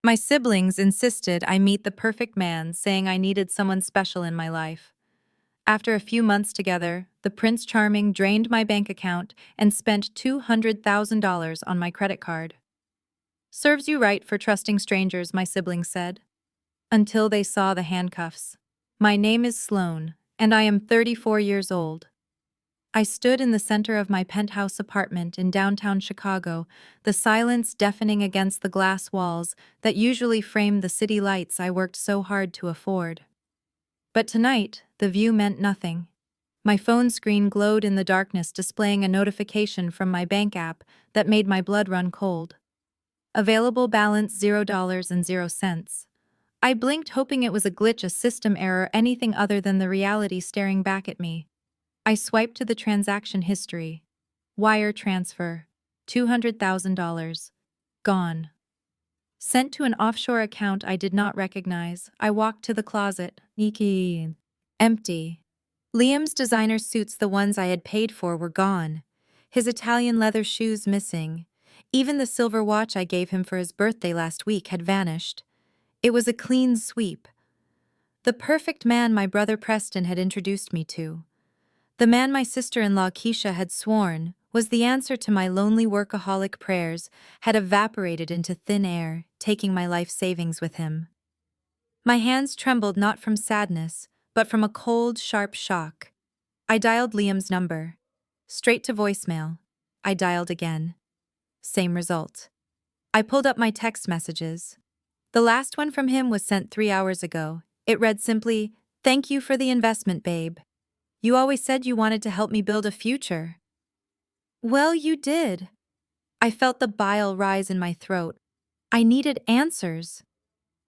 My siblings insisted I meet the perfect man, saying I needed someone special in my life. After a few months together, the Prince Charming drained my bank account and spent $200,000 on my credit card. Serves you right for trusting strangers, my siblings said. Until they saw the handcuffs. My name is Sloane, and I am 34 years old. I stood in the center of my penthouse apartment in downtown Chicago, the silence deafening against the glass walls that usually frame the city lights I worked so hard to afford. But tonight, the view meant nothing. My phone screen glowed in the darkness, displaying a notification from my bank app that made my blood run cold. Available balance $0.00. I blinked, hoping it was a glitch, a system error, anything other than the reality staring back at me. I swiped to the transaction history. Wire transfer. $200,000. Gone. Sent to an offshore account I did not recognize. I walked to the closet. Eeky. Empty. Liam's designer suits, the ones I had paid for, were gone. His Italian leather shoes missing. Even the silver watch I gave him for his birthday last week had vanished. It was a clean sweep. The perfect man my brother Preston had introduced me to. The man my sister-in-law Keisha had sworn was the answer to my lonely workaholic prayers had evaporated into thin air, taking my life savings with him. My hands trembled, not from sadness, but from a cold, sharp shock. I dialed Liam's number. Straight to voicemail. I dialed again. Same result. I pulled up my text messages. The last one from him was sent 3 hours ago. It read simply, "Thank you for the investment, babe. You always said you wanted to help me build a future." Well, you did. I felt the bile rise in my throat. I needed answers.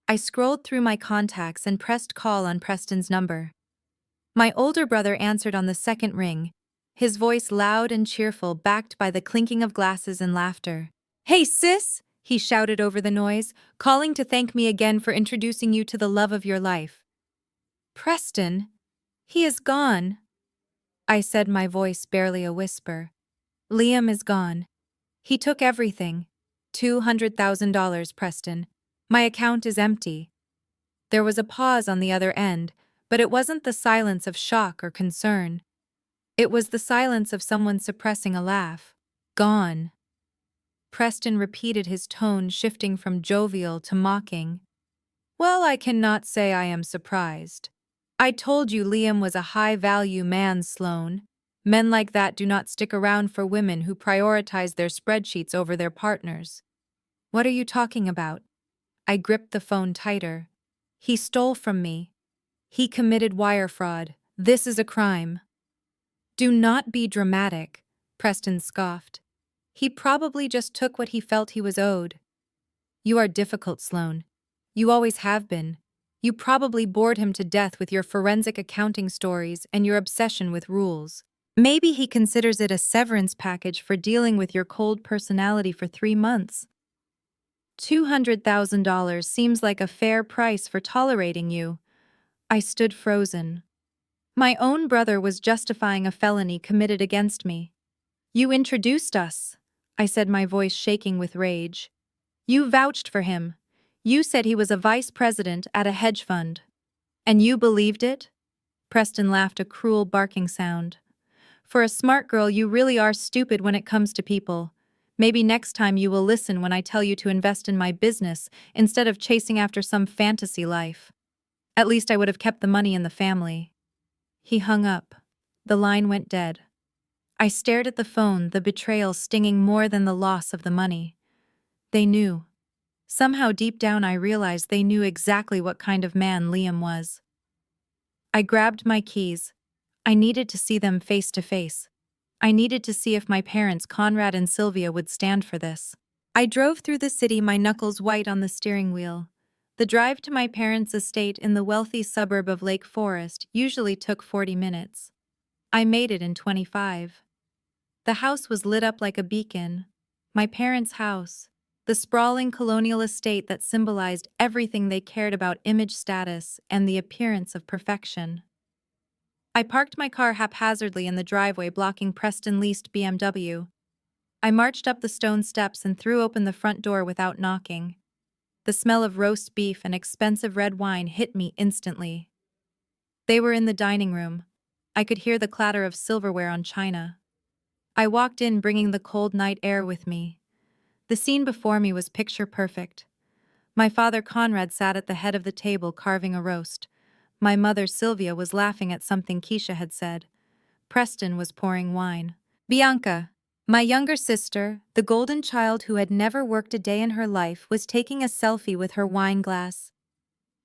I scrolled through my contacts and pressed call on Preston's number. My older brother answered on the second ring, his voice loud and cheerful, backed by the clinking of glasses and laughter. "Hey, sis!" he shouted over the noise, "calling to thank me again for introducing you to the love of your life." "Preston, he is gone," I said, my voice barely a whisper. "Liam is gone. He took everything. $200,000, Preston. My account is empty." There was a pause on the other end, but it wasn't the silence of shock or concern. It was the silence of someone suppressing a laugh. "Gone." Preston repeated, his tone shifting from jovial to mocking. "Well, I cannot say I am surprised. I told you Liam was a high-value man, Sloane. Men like that do not stick around for women who prioritize their spreadsheets over their partners." "What are you talking about?" I gripped the phone tighter. "He stole from me. He committed wire fraud. This is a crime." "Do not be dramatic," Preston scoffed. "He probably just took what he felt he was owed." "You are difficult, Sloane. You always have been. You probably bored him to death with your forensic accounting stories and your obsession with rules. Maybe he considers it a severance package for dealing with your cold personality for 3 months. $200,000 seems like a fair price for tolerating you." I stood frozen. My own brother was justifying a felony committed against me. "You introduced us," I said, my voice shaking with rage. "You vouched for him. You said he was a vice president at a hedge fund." "And you believed it?" Preston laughed, a cruel barking sound. "For a smart girl, you really are stupid when it comes to people. Maybe next time you will listen when I tell you to invest in my business instead of chasing after some fantasy life. At least I would have kept the money in the family." He hung up. The line went dead. I stared at the phone, the betrayal stinging more than the loss of the money. They knew. Somehow deep down I realized they knew exactly what kind of man Liam was. I grabbed my keys. I needed to see them face to face. I needed to see if my parents, Conrad and Sylvia, would stand for this. I drove through the city, my knuckles white on the steering wheel. The drive to my parents' estate in the wealthy suburb of Lake Forest usually took 40 minutes. I made it in 25. The house was lit up like a beacon. My parents' house. The sprawling colonial estate that symbolized everything they cared about: image, status, and the appearance of perfection. I parked my car haphazardly in the driveway, blocking Preston-leased BMW. I marched up the stone steps and threw open the front door without knocking. The smell of roast beef and expensive red wine hit me instantly. They were in the dining room. I could hear the clatter of silverware on china. I walked in bringing the cold night air with me. The scene before me was picture perfect. My father Conrad sat at the head of the table carving a roast. My mother Sylvia was laughing at something Keisha had said. Preston was pouring wine. Bianca, my younger sister, the golden child who had never worked a day in her life, was taking a selfie with her wine glass.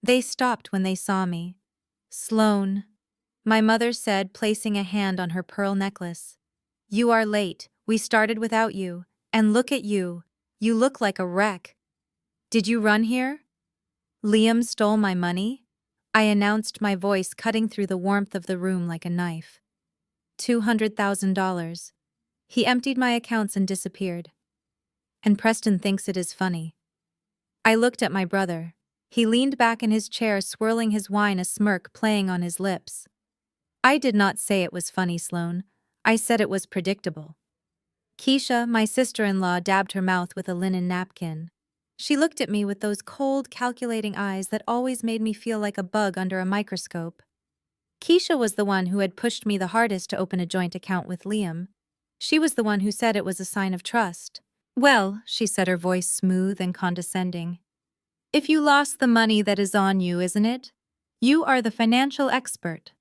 They stopped when they saw me. Sloane, my mother said, placing a hand on her pearl necklace. You are late. We started without you. And look at you. You look like a wreck. Did you run here? Liam stole my money? I announced, my voice cutting through the warmth of the room like a knife. $200,000. He emptied my accounts and disappeared. And Preston thinks it is funny. I looked at my brother. He leaned back in his chair, swirling his wine, a smirk playing on his lips. I did not say it was funny, Sloane. I said it was predictable. Keisha, my sister-in-law, dabbed her mouth with a linen napkin. She looked at me with those cold, calculating eyes that always made me feel like a bug under a microscope. Keisha was the one who had pushed me the hardest to open a joint account with Liam. She was the one who said it was a sign of trust. Well, she said, her voice smooth and condescending. If you lost the money, that is on you, isn't it? You are the financial expert.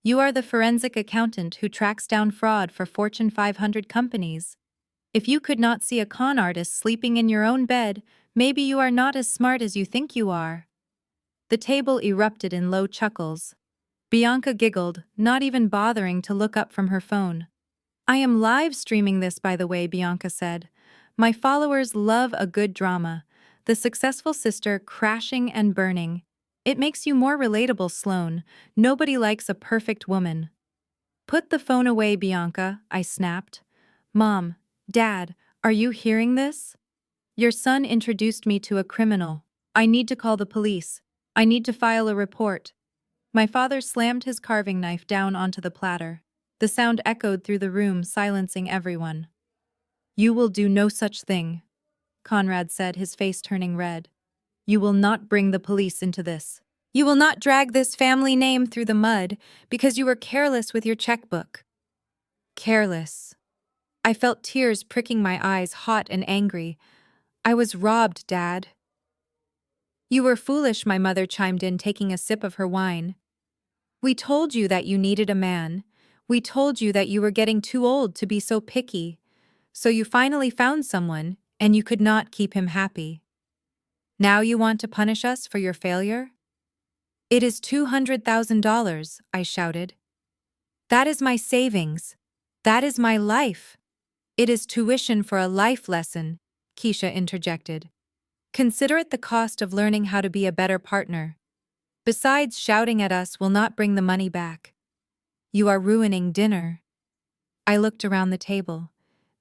You are the forensic accountant who tracks down fraud for Fortune 500 companies. If you could not see a con artist sleeping in your own bed, maybe you are not as smart as you think you are. The table erupted in low chuckles. Bianca giggled, not even bothering to look up from her phone. I am live streaming this, by the way, Bianca said. My followers love a good drama. The successful sister crashing and burning. It makes you more relatable, Sloane. Nobody likes a perfect woman. Put the phone away, Bianca, I snapped. Mom, Dad, are you hearing this? Your son introduced me to a criminal. I need to call the police. I need to file a report. My father slammed his carving knife down onto the platter. The sound echoed through the room, silencing everyone. You will do no such thing, Conrad said, his face turning red. You will not bring the police into this. You will not drag this family name through the mud because you were careless with your checkbook. Careless. I felt tears pricking my eyes, hot and angry. I was robbed, Dad. You were foolish, my mother chimed in, taking a sip of her wine. We told you that you needed a man. We told you that you were getting too old to be so picky. So you finally found someone, and you could not keep him happy. Now you want to punish us for your failure? It is $200,000, I shouted. That is my savings. That is my life. It is tuition for a life lesson, Keisha interjected. Consider it the cost of learning how to be a better partner. Besides, shouting at us will not bring the money back. You are ruining dinner. I looked around the table.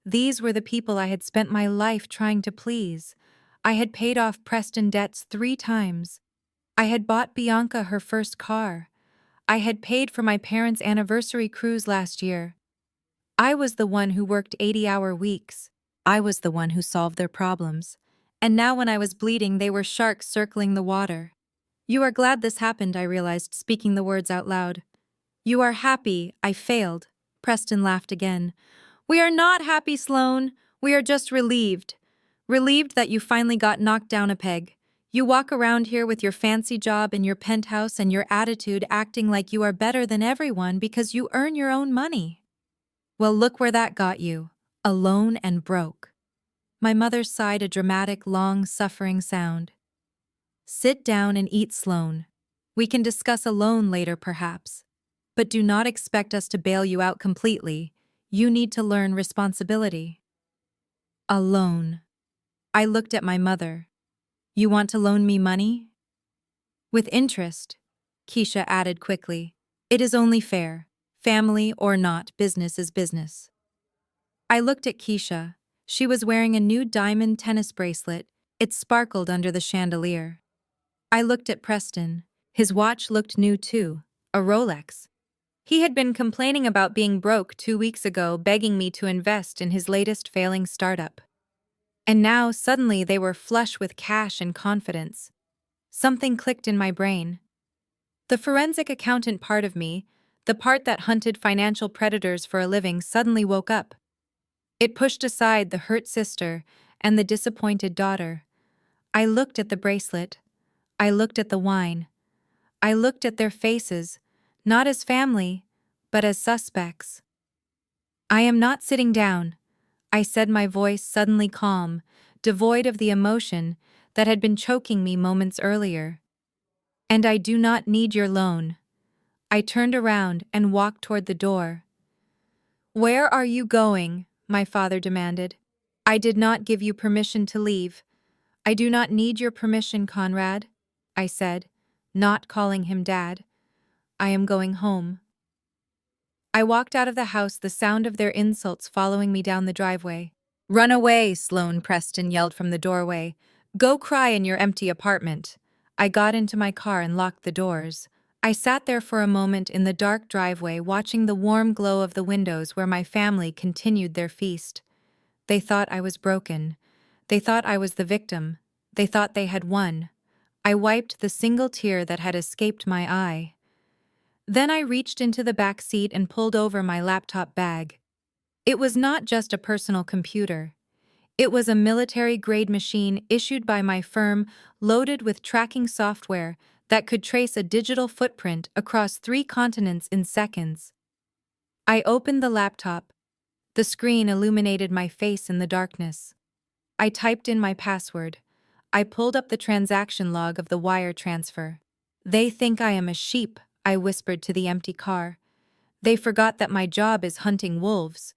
These were the people I had spent my life trying to please. I had paid off Preston debts 3 times. I had bought Bianca her first car. I had paid for my parents' anniversary cruise last year. I was the one who worked 80-hour weeks. I was the one who solved their problems. And now when I was bleeding, they were sharks circling the water. You are glad this happened, I realized, speaking the words out loud. You are happy I failed. Preston laughed again. We are not happy, Sloane. We are just relieved. Relieved that you finally got knocked down a peg. You walk around here with your fancy job and your penthouse and your attitude, acting like you are better than everyone because you earn your own money. Well, look where that got you. Alone and broke. My mother sighed, a dramatic, long-suffering sound. Sit down and eat, Sloane. We can discuss alone later, perhaps. But do not expect us to bail you out completely. You need to learn responsibility. Alone. I looked at my mother. You want to loan me money? With interest, Keisha added quickly. It is only fair. Family or not, business is business. I looked at Keisha. She was wearing a new diamond tennis bracelet. It sparkled under the chandelier. I looked at Preston. His watch looked new too, a Rolex. He had been complaining about being broke 2 weeks ago, begging me to invest in his latest failing startup. And now, suddenly, they were flush with cash and confidence. Something clicked in my brain. The forensic accountant part of me, the part that hunted financial predators for a living, suddenly woke up. It pushed aside the hurt sister and the disappointed daughter. I looked at the bracelet. I looked at the wine. I looked at their faces, not as family, but as suspects. I am not sitting down, I said, my voice suddenly calm, devoid of the emotion that had been choking me moments earlier. And I do not need your loan. I turned around and walked toward the door. Where are you going? My father demanded. I did not give you permission to leave. I do not need your permission, Conrad, I said, not calling him Dad. I am going home. I walked out of the house, the sound of their insults following me down the driveway. Run away, Sloane Preston yelled from the doorway. Go cry in your empty apartment. I got into my car and locked the doors. I sat there for a moment in the dark driveway, watching the warm glow of the windows where my family continued their feast. They thought I was broken. They thought I was the victim. They thought they had won. I wiped the single tear that had escaped my eye. Then I reached into the back seat and pulled over my laptop bag. It was not just a personal computer. It was a military-grade machine issued by my firm, loaded with tracking software that could trace a digital footprint across 3 continents in seconds. I opened the laptop. The screen illuminated my face in the darkness. I typed in my password. I pulled up the transaction log of the wire transfer. They think I am a sheep, I whispered to the empty car. They forgot that my job is hunting wolves.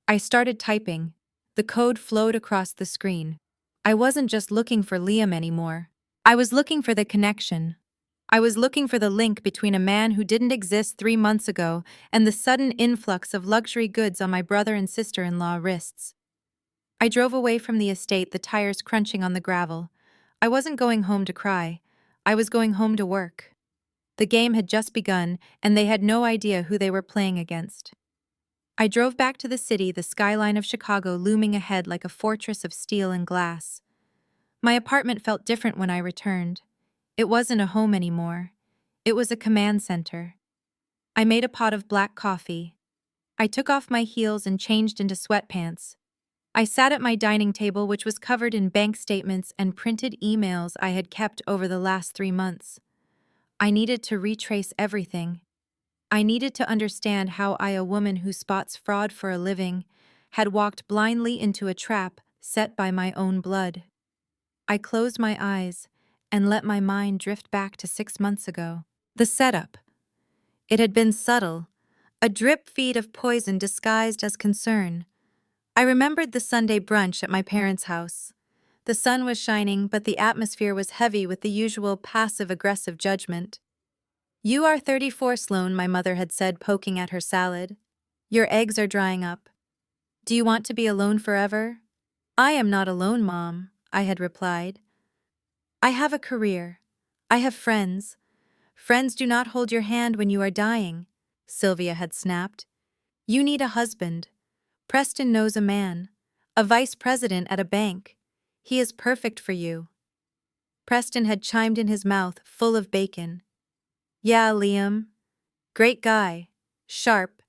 I started typing. The code flowed across the screen. I wasn't just looking for Liam anymore. I was looking for the connection. I was looking for the link between a man who didn't exist 3 months ago and the sudden influx of luxury goods on my brother and sister-in-law wrists. I drove away from the estate, the tires crunching on the gravel. I wasn't going home to cry. I was going home to work. The game had just begun, and they had no idea who they were playing against. I drove back to the city, the skyline of Chicago looming ahead like a fortress of steel and glass. My apartment felt different when I returned. It wasn't a home anymore. It was a command center. I made a pot of black coffee. I took off my heels and changed into sweatpants. I sat at my dining table, which was covered in bank statements and printed emails I had kept over the last 3 months. I needed to retrace everything. I needed to understand how I, a woman who spots fraud for a living, had walked blindly into a trap set by my own blood. I closed my eyes and let my mind drift back to 6 months ago. The setup. It had been subtle, a drip feed of poison disguised as concern. I remembered the Sunday brunch at my parents' house. The sun was shining, but the atmosphere was heavy with the usual passive-aggressive judgment. You are 34, Sloane, my mother had said, poking at her salad. Your eggs are drying up. Do you want to be alone forever? I am not alone, Mom, I had replied. I have a career. I have friends. Friends do not hold your hand when you are dying, Sylvia had snapped. You need a husband. Preston knows a man, a vice president at a bank. He is perfect for you. Preston had chimed in, his mouth full of bacon. Yeah, Liam. Great guy. Sharp.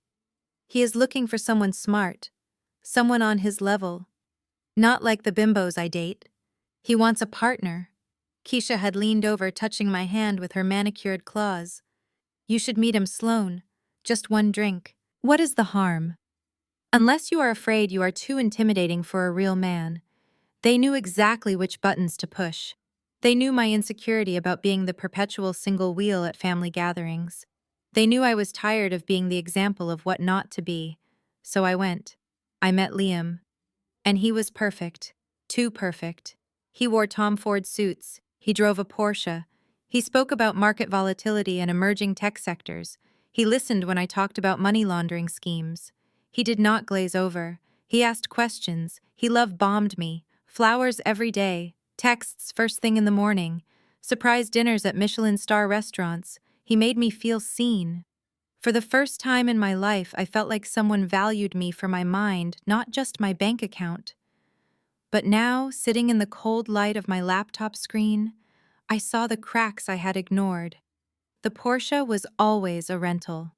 He is looking for someone smart. Someone on his level. Not like the bimbos I date. He wants a partner. Keisha had leaned over, touching my hand with her manicured claws. You should meet him, Sloane. Just one drink. What is the harm? Unless you are afraid you are too intimidating for a real man. They knew exactly which buttons to push. They knew my insecurity about being the perpetual single wheel at family gatherings. They knew I was tired of being the example of what not to be. So I went. I met Liam. And he was perfect. Too perfect. He wore Tom Ford suits. He drove a Porsche. He spoke about market volatility and emerging tech sectors. He listened when I talked about money laundering schemes. He did not glaze over. He asked questions. He love-bombed me. Flowers every day. Texts first thing in the morning. Surprise dinners at Michelin star restaurants. He made me feel seen. For the first time in my life, I felt like someone valued me for my mind, not just my bank account. But now, sitting in the cold light of my laptop screen, I saw the cracks I had ignored. The Porsche was always a rental.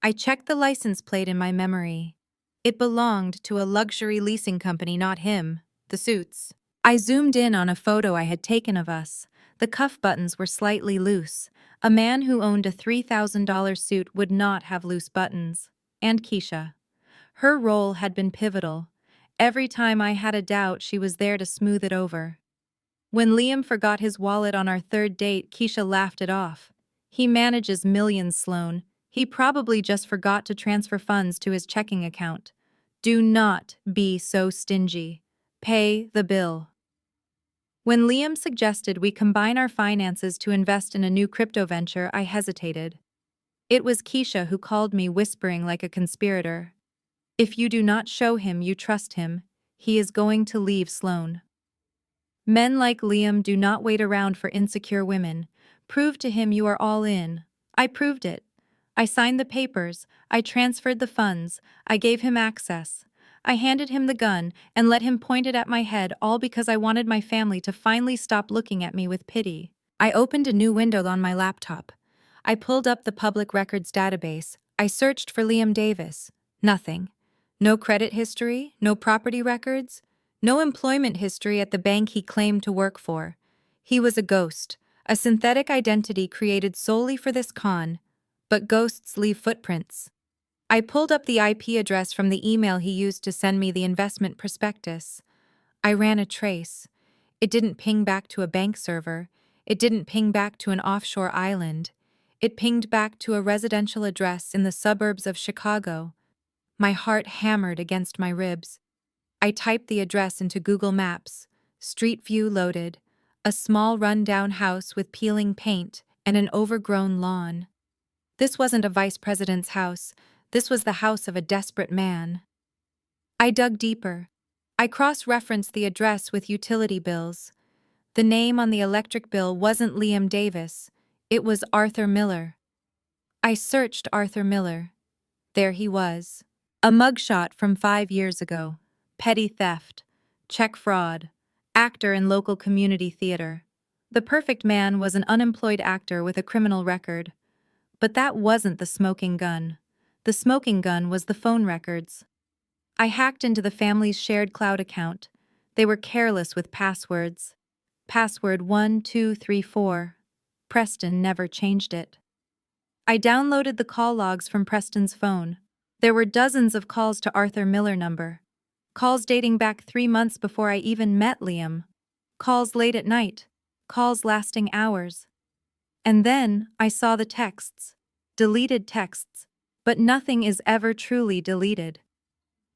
I checked the license plate in my memory. It belonged to a luxury leasing company, not him, the suits. I zoomed in on a photo I had taken of us. The cuff buttons were slightly loose. A man who owned a $3,000 suit would not have loose buttons. And Keisha. Her role had been pivotal. Every time I had a doubt, she was there to smooth it over. When Liam forgot his wallet on our third date, Keisha laughed it off. He manages millions, Sloan. He probably just forgot to transfer funds to his checking account. Do not be so stingy. Pay the bill. When Liam suggested we combine our finances to invest in a new crypto venture, I hesitated. It was Keisha who called me, whispering like a conspirator. If you do not show him you trust him, he is going to leave Sloan. Men like Liam do not wait around for insecure women. Prove to him you are all in. I proved it. I signed the papers, I transferred the funds, I gave him access. I handed him the gun and let him point it at my head, all because I wanted my family to finally stop looking at me with pity. I opened a new window on my laptop. I pulled up the public records database. I searched for Liam Davis. Nothing. No credit history, no property records, no employment history at the bank he claimed to work for. He was a ghost, a synthetic identity created solely for this con. But ghosts leave footprints. I pulled up the IP address from the email he used to send me the investment prospectus. I ran a trace. It didn't ping back to a bank server. It didn't ping back to an offshore island. It pinged back to a residential address in the suburbs of Chicago. My heart hammered against my ribs. I typed the address into Google Maps. Street view loaded. A small run-down house with peeling paint and an overgrown lawn. This wasn't a vice president's house. This was the house of a desperate man. I dug deeper. I cross-referenced the address with utility bills. The name on the electric bill wasn't Liam Davis. It was Arthur Miller. I searched Arthur Miller. There he was. A mugshot from 5 years ago. Petty theft. Check fraud. Actor in local community theater. The perfect man was an unemployed actor with a criminal record. But that wasn't the smoking gun. The smoking gun was the phone records. I hacked into the family's shared cloud account. They were careless with passwords. Password 1234. Preston never changed it. I downloaded the call logs from Preston's phone. There were dozens of calls to Arthur Miller number. Calls dating back 3 months before I even met Liam. Calls late at night. Calls lasting hours. And then I saw the texts. Deleted texts. But nothing is ever truly deleted.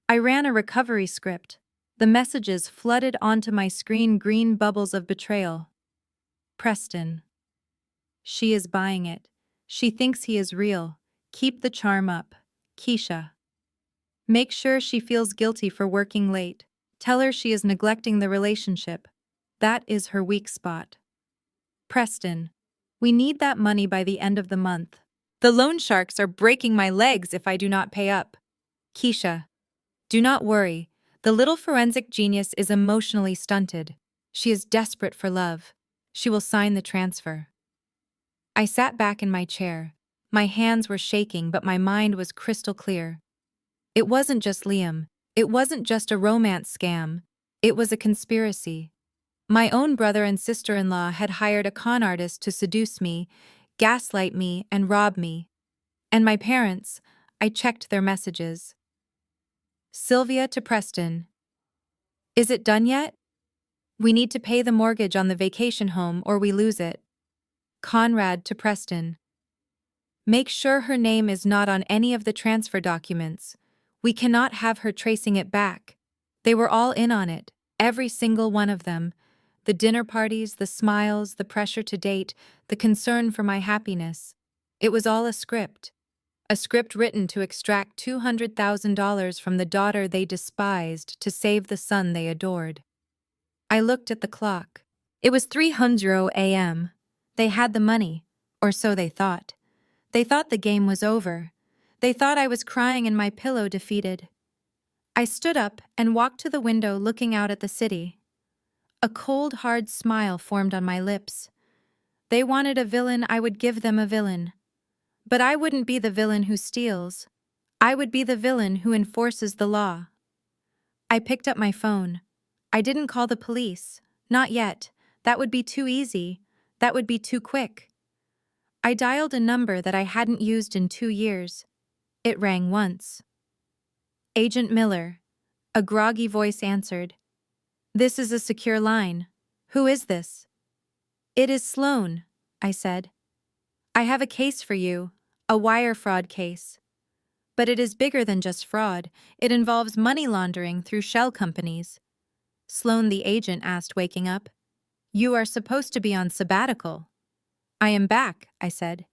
I ran a recovery script. The messages flooded onto my screen, green bubbles of betrayal. Preston. She is buying it. She thinks he is real. Keep the charm up. Keisha. Make sure she feels guilty for working late. Tell her she is neglecting the relationship. That is her weak spot. Preston. We need that money by the end of the month. The loan sharks are breaking my legs if I do not pay up. Keisha. Do not worry. The little forensic genius is emotionally stunted. She is desperate for love. She will sign the transfer. I sat back in my chair. My hands were shaking, but my mind was crystal clear. It wasn't just Liam. It wasn't just a romance scam. It was a conspiracy. My own brother and sister-in-law had hired a con artist to seduce me, gaslight me, and rob me. And my parents, I checked their messages. Sylvia to Preston. Is it done yet? We need to pay the mortgage on the vacation home or we lose it. Conrad to Preston. Make sure her name is not on any of the transfer documents. We cannot have her tracing it back. They were all in on it, every single one of them. The dinner parties, the smiles, the pressure to date, the concern for my happiness. It was all a script. A script written to extract $200,000 from the daughter they despised to save the son they adored. I looked at the clock. It was 3:00 a.m. They had the money, or so they thought. They thought the game was over. They thought I was crying in my pillow, defeated. I stood up and walked to the window looking out at the city. A cold, hard smile formed on my lips. They wanted a villain, I would give them a villain. But I wouldn't be the villain who steals. I would be the villain who enforces the law. I picked up my phone. I didn't call the police. Not yet. That would be too easy. That would be too quick. I dialed a number that I hadn't used in 2 years. It rang once. Agent Miller. A groggy voice answered. This is a secure line. Who is this? It is Sloan, I said. I have a case for you, a wire fraud case. But it is bigger than just fraud. It involves money laundering through shell companies. Sloan the agent asked, waking up. You are supposed to be on sabbatical. I am back, I said.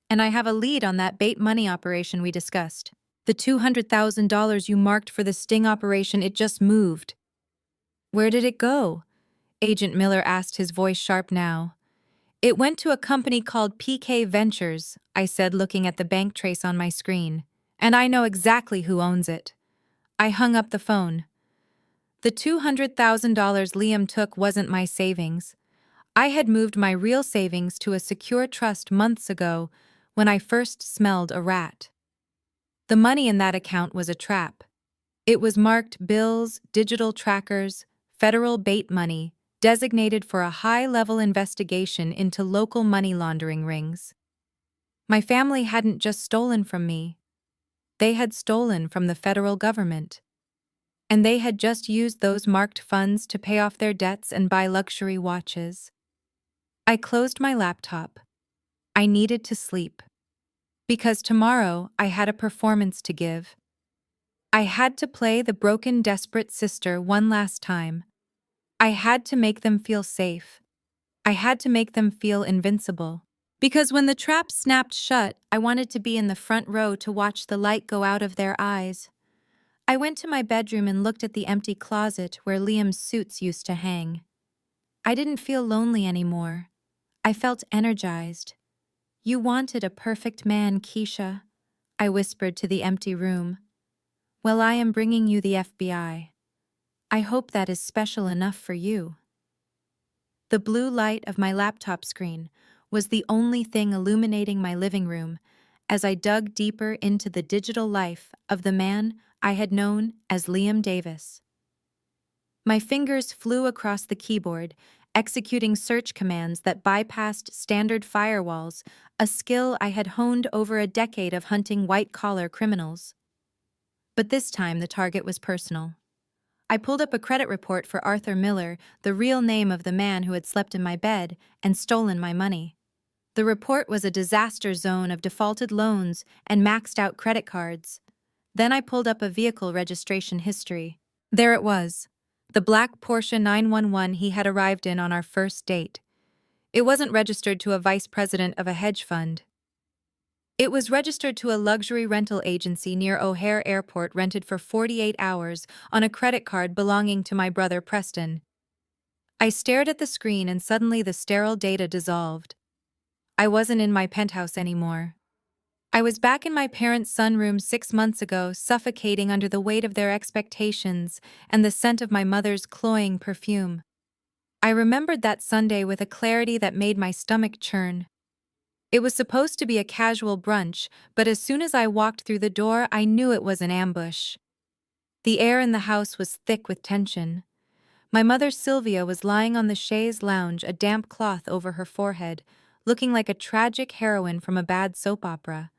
And I have a lead on that bait money operation we discussed. The $200,000 you marked for the sting operation, it just moved. Where did it go? Agent Miller asked, his voice sharp now. It went to a company called PK Ventures, I said, looking at the bank trace on my screen. And I know exactly who owns it. I hung up the phone. The $200,000 Liam took wasn't my savings. I had moved my real savings to a secure trust months ago when I first smelled a rat. The money in that account was a trap. It was marked bills, digital trackers, federal bait money, designated for a high-level investigation into local money laundering rings. My family hadn't just stolen from me. They had stolen from the federal government. And they had just used those marked funds to pay off their debts and buy luxury watches. I closed my laptop. I needed to sleep. Because tomorrow I had a performance to give. I had to play the broken, desperate sister one last time. I had to make them feel safe. I had to make them feel invincible. Because when the trap snapped shut, I wanted to be in the front row to watch the light go out of their eyes. I went to my bedroom and looked at the empty closet where Liam's suits used to hang. I didn't feel lonely anymore. I felt energized. You wanted a perfect man, Keisha, I whispered to the empty room. Well, I am bringing you the FBI. I hope that is special enough for you. The blue light of my laptop screen was the only thing illuminating my living room as I dug deeper into the digital life of the man I had known as Liam Davis. My fingers flew across the keyboard, executing search commands that bypassed standard firewalls, a skill I had honed over a decade of hunting white-collar criminals. But this time the target was personal. I pulled up a credit report for Arthur Miller, the real name of the man who had slept in my bed and stolen my money. The report was a disaster zone of defaulted loans and maxed-out credit cards. Then I pulled up a vehicle registration history. There it was, the black Porsche 911 he had arrived in on our first date. It wasn't registered to a vice president of a hedge fund. It was registered to a luxury rental agency near O'Hare Airport, rented for 48 hours on a credit card belonging to my brother Preston. I stared at the screen and suddenly the sterile data dissolved. I wasn't in my penthouse anymore. I was back in my parents' sunroom 6 months ago, suffocating under the weight of their expectations and the scent of my mother's cloying perfume. I remembered that Sunday with a clarity that made my stomach churn. It was supposed to be a casual brunch, but as soon as I walked through the door, I knew it was an ambush. The air in the house was thick with tension. My mother Sylvia was lying on the chaise lounge, a damp cloth over her forehead, looking like a tragic heroine from a bad soap opera.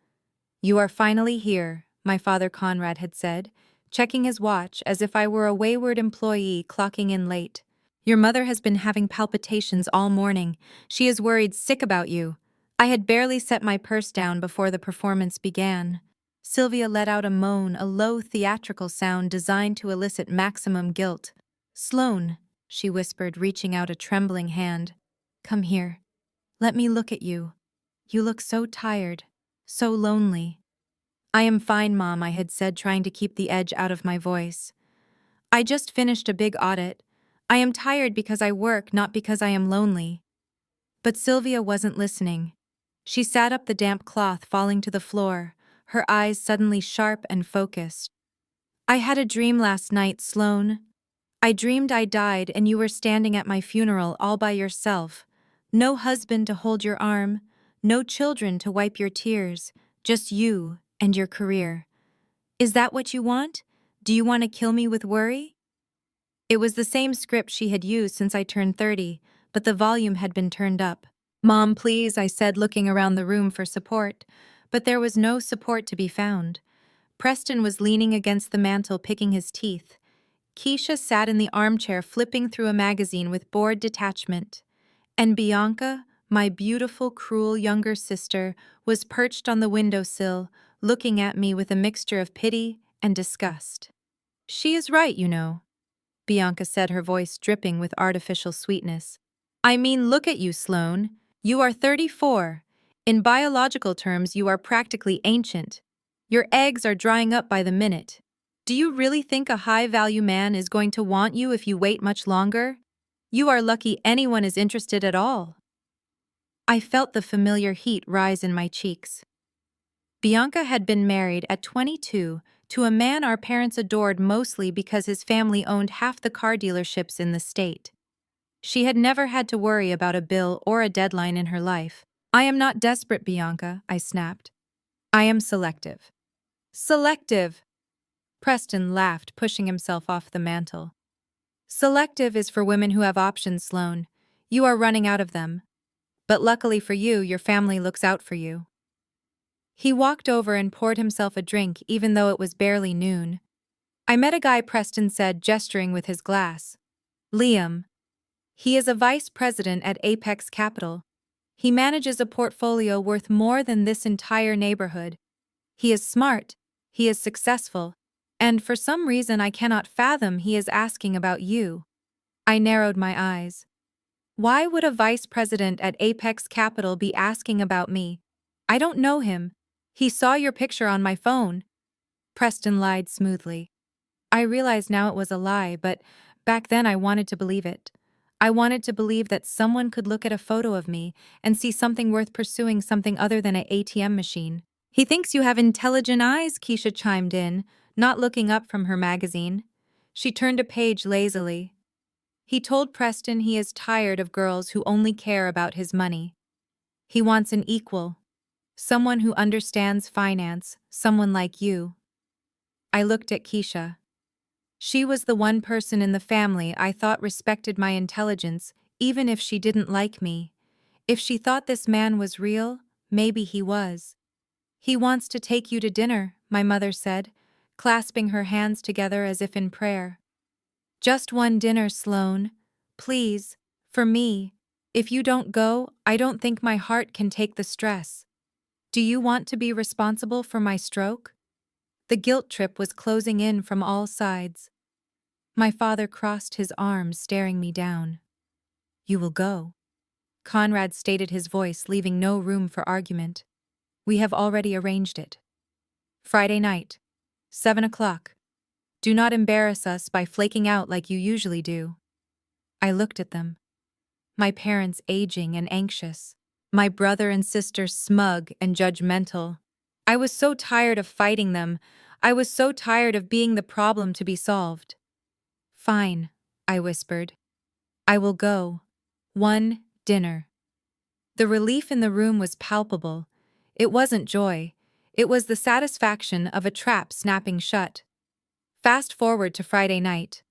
You are finally here, my father Conrad had said, checking his watch as if I were a wayward employee clocking in late. Your mother has been having palpitations all morning. She is worried sick about you. I had barely set my purse down before the performance began. Sylvia let out a moan, a low theatrical sound designed to elicit maximum guilt. Sloan, she whispered, reaching out a trembling hand. Come here. Let me look at you. You look so tired, so lonely. I am fine, Mom, I had said, trying to keep the edge out of my voice. I just finished a big audit. I am tired because I work, not because I am lonely. But Sylvia wasn't listening. She sat up, the damp cloth falling to the floor, her eyes suddenly sharp and focused. I had a dream last night, Sloane. I dreamed I died and you were standing at my funeral all by yourself. No husband to hold your arm, no children to wipe your tears, just you and your career. Is that what you want? Do you want to kill me with worry? It was the same script she had used since I turned 30, but the volume had been turned up. Mom, please, I said, looking around the room for support. But there was no support to be found. Preston was leaning against the mantel picking his teeth. Keisha sat in the armchair flipping through a magazine with bored detachment. And Bianca, my beautiful, cruel younger sister, was perched on the windowsill, looking at me with a mixture of pity and disgust. She is right, you know, Bianca said, her voice dripping with artificial sweetness. I mean, look at you, Sloane. You are 34. In biological terms, you are practically ancient. Your eggs are drying up by the minute. Do you really think a high-value man is going to want you if you wait much longer? You are lucky anyone is interested at all. I felt the familiar heat rise in my cheeks. Bianca had been married at 22 to a man our parents adored mostly because his family owned half the car dealerships in the state. She had never had to worry about a bill or a deadline in her life. I am not desperate, Bianca, I snapped. I am selective. Selective! Preston laughed, pushing himself off the mantel. Selective is for women who have options, Sloane. You are running out of them. But luckily for you, your family looks out for you. He walked over and poured himself a drink even though it was barely noon. I met a guy, Preston said, gesturing with his glass. Liam. He is a vice president at Apex Capital. He manages a portfolio worth more than this entire neighborhood. He is smart, he is successful, and for some reason I cannot fathom he is asking about you. I narrowed my eyes. Why would a vice president at Apex Capital be asking about me? I don't know him. He saw your picture on my phone. Preston lied smoothly. I realize now it was a lie, but back then I wanted to believe it. I wanted to believe that someone could look at a photo of me and see something worth pursuing, something other than an ATM machine. He thinks you have intelligent eyes, Keisha chimed in, not looking up from her magazine. She turned a page lazily. He told Preston he is tired of girls who only care about his money. He wants an equal. Someone who understands finance, someone like you. I looked at Keisha. She was the one person in the family I thought respected my intelligence, even if she didn't like me. If she thought this man was real, maybe he was. He wants to take you to dinner, my mother said, clasping her hands together as if in prayer. Just one dinner, Sloane. Please, for me. If you don't go, I don't think my heart can take the stress. Do you want to be responsible for my stroke? The guilt trip was closing in from all sides. My father crossed his arms, staring me down. You will go. Conrad stated, his voice leaving no room for argument. We have already arranged it. Friday night, 7 o'clock. Do not embarrass us by flaking out like you usually do. I looked at them. My parents aging and anxious. My brother and sister smug and judgmental. I was so tired of fighting them. I was so tired of being the problem to be solved. Fine, I whispered. I will go. One dinner. The relief in the room was palpable. It wasn't joy. It was the satisfaction of a trap snapping shut. Fast forward to Friday night.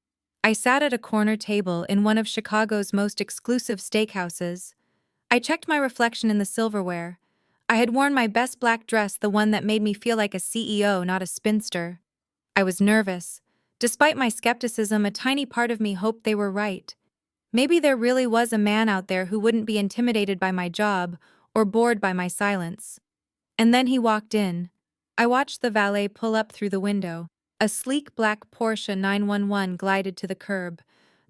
I sat at a corner table in one of Chicago's most exclusive steakhouses. I checked my reflection in the silverware. I had worn my best black dress, the one that made me feel like a CEO, not a spinster. I was nervous. Despite my skepticism, a tiny part of me hoped they were right. Maybe there really was a man out there who wouldn't be intimidated by my job or bored by my silence. And then he walked in. I watched the valet pull up through the window. A sleek black Porsche 911 glided to the curb.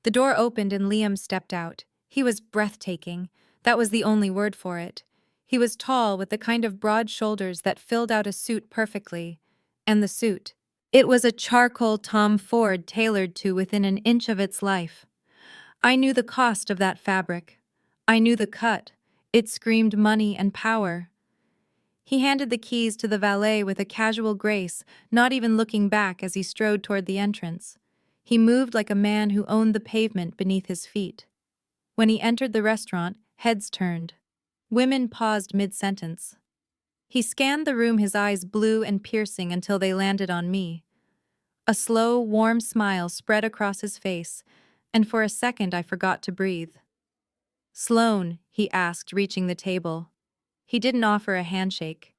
The door opened and Liam stepped out. He was breathtaking. That was the only word for it. He was tall, with the kind of broad shoulders that filled out a suit perfectly. And the suit. It was a charcoal Tom Ford tailored to within an inch of its life. I knew the cost of that fabric. I knew the cut. It screamed money and power. He handed the keys to the valet with a casual grace, not even looking back as he strode toward the entrance. He moved like a man who owned the pavement beneath his feet. When he entered the restaurant, heads turned. Women paused mid-sentence. He scanned the room, his eyes blue and piercing until they landed on me. A slow, warm smile spread across his face, and for a second I forgot to breathe. "Sloan," he asked, reaching the table. He didn't offer a handshake.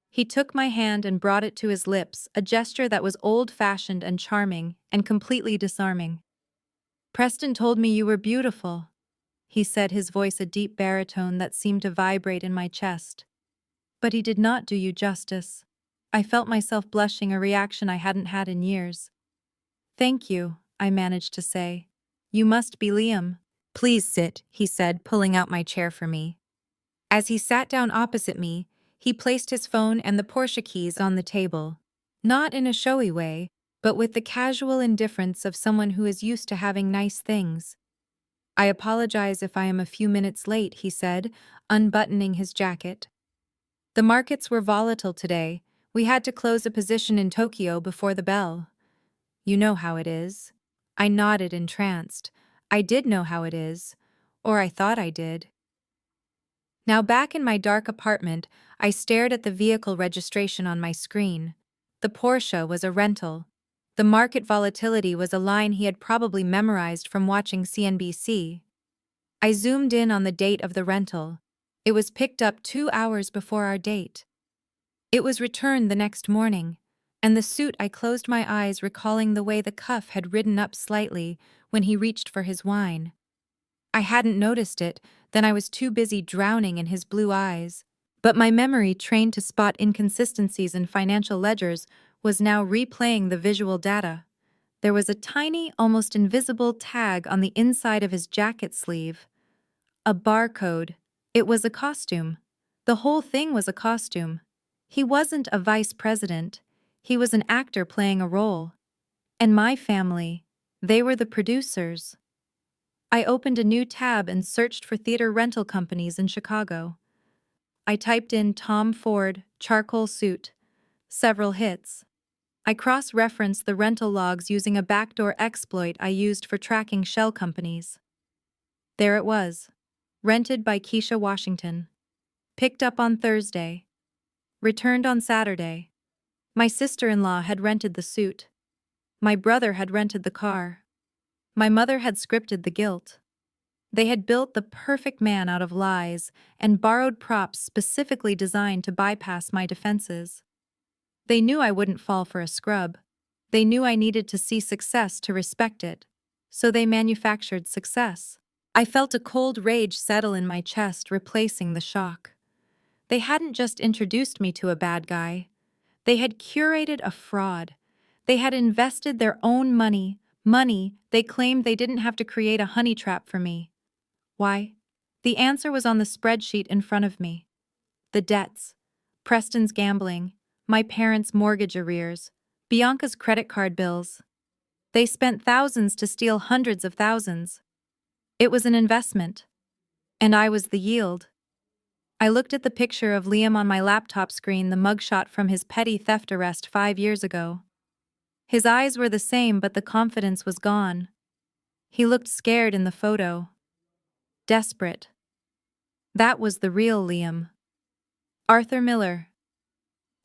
He took my hand and brought it to his lips, a gesture that was old-fashioned and charming, and completely disarming. "Preston told me you were beautiful," he said, his voice a deep baritone that seemed to vibrate in my chest. "But he did not do you justice." I felt myself blushing, a reaction I hadn't had in years. "Thank you," I managed to say. "You must be Liam." "Please sit," he said, pulling out my chair for me. As he sat down opposite me, he placed his phone and the Porsche keys on the table. Not in a showy way, but with the casual indifference of someone who is used to having nice things. "I apologize if I am a few minutes late," he said, unbuttoning his jacket. "The markets were volatile today. We had to close a position in Tokyo before the bell. You know how it is." I nodded, entranced. I did know how it is. Or I thought I did. Now back in my dark apartment, I stared at the vehicle registration on my screen. The Porsche was a rental. The market volatility was a line he had probably memorized from watching CNBC. I zoomed in on the date of the rental. It was picked up 2 hours before our date. It was returned the next morning, and the suit, I closed my eyes, recalling the way the cuff had ridden up slightly when he reached for his wine. I hadn't noticed it, then I was too busy drowning in his blue eyes. But my memory, trained to spot inconsistencies in financial ledgers, was now replaying the visual data. There was a tiny, almost invisible tag on the inside of his jacket sleeve. A barcode. It was a costume. The whole thing was a costume. He wasn't a vice president. He was an actor playing a role. And my family, they were the producers. I opened a new tab and searched for theater rental companies in Chicago. I typed in Tom Ford, charcoal suit. Several hits. I cross-referenced the rental logs using a backdoor exploit I used for tracking shell companies. There it was. Rented by Keisha Washington. Picked up on Thursday. Returned on Saturday. My sister-in-law had rented the suit. My brother had rented the car. My mother had scripted the guilt. They had built the perfect man out of lies and borrowed props specifically designed to bypass my defenses. They knew I wouldn't fall for a scrub. They knew I needed to see success to respect it. So they manufactured success. I felt a cold rage settle in my chest, replacing the shock. They hadn't just introduced me to a bad guy. They had curated a fraud. They had invested their own money they claimed they didn't have to create a honey trap for me. Why? The answer was on the spreadsheet in front of me. The debts. Preston's gambling. My parents' mortgage arrears. Bianca's credit card bills. They spent thousands to steal hundreds of thousands. It was an investment. And I was the yield. I looked at the picture of Liam on my laptop screen, the mugshot from his petty theft arrest 5 years ago. His eyes were the same, but the confidence was gone. He looked scared in the photo. Desperate. That was the real Liam. Arthur Miller.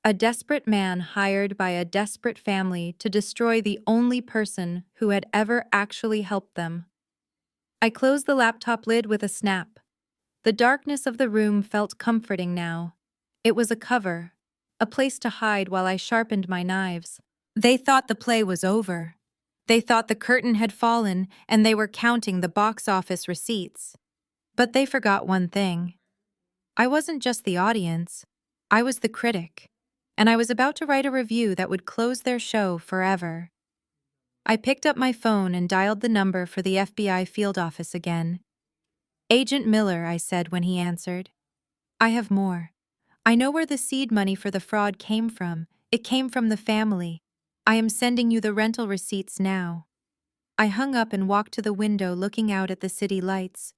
A desperate man hired by a desperate family to destroy the only person who had ever actually helped them. I closed the laptop lid with a snap. The darkness of the room felt comforting now. It was a cover, a place to hide while I sharpened my knives. They thought the play was over. They thought the curtain had fallen and they were counting the box office receipts. But they forgot one thing. I wasn't just the audience. I was the critic. And I was about to write a review that would close their show forever. I picked up my phone and dialed the number for the FBI field office again. "Agent Miller," I said when he answered. "I have more. I know where the seed money for the fraud came from. It came from the family. I am sending you the rental receipts now." I hung up and walked to the window, looking out at the city lights.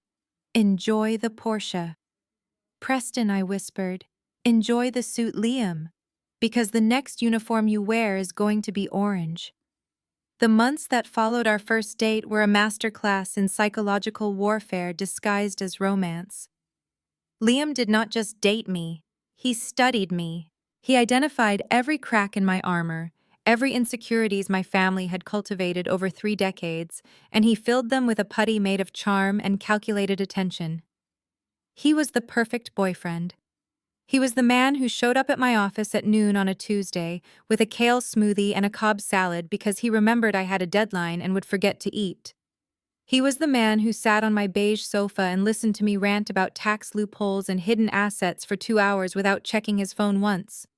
"Enjoy the Porsche." "Preston," I whispered, Enjoy the suit, Liam, because the next uniform you wear is going to be orange. The months that followed our first date were a masterclass in psychological warfare disguised as romance. Liam did not just date me, he studied me. He identified every crack in my armor, every insecurities my family had cultivated over 3 decades, and he filled them with a putty made of charm and calculated attention. He was the perfect boyfriend. He was the man who showed up at my office at noon on a Tuesday with a kale smoothie and a Cobb salad because he remembered I had a deadline and would forget to eat. He was the man who sat on my beige sofa and listened to me rant about tax loopholes and hidden assets for 2 hours without checking his phone once.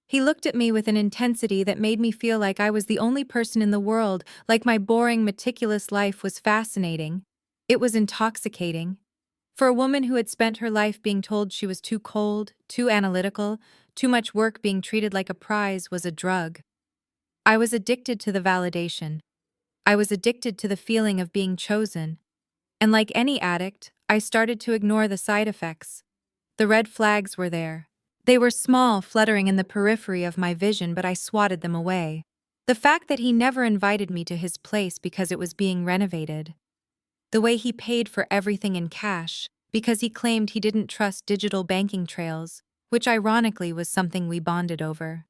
He looked at me with an intensity that made me feel like I was the only person in the world, like my boring, meticulous life was fascinating. It was intoxicating. For a woman who had spent her life being told she was too cold, too analytical, too much work being treated like a prize was a drug. I was addicted to the validation. I was addicted to the feeling of being chosen. And like any addict, I started to ignore the side effects. The red flags were there. They were small, fluttering in the periphery of my vision, but I swatted them away. The fact that he never invited me to his place because it was being renovated. The way he paid for everything in cash, because he claimed he didn't trust digital banking trails, which ironically was something we bonded over.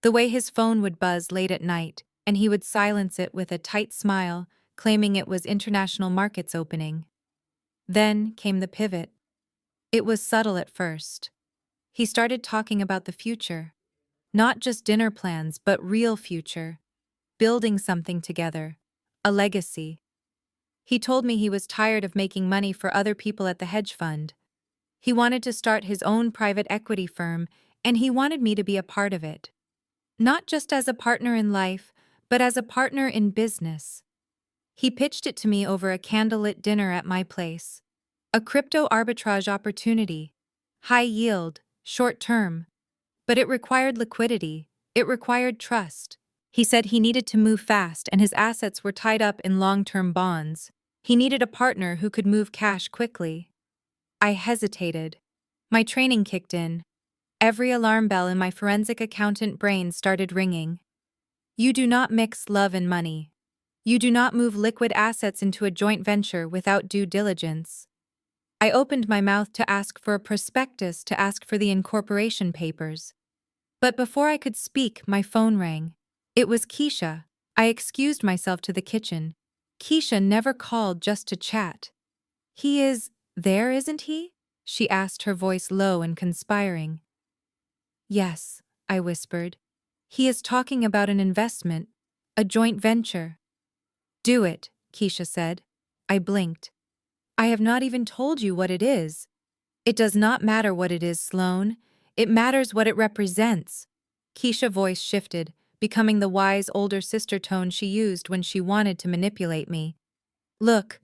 The way his phone would buzz late at night, and he would silence it with a tight smile, claiming it was international markets opening. Then came the pivot. It was subtle at first. He started talking about the future. Not just dinner plans, but real future. Building something together. A legacy. He told me he was tired of making money for other people at the hedge fund. He wanted to start his own private equity firm, and he wanted me to be a part of it. Not just as a partner in life, but as a partner in business. He pitched it to me over a candlelit dinner at my place. A crypto arbitrage opportunity. High yield, short term. But it required liquidity. It required trust. He said he needed to move fast and his assets were tied up in long-term bonds. He needed a partner who could move cash quickly. I hesitated. My training kicked in. Every alarm bell in my forensic accountant brain started ringing. You do not mix love and money. You do not move liquid assets into a joint venture without due diligence. I opened my mouth to ask for a prospectus, to ask for the incorporation papers. But before I could speak, my phone rang. It was Keisha. I excused myself to the kitchen. Keisha never called just to chat. He is there, isn't he? She asked, her voice low and conspiring. Yes, I whispered. He is talking about an investment, a joint venture. Do it, Keisha said. I blinked. I have not even told you what it is. It does not matter what it is, Sloane. It matters what it represents. Keisha's voice shifted, becoming the wise older sister tone she used when she wanted to manipulate me. Look,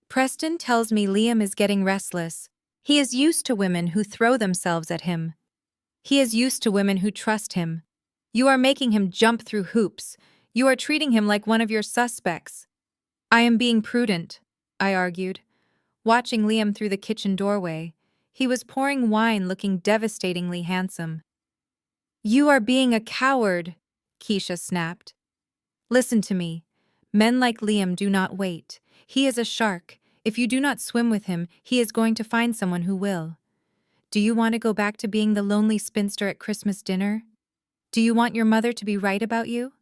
Preston tells me Liam is getting restless. He is used to women who throw themselves at him. He is used to women who trust him. You are making him jump through hoops. You are treating him like one of your suspects. I am being prudent, I argued, watching Liam through the kitchen doorway. He was pouring wine, looking devastatingly handsome. You are being a coward, Keisha snapped. Listen to me. Men like Liam do not wait. He is a shark. If you do not swim with him, he is going to find someone who will. Do you want to go back to being the lonely spinster at Christmas dinner? Do you want your mother to be right about you?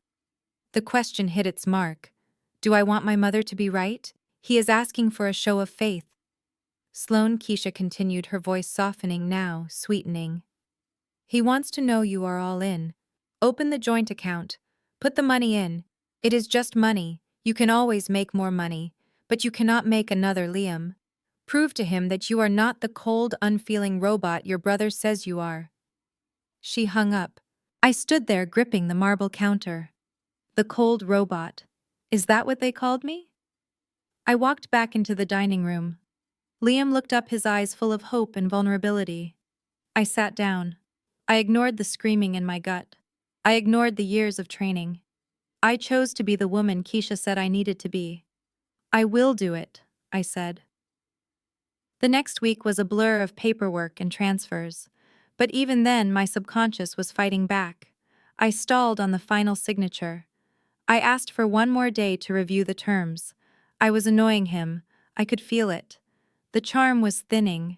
The question hit its mark. Do I want my mother to be right? He is asking for a show of faith. Sloane, Keisha continued, her voice softening now, sweetening. He wants to know you are all in. Open the joint account. Put the money in. It is just money. You can always make more money, but you cannot make another Liam. Prove to him that you are not the cold, unfeeling robot your brother says you are. She hung up. I stood there gripping the marble counter. The cold robot. Is that what they called me? I walked back into the dining room. Liam looked up, his eyes full of hope and vulnerability. I sat down. I ignored the screaming in my gut. I ignored the years of training. I chose to be the woman Keisha said I needed to be. I will do it, I said. The next week was a blur of paperwork and transfers, But even then, my subconscious was fighting back. I stalled on the final signature. I asked for one more day to review the terms. I was annoying him. I could feel it. The charm was thinning.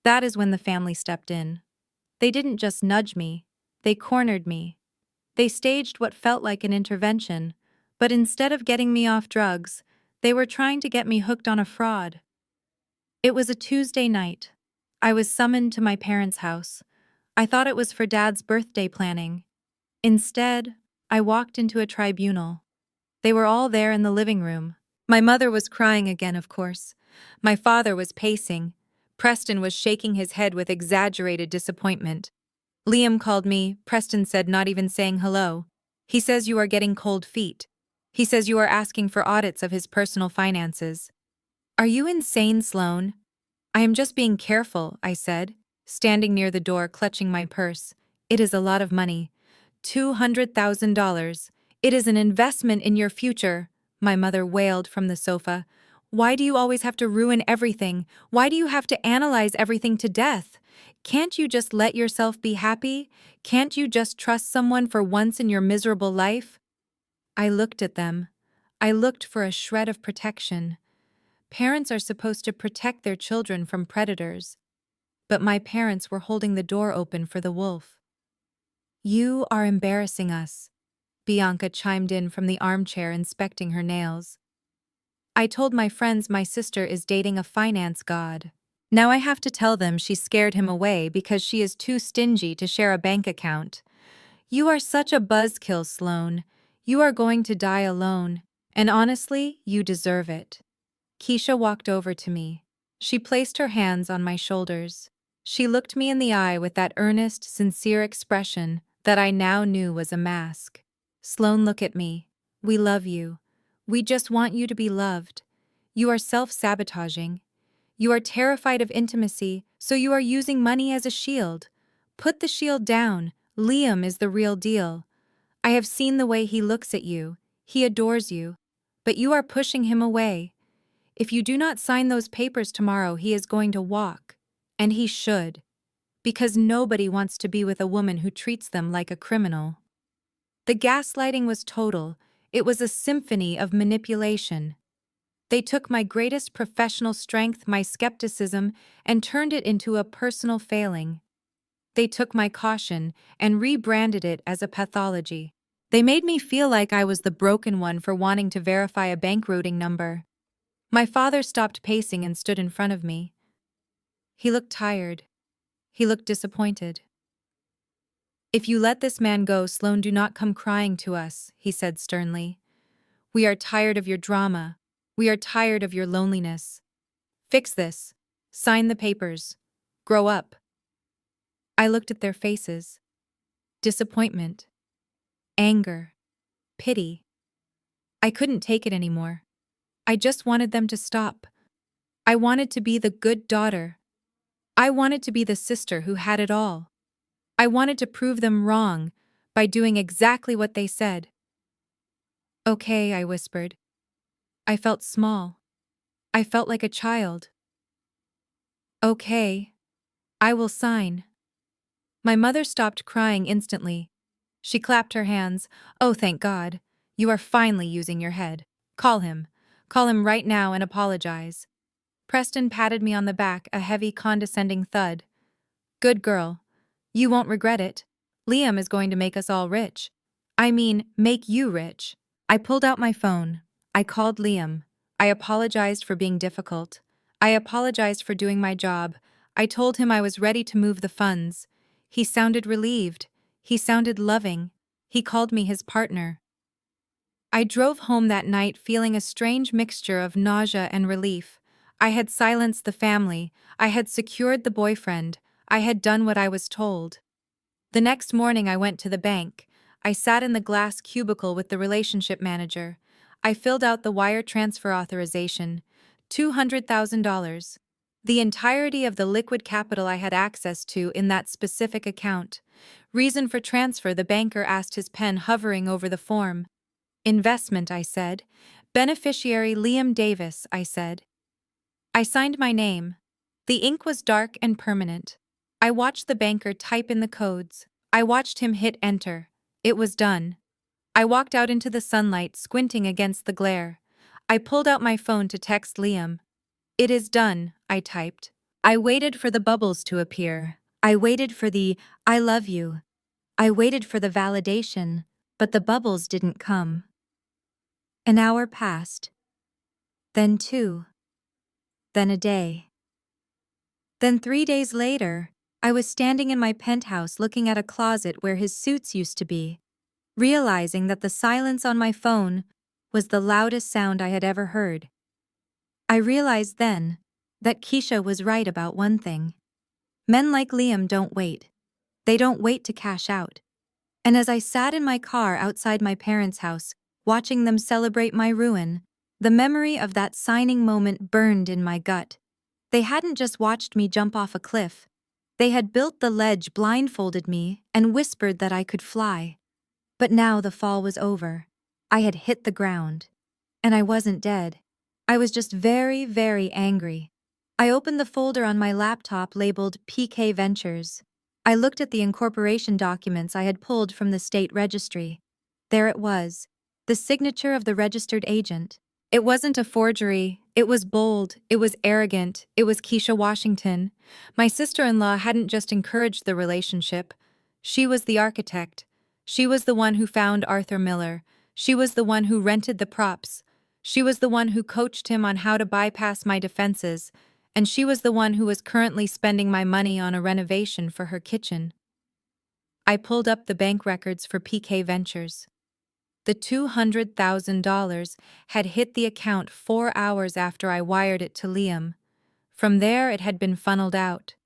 That is when the family stepped in. They didn't just nudge me, they cornered me. They staged what felt like an intervention, but instead of getting me off drugs, they were trying to get me hooked on a fraud. It was a Tuesday night. I was summoned to my parents' house. I thought it was for Dad's birthday planning. Instead, I walked into a tribunal. They were all there in the living room. My mother was crying again, of course. My father was pacing. Preston was shaking his head with exaggerated disappointment. Liam called me, Preston said, not even saying hello. He says you are getting cold feet. He says you are asking for audits of his personal finances. Are you insane, Sloane? I am just being careful, I said, standing near the door clutching my purse. It is a lot of money. $200,000. It is an investment in your future, my mother wailed from the sofa. Why do you always have to ruin everything? Why do you have to analyze everything to death? Can't you just let yourself be happy? Can't you just trust someone for once in your miserable life? I looked at them. I looked for a shred of protection. Parents are supposed to protect their children from predators. But my parents were holding the door open for the wolf. You are embarrassing us, Bianca chimed in from the armchair inspecting her nails. I told my friends my sister is dating a finance god. Now I have to tell them she scared him away because she is too stingy to share a bank account. You are such a buzzkill, Sloane. You are going to die alone, and honestly, you deserve it. Keisha walked over to me. She placed her hands on my shoulders. She looked me in the eye with that earnest, sincere expression that I now knew was a mask. Sloane, look at me. We love you. We just want you to be loved. You are self-sabotaging. You are terrified of intimacy, so you are using money as a shield. Put the shield down. Liam is the real deal. I have seen the way he looks at you. He adores you. But you are pushing him away. If you do not sign those papers tomorrow, he is going to walk. And he should. Because nobody wants to be with a woman who treats them like a criminal. The gaslighting was total. It was a symphony of manipulation. They took my greatest professional strength, my skepticism, and turned it into a personal failing. They took my caution and rebranded it as a pathology. They made me feel like I was the broken one for wanting to verify a bank routing number. My father stopped pacing and stood in front of me. He looked tired. He looked disappointed. If you let this man go, Sloane, do not come crying to us, he said sternly. We are tired of your drama. We are tired of your loneliness. Fix this. Sign the papers. Grow up. I looked at their faces. Disappointment. Anger. Pity. I couldn't take it anymore. I just wanted them to stop. I wanted to be the good daughter. I wanted to be the sister who had it all. I wanted to prove them wrong by doing exactly what they said. Okay, I whispered. I felt small. I felt like a child. Okay, I will sign. My mother stopped crying instantly. She clapped her hands. Oh, thank God. You are finally using your head. Call him. Call him right now and apologize. Preston patted me on the back, a heavy, condescending thud. Good girl. You won't regret it. Liam is going to make us all rich. I mean, make you rich. I pulled out my phone. I called Liam. I apologized for being difficult. I apologized for doing my job. I told him I was ready to move the funds. He sounded relieved. He sounded loving. He called me his partner. I drove home that night feeling a strange mixture of nausea and relief. I had silenced the family. I had secured the boyfriend. I had done what I was told. The next morning I went to the bank. I sat in the glass cubicle with the relationship manager. I filled out the wire transfer authorization. $200,000. The entirety of the liquid capital I had access to in that specific account. Reason for transfer, the banker asked, his pen hovering over the form. Investment, I said. Beneficiary Liam Davis, I said. I signed my name. The ink was dark and permanent. I watched the banker type in the codes. I watched him hit enter. It was done. I walked out into the sunlight, squinting against the glare. I pulled out my phone to text Liam. "It is done," I typed. I waited for the bubbles to appear. I waited for the "I love you." I waited for the validation, but the bubbles didn't come. An hour passed. Then 2. Then a day. Then 3 days later, I was standing in my penthouse looking at a closet where his suits used to be, realizing that the silence on my phone was the loudest sound I had ever heard. I realized then that Keisha was right about one thing. Men like Liam don't wait. They don't wait to cash out. And as I sat in my car outside my parents' house, watching them celebrate my ruin, the memory of that signing moment burned in my gut. They hadn't just watched me jump off a cliff. They had built the ledge, blindfolded me, and whispered that I could fly. But now the fall was over. I had hit the ground. And I wasn't dead. I was just very, very angry. I opened the folder on my laptop labeled PK Ventures. I looked at the incorporation documents I had pulled from the state registry. There it was, the signature of the registered agent. It wasn't a forgery. It was bold. It was arrogant. It was Keisha Washington. My sister-in-law hadn't just encouraged the relationship. She was the architect. She was the one who found Arthur Miller. She was the one who rented the props. She was the one who coached him on how to bypass my defenses, and she was the one who was currently spending my money on a renovation for her kitchen. I pulled up the bank records for PK Ventures. The $200,000 had hit the account 4 hours after I wired it to Liam. From there, it had been funneled out.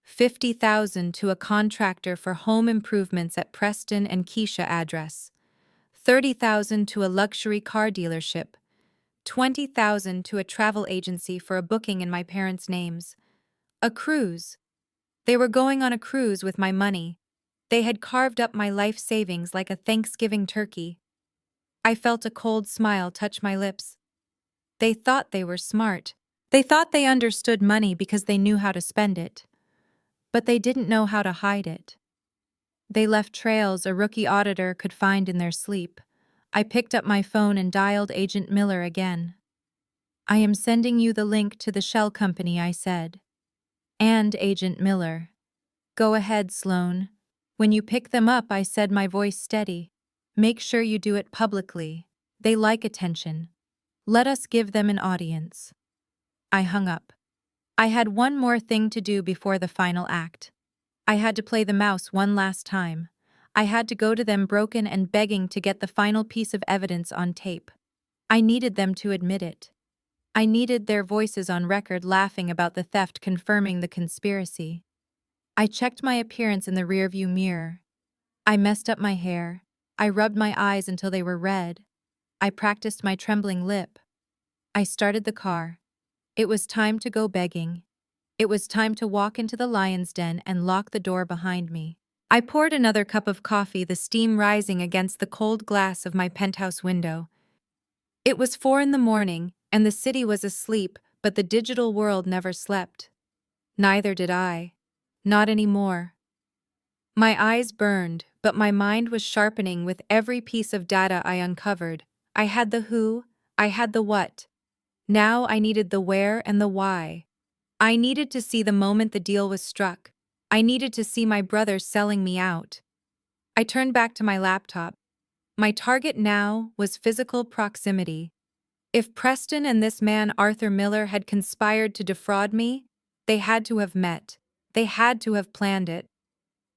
$50,000 to a contractor for home improvements at Preston and Keisha address. $30,000 to a luxury car dealership. $20,000 to a travel agency for a booking in my parents' names. A cruise. They were going on a cruise with my money. They had carved up my life savings like a Thanksgiving turkey. I felt a cold smile touch my lips. They thought they were smart. They thought they understood money because they knew how to spend it. But they didn't know how to hide it. They left trails a rookie auditor could find in their sleep. I picked up my phone and dialed Agent Miller again. "I am sending you the link to the shell company," I said. "And Agent Miller." "Go ahead, Sloan." "When you pick them up," I said, my voice steady, "make sure you do it publicly. They like attention. Let us give them an audience." I hung up. I had one more thing to do before the final act. I had to play the mouse one last time. I had to go to them broken and begging to get the final piece of evidence on tape. I needed them to admit it. I needed their voices on record laughing about the theft, confirming the conspiracy. I checked my appearance in the rearview mirror. I messed up my hair. I rubbed my eyes until they were red. I practiced my trembling lip. I started the car. It was time to go begging. It was time to walk into the lion's den and lock the door behind me. I poured another cup of coffee, the steam rising against the cold glass of my penthouse window. It was 4 in the morning, and the city was asleep, but the digital world never slept. Neither did I. Not anymore. My eyes burned, but my mind was sharpening with every piece of data I uncovered. I had the who, I had the what. Now I needed the where and the why. I needed to see the moment the deal was struck. I needed to see my brother selling me out. I turned back to my laptop. My target now was physical proximity. If Preston and this man Arthur Miller had conspired to defraud me, they had to have met. They had to have planned it.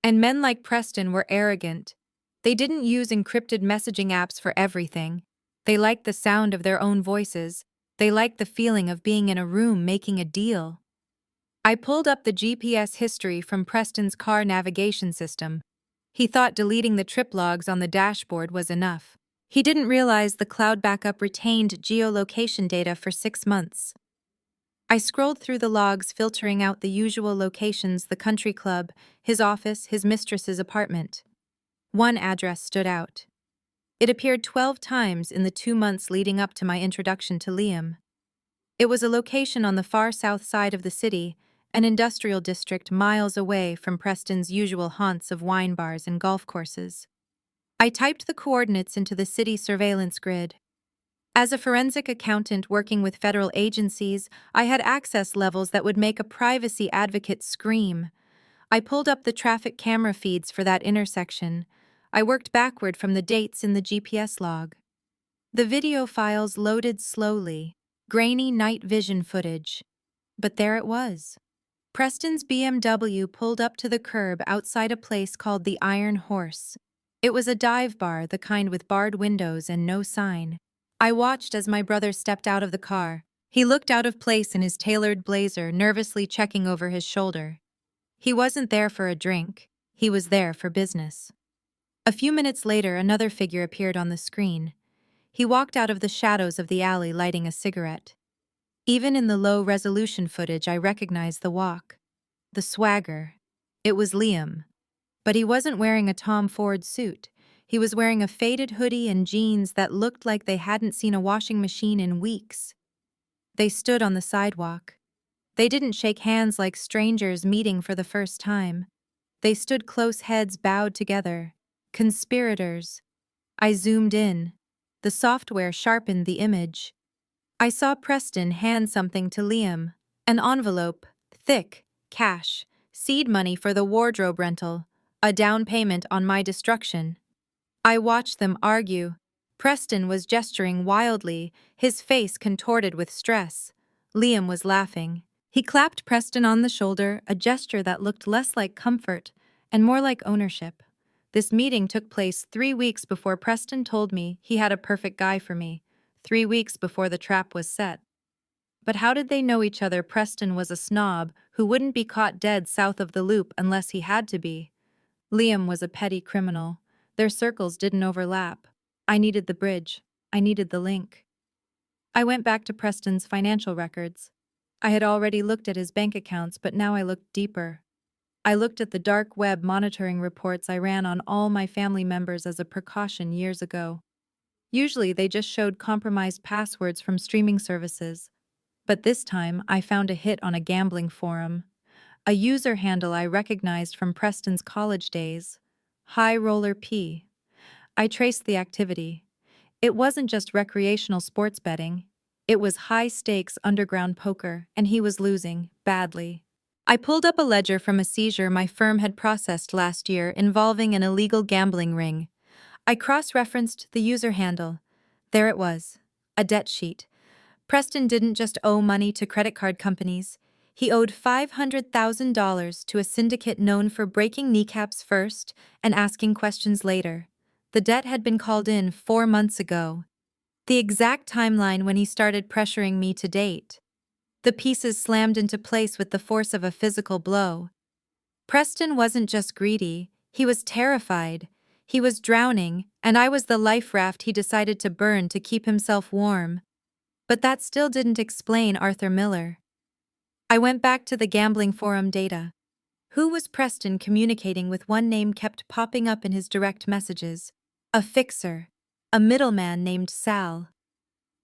And men like Preston were arrogant. They didn't use encrypted messaging apps for everything. They liked the sound of their own voices. They liked the feeling of being in a room making a deal. I pulled up the GPS history from Preston's car navigation system. He thought deleting the trip logs on the dashboard was enough. He didn't realize the cloud backup retained geolocation data for 6 months. I scrolled through the logs, filtering out the usual locations: the country club, his office, his mistress's apartment. One address stood out. It appeared 12 times in the 2 months leading up to my introduction to Liam. It was a location on the far south side of the city, an industrial district miles away from Preston's usual haunts of wine bars and golf courses. I typed the coordinates into the city surveillance grid. As a forensic accountant working with federal agencies, I had access levels that would make a privacy advocate scream. I pulled up the traffic camera feeds for that intersection. I worked backward from the dates in the GPS log. The video files loaded slowly, grainy night vision footage. But there it was. Preston's BMW pulled up to the curb outside a place called the Iron Horse. It was a dive bar, the kind with barred windows and no sign. I watched as my brother stepped out of the car. He looked out of place in his tailored blazer, nervously checking over his shoulder. He wasn't there for a drink. He was there for business. A few minutes later, another figure appeared on the screen. He walked out of the shadows of the alley, lighting a cigarette. Even in the low-resolution footage, I recognized the walk, the swagger. It was Liam. But he wasn't wearing a Tom Ford suit. He was wearing a faded hoodie and jeans that looked like they hadn't seen a washing machine in weeks. They stood on the sidewalk. They didn't shake hands like strangers meeting for the first time. They stood close, heads bowed together. Conspirators. I zoomed in. The software sharpened the image. I saw Preston hand something to Liam. An envelope, thick, cash, seed money for the wardrobe rental, a down payment on my destruction. I watched them argue. Preston was gesturing wildly, his face contorted with stress. Liam was laughing. He clapped Preston on the shoulder, a gesture that looked less like comfort and more like ownership. This meeting took place 3 weeks before Preston told me he had a perfect guy for me, 3 weeks before the trap was set. But how did they know each other? Preston was a snob who wouldn't be caught dead south of the loop unless he had to be. Liam was a petty criminal. Their circles didn't overlap. I needed the bridge. I needed the link. I went back to Preston's financial records. I had already looked at his bank accounts, but now I looked deeper. I looked at the dark web monitoring reports I ran on all my family members as a precaution years ago. Usually they just showed compromised passwords from streaming services. But this time I found a hit on a gambling forum. A user handle I recognized from Preston's college days. High Roller P. I traced the activity. It wasn't just recreational sports betting. It was high-stakes underground poker, and he was losing, badly. I pulled up a ledger from a seizure my firm had processed last year involving an illegal gambling ring. I cross-referenced the user handle. There it was, a debt sheet. Preston didn't just owe money to credit card companies. He owed $500,000 to a syndicate known for breaking kneecaps first and asking questions later. The debt had been called in 4 months ago. The exact timeline when he started pressuring me to date. The pieces slammed into place with the force of a physical blow. Preston wasn't just greedy, he was terrified. He was drowning, and I was the life raft he decided to burn to keep himself warm. But that still didn't explain Arthur Miller. I went back to the gambling forum data. Who was Preston communicating with? One name kept popping up in his direct messages. A fixer. A middleman named Sal.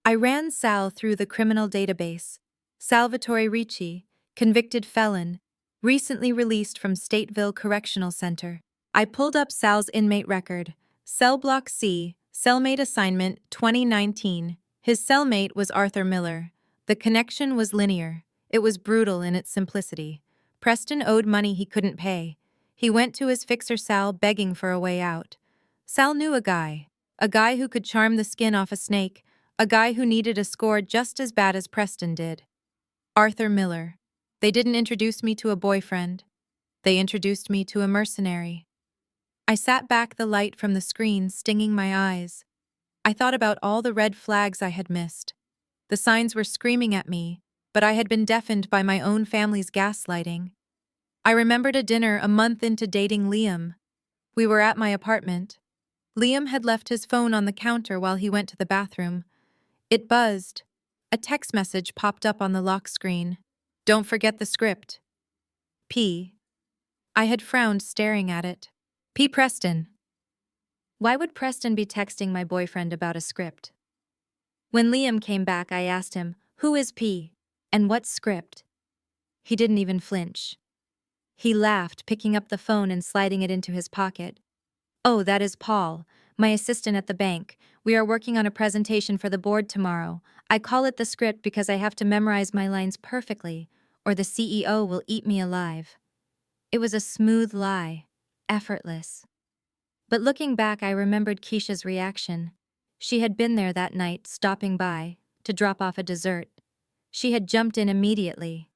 I ran Sal through the criminal database. Salvatore Ricci, convicted felon, recently released from Stateville Correctional Center. I pulled up Sal's inmate record. Cell Block C, cellmate assignment 2019. His cellmate was Arthur Miller. The connection was linear. It was brutal in its simplicity. Preston owed money he couldn't pay. He went to his fixer Sal begging for a way out. Sal knew a guy who could charm the skin off a snake, a guy who needed a score just as bad as Preston did. Arthur Miller. They didn't introduce me to a boyfriend. They introduced me to a mercenary. I sat back, the light from the screen stinging my eyes. I thought about all the red flags I had missed. The signs were screaming at me, but I had been deafened by my own family's gaslighting. I remembered a dinner a month into dating Liam. We were at my apartment. Liam had left his phone on the counter while he went to the bathroom. It buzzed. A text message popped up on the lock screen. Don't forget the script. P. I had frowned, staring at it. P. Preston. Why would Preston be texting my boyfriend about a script? When Liam came back, I asked him, who is P? And what script? He didn't even flinch. He laughed, picking up the phone and sliding it into his pocket. "Oh, that is Paul, my assistant at the bank. We are working on a presentation for the board tomorrow. I call it the script because I have to memorize my lines perfectly, or the CEO will eat me alive." It was a smooth lie, effortless. But looking back, I remembered Keisha's reaction. She had been there that night, stopping by, to drop off a dessert. She had jumped in immediately.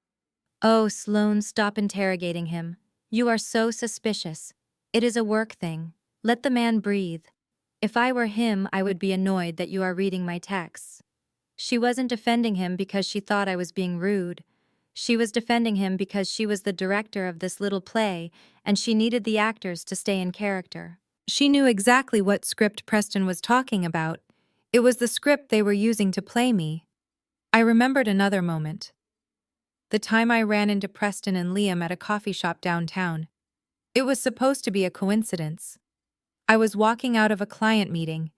"Oh, Sloane, stop interrogating him. You are so suspicious. It is a work thing. Let the man breathe. If I were him, I would be annoyed that you are reading my texts." She wasn't defending him because she thought I was being rude. She was defending him because she was the director of this little play and she needed the actors to stay in character. She knew exactly what script Preston was talking about. It was the script they were using to play me. I remembered another moment. The time I ran into Preston and Liam at a coffee shop downtown. It was supposed to be a coincidence. I was walking out of a client meeting.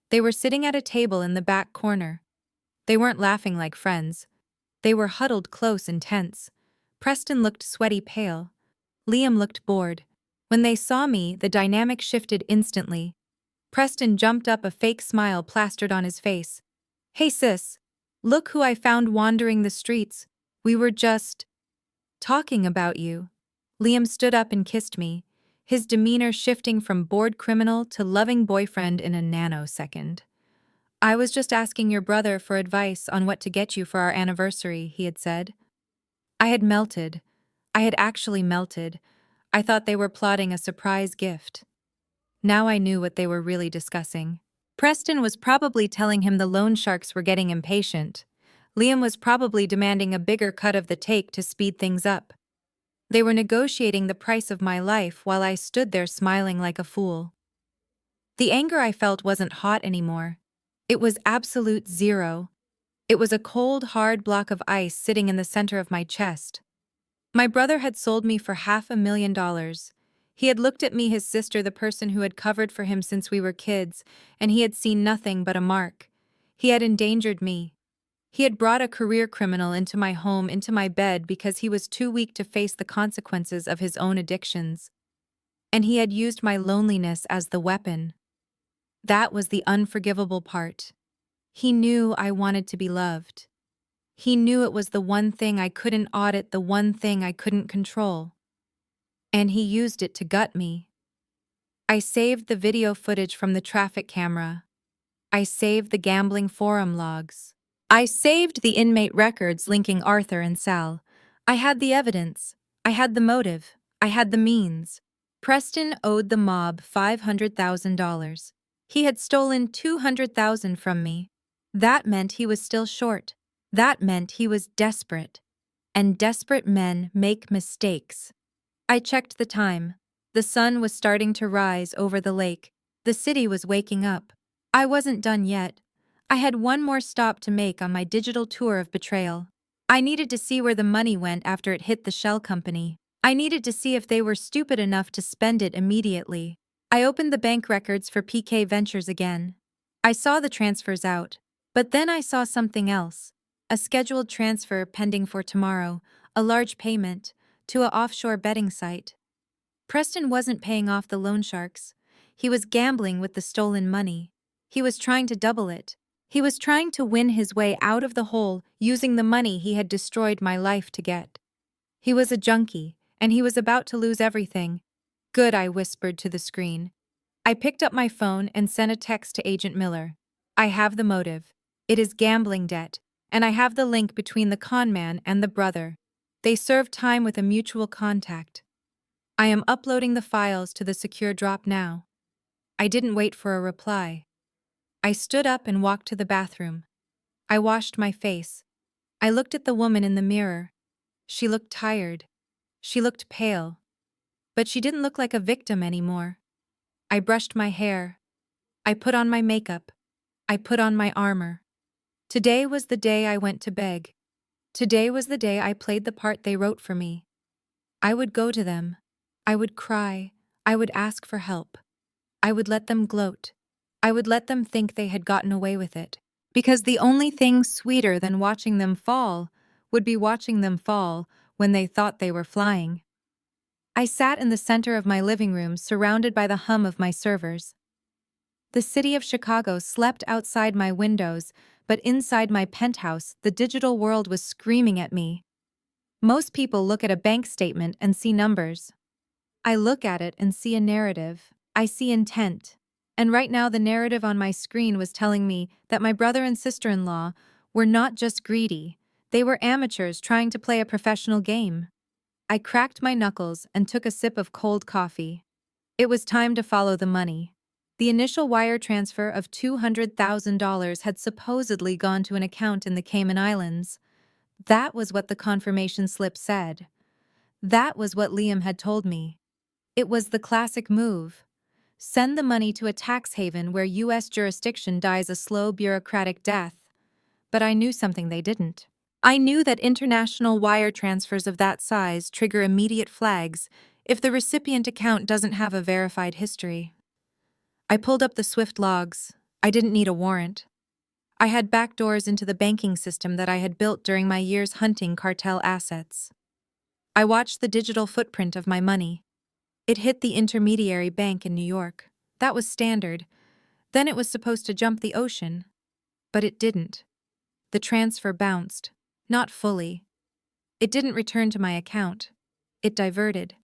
They were sitting at a table in the back corner. They weren't laughing like friends. They were huddled close and tense. Preston looked sweaty pale. Liam looked bored. When they saw me, the dynamic shifted instantly. Preston jumped up, a fake smile plastered on his face. "Hey sis, look who I found wandering the streets. We were just talking about you." Liam stood up and kissed me, his demeanor shifting from bored criminal to loving boyfriend in a nanosecond. "I was just asking your brother for advice on what to get you for our anniversary," he had said. I had melted. I had actually melted. I thought they were plotting a surprise gift. Now I knew what they were really discussing. Preston was probably telling him the loan sharks were getting impatient. Liam was probably demanding a bigger cut of the take to speed things up. They were negotiating the price of my life while I stood there smiling like a fool. The anger I felt wasn't hot anymore. It was absolute zero. It was a cold, hard block of ice sitting in the center of my chest. My brother had sold me for $500,000. He had looked at me, his sister, the person who had covered for him since we were kids, and he had seen nothing but a mark. He had endangered me. He had brought a career criminal into my home, into my bed, because he was too weak to face the consequences of his own addictions. And he had used my loneliness as the weapon. That was the unforgivable part. He knew I wanted to be loved. He knew it was the one thing I couldn't audit, the one thing I couldn't control. And he used it to gut me. I saved the video footage from the traffic camera. I saved the gambling forum logs. I saved the inmate records linking Arthur and Sal. I had the evidence. I had the motive. I had the means. Preston owed the mob $500,000. He had stolen $200,000 from me. That meant he was still short. That meant he was desperate. And desperate men make mistakes. I checked the time. The sun was starting to rise over the lake. The city was waking up. I wasn't done yet. I had one more stop to make on my digital tour of betrayal. I needed to see where the money went after it hit the shell company. I needed to see if they were stupid enough to spend it immediately. I opened the bank records for PK Ventures again. I saw the transfers out. But then I saw something else. A scheduled transfer pending for tomorrow, a large payment, to an offshore betting site. Preston wasn't paying off the loan sharks. He was gambling with the stolen money. He was trying to double it. He was trying to win his way out of the hole using the money he had destroyed my life to get. He was a junkie, and he was about to lose everything. "Good," I whispered to the screen. I picked up my phone and sent a text to Agent Miller. "I have the motive. It is gambling debt, and I have the link between the con man and the brother. They serve time with a mutual contact. I am uploading the files to the secure drop now." I didn't wait for a reply. I stood up and walked to the bathroom. I washed my face. I looked at the woman in the mirror. She looked tired. She looked pale. But she didn't look like a victim anymore. I brushed my hair. I put on my makeup. I put on my armor. Today was the day I went to beg. Today was the day I played the part they wrote for me. I would go to them. I would cry. I would ask for help. I would let them gloat. I would let them think they had gotten away with it. Because the only thing sweeter than watching them fall would be watching them fall when they thought they were flying. I sat in the center of my living room, surrounded by the hum of my servers. The city of Chicago slept outside my windows, but inside my penthouse, the digital world was screaming at me. Most people look at a bank statement and see numbers. I look at it and see a narrative. I see intent. And right now, the narrative on my screen was telling me that my brother and sister-in-law were not just greedy, they were amateurs trying to play a professional game. I cracked my knuckles and took a sip of cold coffee. It was time to follow the money. The initial wire transfer of $200,000 had supposedly gone to an account in the Cayman Islands. That was what the confirmation slip said. That was what Liam had told me. It was the classic move. Send the money to a tax haven where U.S. jurisdiction dies a slow bureaucratic death. But I knew something they didn't. I knew that international wire transfers of that size trigger immediate flags if the recipient account doesn't have a verified history. I pulled up the SWIFT logs. I didn't need a warrant. I had backdoors into the banking system that I had built during my years hunting cartel assets. I watched the digital footprint of my money. It hit the intermediary bank in New York. That was standard. Then it was supposed to jump the ocean. But it didn't. The transfer bounced. Not fully. It didn't return to my account. It diverted.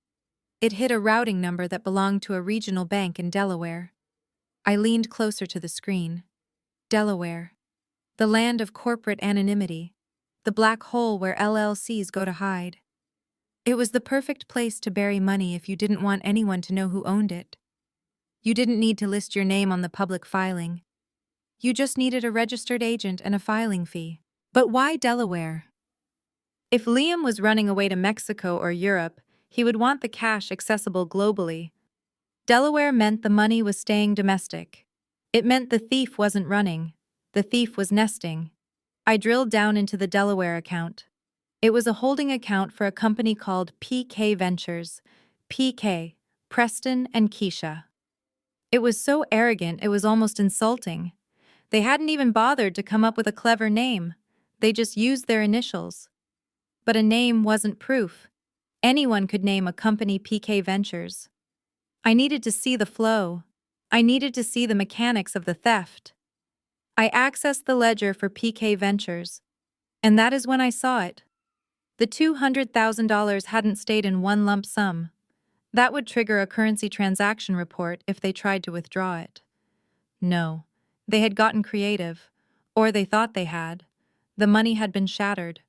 It hit a routing number that belonged to a regional bank in Delaware. I leaned closer to the screen. Delaware. The land of corporate anonymity. The black hole where LLCs go to hide. It was the perfect place to bury money if you didn't want anyone to know who owned it. You didn't need to list your name on the public filing. You just needed a registered agent and a filing fee. But why Delaware? If Liam was running away to Mexico or Europe, he would want the cash accessible globally. Delaware meant the money was staying domestic. It meant the thief wasn't running. The thief was nesting. I drilled down into the Delaware account. It was a holding account for a company called PK Ventures. PK, Preston and Keisha. It was so arrogant it was almost insulting. They hadn't even bothered to come up with a clever name. They just used their initials. But a name wasn't proof. Anyone could name a company PK Ventures. I needed to see the flow. I needed to see the mechanics of the theft. I accessed the ledger for PK Ventures, and that is when I saw it. The $200,000 hadn't stayed in one lump sum. That would trigger a currency transaction report if they tried to withdraw it. No, they had gotten creative, or they thought they had. The money had been shattered.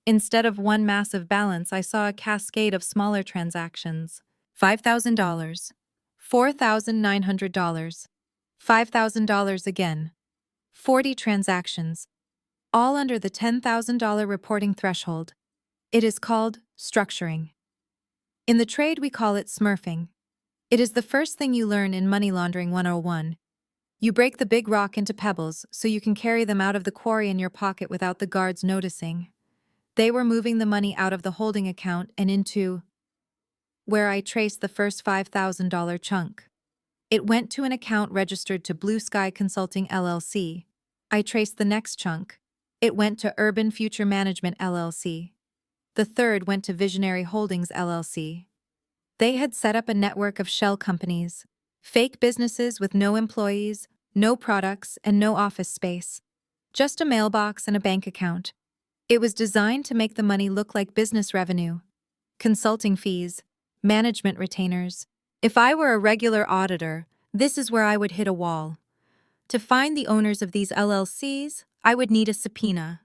Instead of one massive balance, I saw a cascade of smaller transactions. $5,000, $4,900, $5,000 again. 40 transactions, all under the $10,000 reporting threshold. It is called structuring. In the trade, we call it smurfing. It is the first thing you learn in Money Laundering 101. You break the big rock into pebbles so you can carry them out of the quarry in your pocket without the guards noticing. They were moving the money out of the holding account and into where I traced the first $5,000 chunk. It went to an account registered to Blue Sky Consulting LLC. I traced the next chunk. It went to Urban Future Management LLC. The third went to Visionary Holdings LLC. They had set up a network of shell companies, fake businesses with no employees, no products, and no office space. Just a mailbox and a bank account. It was designed to make the money look like business revenue, consulting fees, management retainers. If I were a regular auditor, this is where I would hit a wall. To find the owners of these LLCs, I would need a subpoena.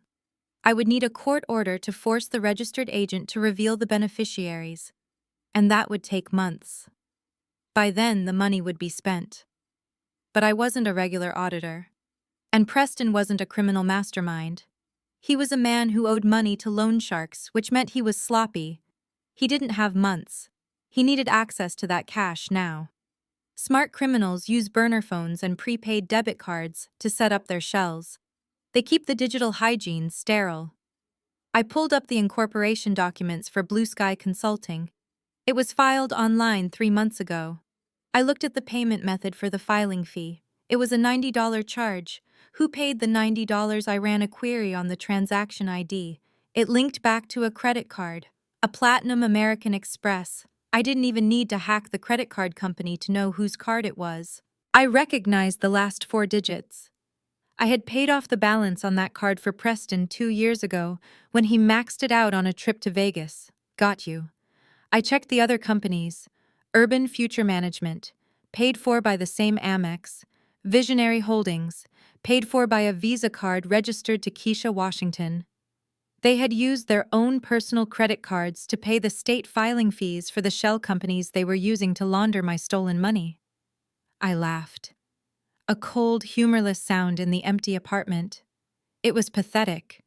I would need a court order to force the registered agent to reveal the beneficiaries. And that would take months. By then, the money would be spent. But I wasn't a regular auditor. And Preston wasn't a criminal mastermind. He was a man who owed money to loan sharks, which meant he was sloppy. He didn't have months. He needed access to that cash now. Smart criminals use burner phones and prepaid debit cards to set up their shells. They keep the digital hygiene sterile. I pulled up the incorporation documents for Blue Sky Consulting. It was filed online 3 months ago. I looked at the payment method for the filing fee. It was a $90 charge. Who paid the $90? I ran a query on the transaction ID. It linked back to a credit card. A Platinum American Express. I didn't even need to hack the credit card company to know whose card it was. I recognized the last four digits. I had paid off the balance on that card for Preston 2 years ago when he maxed it out on a trip to Vegas. Got you. I checked the other companies. Urban Future Management, paid for by the same Amex. Visionary Holdings, paid for by a Visa card registered to Keisha Washington. They had used their own personal credit cards to pay the state filing fees for the shell companies they were using to launder my stolen money. I laughed. A cold, humorless sound in the empty apartment. It was pathetic.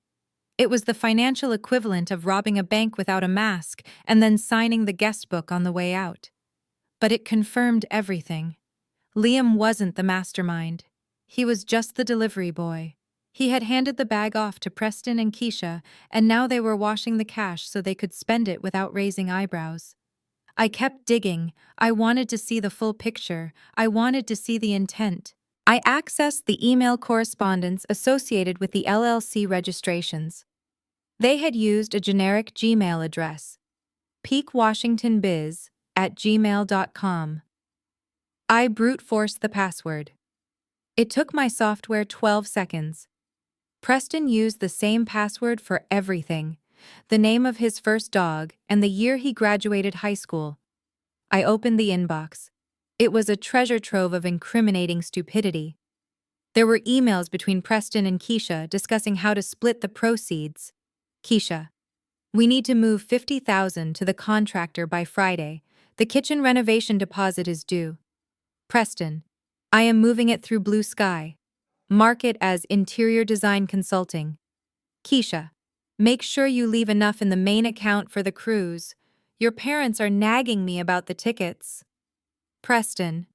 It was the financial equivalent of robbing a bank without a mask and then signing the guest book on the way out. But it confirmed everything. Liam wasn't the mastermind. He was just the delivery boy. He had handed the bag off to Preston and Keisha, and now they were washing the cash so they could spend it without raising eyebrows. I kept digging. I wanted to see the full picture. I wanted to see the intent. I accessed the email correspondence associated with the LLC registrations. They had used a generic Gmail address, peakwashingtonbiz@gmail.com. I brute forced the password. It took my software 12 seconds. Preston used the same password for everything: the name of his first dog and the year he graduated high school. I opened the inbox. It was a treasure trove of incriminating stupidity. There were emails between Preston and Keisha discussing how to split the proceeds. Keisha: we need to move $50,000 to the contractor by Friday. The kitchen renovation deposit is due. Preston: I am moving it through Blue Sky. Mark it as interior design consulting. Keisha: make sure you leave enough in the main account for the cruise. Your parents are nagging me about the tickets. Preston: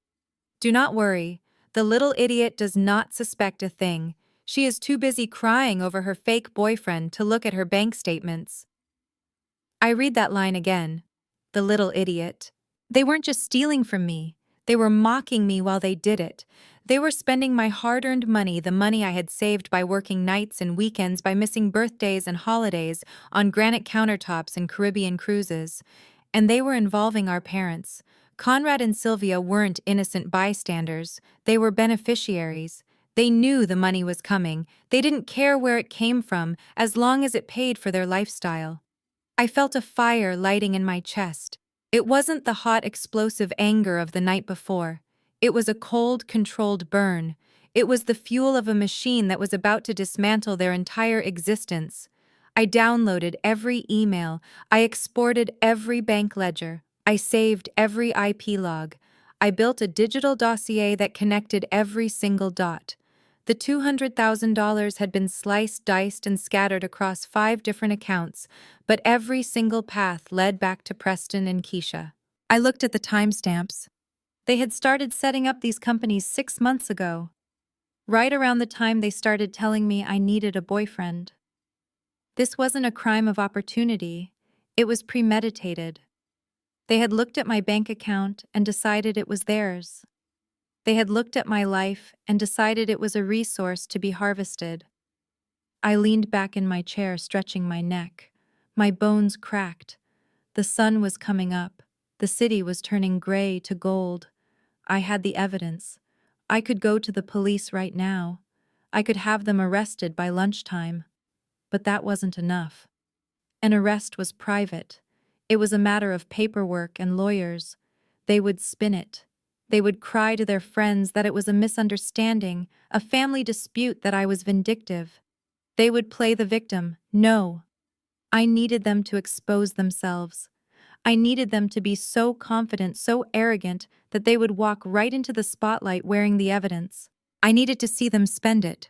do not worry. The little idiot does not suspect a thing. She is too busy crying over her fake boyfriend to look at her bank statements. I read that line again. The little idiot. They weren't just stealing from me. They were mocking me while they did it. They were spending my hard-earned money, the money I had saved by working nights and weekends, by missing birthdays and holidays, on granite countertops and Caribbean cruises. And they were involving our parents. Conrad and Sylvia weren't innocent bystanders. They were beneficiaries. They knew the money was coming. They didn't care where it came from, as long as it paid for their lifestyle. I felt a fire lighting in my chest. It wasn't the hot, explosive anger of the night before. It was a cold, controlled burn. It was the fuel of a machine that was about to dismantle their entire existence. I downloaded every email. I exported every bank ledger. I saved every IP log. I built a digital dossier that connected every single dot. The $200,000 had been sliced, diced, and scattered across 5 different accounts, but every single path led back to Preston and Keisha. I looked at the timestamps. They had started setting up these companies 6 months ago, right around the time they started telling me I needed a boyfriend. This wasn't a crime of opportunity. It was premeditated. They had looked at my bank account and decided it was theirs. They had looked at my life and decided it was a resource to be harvested. I leaned back in my chair, stretching my neck. My bones cracked. The sun was coming up. The city was turning gray to gold. I had the evidence. I could go to the police right now. I could have them arrested by lunchtime. But that wasn't enough. An arrest was private. It was a matter of paperwork and lawyers. They would spin it. They would cry to their friends that it was a misunderstanding, a family dispute, that I was vindictive. They would play the victim. No. I needed them to expose themselves. I needed them to be so confident, so arrogant, that they would walk right into the spotlight wearing the evidence. I needed to see them spend it.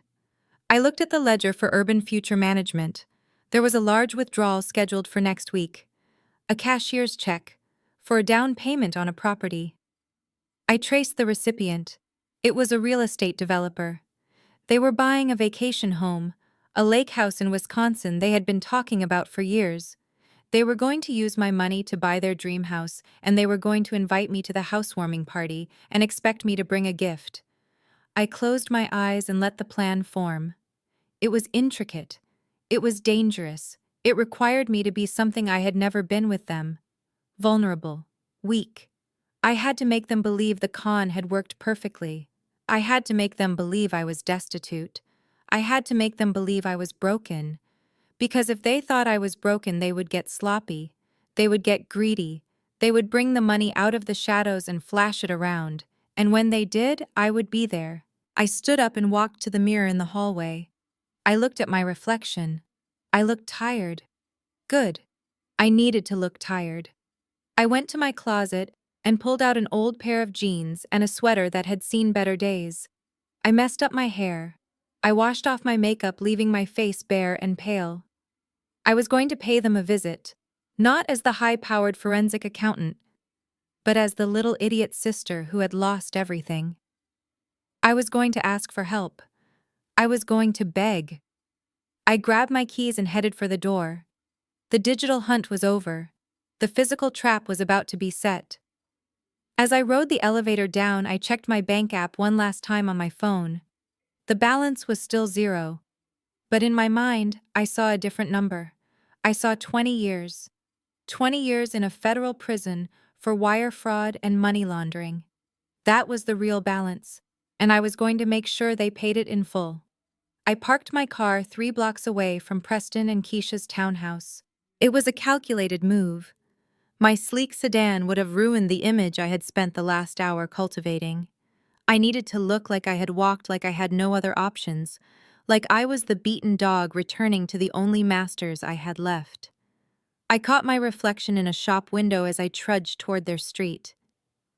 I looked at the ledger for Urban Future Management. There was a large withdrawal scheduled for next week. A cashier's check for a down payment on a property. I traced the recipient. It was a real estate developer. They were buying a vacation home, a lake house in Wisconsin they had been talking about for years. They were going to use my money to buy their dream house, and they were going to invite me to the housewarming party and expect me to bring a gift. I closed my eyes and let the plan form. It was intricate. It was dangerous. It required me to be something I had never been with them: vulnerable, weak. I had to make them believe the con had worked perfectly. I had to make them believe I was destitute. I had to make them believe I was broken. Because if they thought I was broken, they would get sloppy. They would get greedy. They would bring the money out of the shadows and flash it around. And when they did, I would be there. I stood up and walked to the mirror in the hallway. I looked at my reflection. I looked tired. Good. I needed to look tired. I went to my closet and pulled out an old pair of jeans and a sweater that had seen better days. I messed up my hair. I washed off my makeup, leaving my face bare and pale. I was going to pay them a visit, not as the high-powered forensic accountant, but as the little idiot sister who had lost everything. I was going to ask for help. I was going to beg. I grabbed my keys and headed for the door. The digital hunt was over. The physical trap was about to be set. As I rode the elevator down, I checked my bank app one last time on my phone. The balance was still 0. But in my mind, I saw a different number. I saw 20 years. 20 years in a federal prison for wire fraud and money laundering. That was the real balance, and I was going to make sure they paid it in full. I parked my car 3 blocks away from Preston and Keisha's townhouse. It was a calculated move. My sleek sedan would have ruined the image I had spent the last hour cultivating. I needed to look like I had walked, like I had no other options, like I was the beaten dog returning to the only masters I had left. I caught my reflection in a shop window as I trudged toward their street.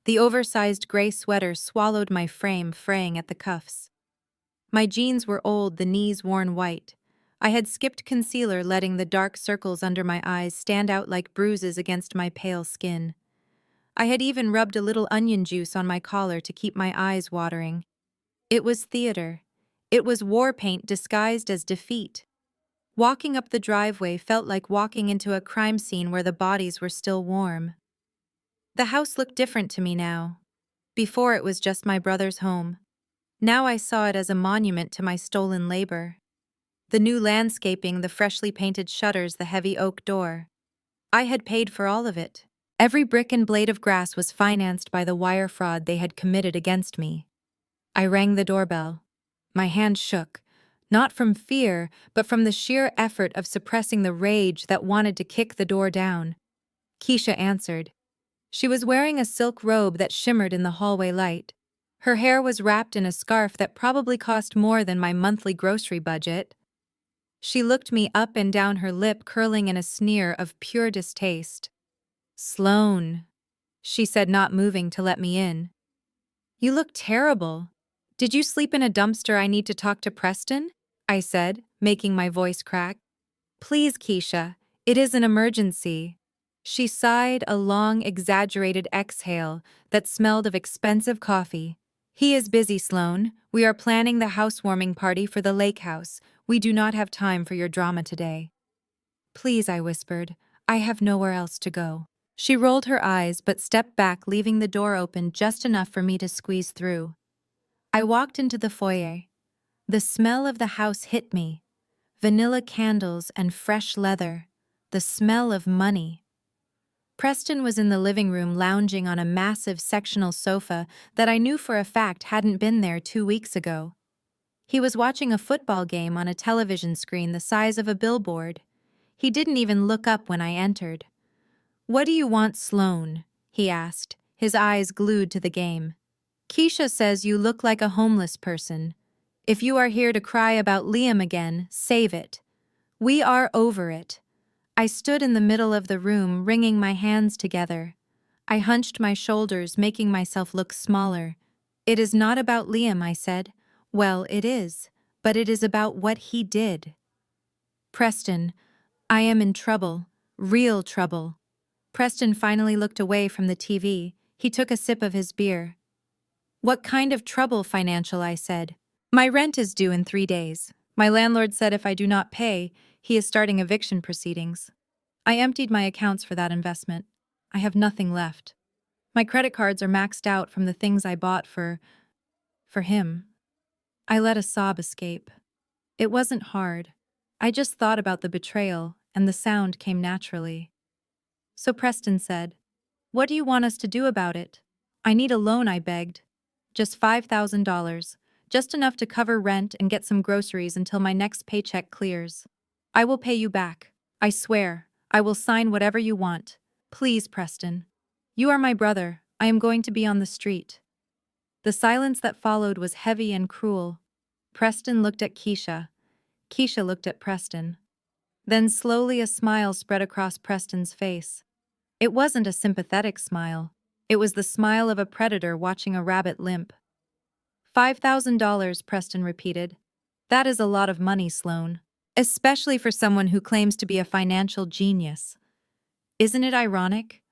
The oversized gray sweater swallowed my frame, fraying at the cuffs. My jeans were old, the knees worn white. I had skipped concealer, letting the dark circles under my eyes stand out like bruises against my pale skin. I had even rubbed a little onion juice on my collar to keep my eyes watering. It was theater. It was war paint disguised as defeat. Walking up the driveway felt like walking into a crime scene where the bodies were still warm. The house looked different to me now. Before, it was just my brother's home. Now I saw it as a monument to my stolen labor. The new landscaping, the freshly painted shutters, the heavy oak door. I had paid for all of it. Every brick and blade of grass was financed by the wire fraud they had committed against me. I rang the doorbell. My hand shook, not from fear, but from the sheer effort of suppressing the rage that wanted to kick the door down. Keisha answered. She was wearing a silk robe that shimmered in the hallway light. Her hair was wrapped in a scarf that probably cost more than my monthly grocery budget. She looked me up and down, her lip curling in a sneer of pure distaste. "Sloan," she said, not moving to let me in. "You look terrible. Did you sleep in a dumpster? I need to talk to Preston," I said, making my voice crack. "Please, Keisha, it is an emergency." She sighed, a long, exaggerated exhale that smelled of expensive coffee. "He is busy, Sloan. We are planning the housewarming party for the lake house. We do not have time for your drama today." "Please," I whispered. "I have nowhere else to go." She rolled her eyes but stepped back, leaving the door open just enough for me to squeeze through. I walked into the foyer. The smell of the house hit me. Vanilla candles and fresh leather. The smell of money. Preston was in the living room, lounging on a massive sectional sofa that I knew for a fact hadn't been there 2 weeks ago. He was watching a football game on a television screen the size of a billboard. He didn't even look up when I entered. "What do you want, Sloan?" he asked, his eyes glued to the game. "Keisha says you look like a homeless person. If you are here to cry about Liam again, save it. We are over it." I stood in the middle of the room, wringing my hands together. I hunched my shoulders, making myself look smaller. "It is not about Liam," I said. "Well, it is, but it is about what he did." "Preston, I am in trouble. Real trouble." Preston finally looked away from the TV. He took a sip of his beer. "What kind of trouble? Financial," I said. "My rent is due in 3 days. My landlord said if I do not pay, he is starting eviction proceedings. I emptied my accounts for that investment. I have nothing left. My credit cards are maxed out from the things I bought for him." I let a sob escape. It wasn't hard. I just thought about the betrayal and the sound came naturally. So Preston said, "What do you want us to do about it?" "I need a loan," I begged. "Just $5,000. Just enough to cover rent and get some groceries until my next paycheck clears. I will pay you back. I swear, I will sign whatever you want. Please, Preston. You are my brother. I am going to be on the street." The silence that followed was heavy and cruel. Preston looked at Keisha. Keisha looked at Preston. Then slowly a smile spread across Preston's face. It wasn't a sympathetic smile. It was the smile of a predator watching a rabbit limp. $5,000, Preston repeated. That is a lot of money, Sloane. Especially for someone who claims to be a financial genius. Isn't it ironic?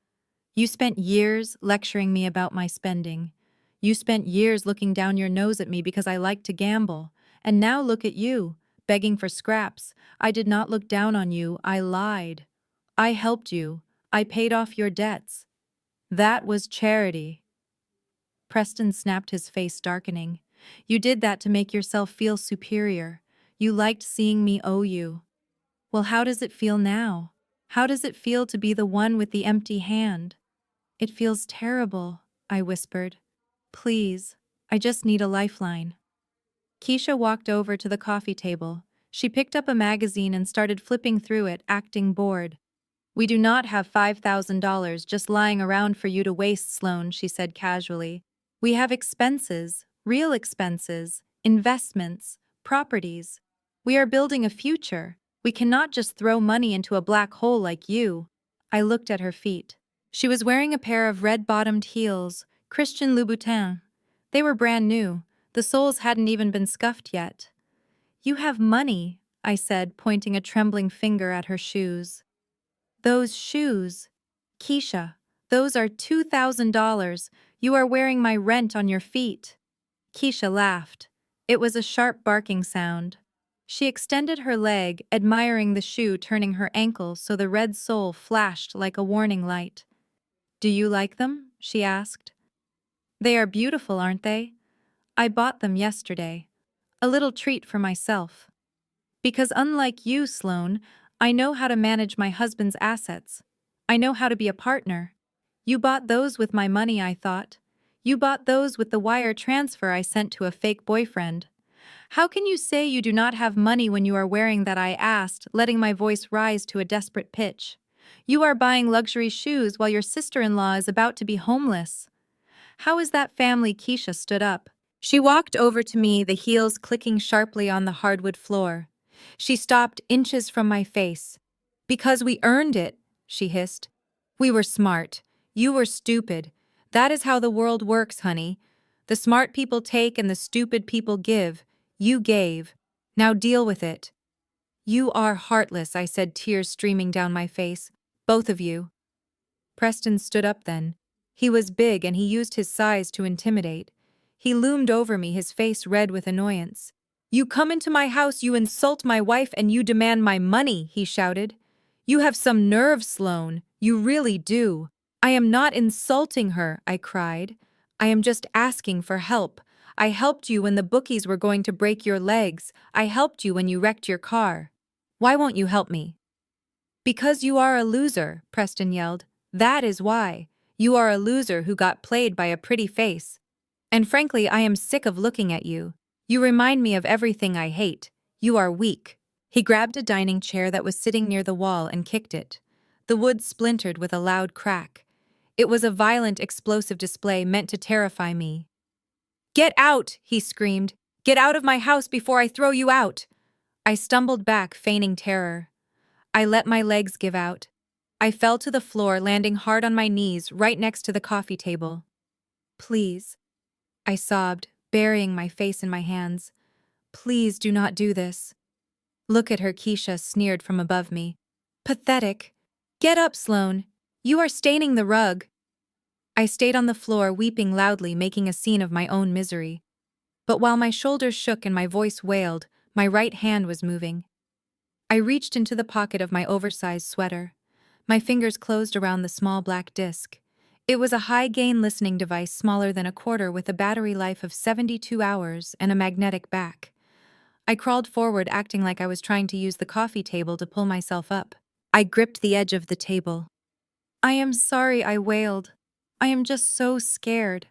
You spent years lecturing me about my spending. You spent years looking down your nose at me because I like to gamble. And now look at you, begging for scraps. I did not look down on you, I lied. I helped you. I paid off your debts. That was charity. Preston snapped, his face darkening. You did that to make yourself feel superior. You liked seeing me owe you. Well, how does it feel now? How does it feel to be the one with the empty hand? It feels terrible, I whispered. Please, I just need a lifeline. Keisha walked over to the coffee table. She picked up a magazine and started flipping through it, acting bored. We do not have $5,000 just lying around for you to waste, Sloane, she said casually. We have expenses, real expenses, investments, properties. We are building a future. We cannot just throw money into a black hole like you. I looked at her feet. She was wearing a pair of red-bottomed heels, Christian Louboutin. They were brand new. The soles hadn't even been scuffed yet. You have money, I said, pointing a trembling finger at her shoes. Those shoes. Keisha, those are $2,000. You are wearing my rent on your feet. Keisha laughed. It was a sharp barking sound. She extended her leg, admiring the shoe turning her ankle so the red sole flashed like a warning light. Do you like them? She asked. They are beautiful, aren't they? I bought them yesterday. A little treat for myself. Because unlike you, Sloane, I know how to manage my husband's assets. I know how to be a partner. You bought those with my money, I thought. You bought those with the wire transfer I sent to a fake boyfriend. How can you say you do not have money when you are wearing that? I asked, letting my voice rise to a desperate pitch. You are buying luxury shoes while your sister-in-law is about to be homeless. How is that family? Keisha stood up. She walked over to me, the heels clicking sharply on the hardwood floor. She stopped inches from my face. Because we earned it, she hissed. We were smart. You were stupid. That is how the world works, honey. The smart people take and the stupid people give. You gave. Now deal with it. You are heartless, I said, tears streaming down my face. Both of you. Preston stood up then. He was big and he used his size to intimidate. He loomed over me, his face red with annoyance. You come into my house, you insult my wife, and you demand my money, he shouted. You have some nerve, Sloane. You really do. I am not insulting her, I cried. I am just asking for help. I helped you when the bookies were going to break your legs. I helped you when you wrecked your car. Why won't you help me? Because you are a loser, Preston yelled. That is why. You are a loser who got played by a pretty face. And frankly, I am sick of looking at you. You remind me of everything I hate. You are weak. He grabbed a dining chair that was sitting near the wall and kicked it. The wood splintered with a loud crack. It was a violent, explosive display meant to terrify me. Get out, he screamed. Get out of my house before I throw you out. I stumbled back, feigning terror. I let my legs give out. I fell to the floor, landing hard on my knees right next to the coffee table. Please, I sobbed, burying my face in my hands. Please do not do this. Look at her, Keisha sneered from above me. Pathetic. Get up, Sloane. You are staining the rug. I stayed on the floor, weeping loudly, making a scene of my own misery. But while my shoulders shook and my voice wailed, my right hand was moving. I reached into the pocket of my oversized sweater. My fingers closed around the small black disc. It was a high-gain listening device smaller than a quarter with a battery life of 72 hours and a magnetic back. I crawled forward, acting like I was trying to use the coffee table to pull myself up. I gripped the edge of the table. "I am sorry," I wailed. "I am just so scared."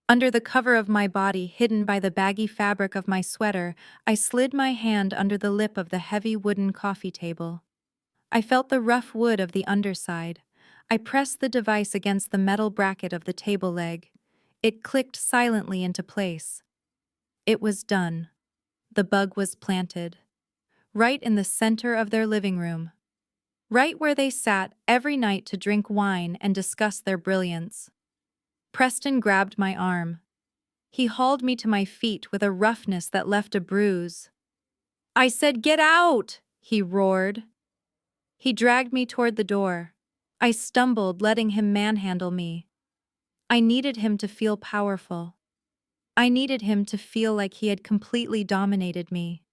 Under the cover of my body, hidden by the baggy fabric of my sweater, I slid my hand under the lip of the heavy wooden coffee table. I felt the rough wood of the underside. I pressed the device against the metal bracket of the table leg. It clicked silently into place. It was done. The bug was planted. Right in the center of their living room. Right where they sat every night to drink wine and discuss their brilliance. Preston grabbed my arm. He hauled me to my feet with a roughness that left a bruise. "I said, get out!" he roared. He dragged me toward the door. I stumbled, letting him manhandle me. I needed him to feel powerful. I needed him to feel like he had completely dominated me.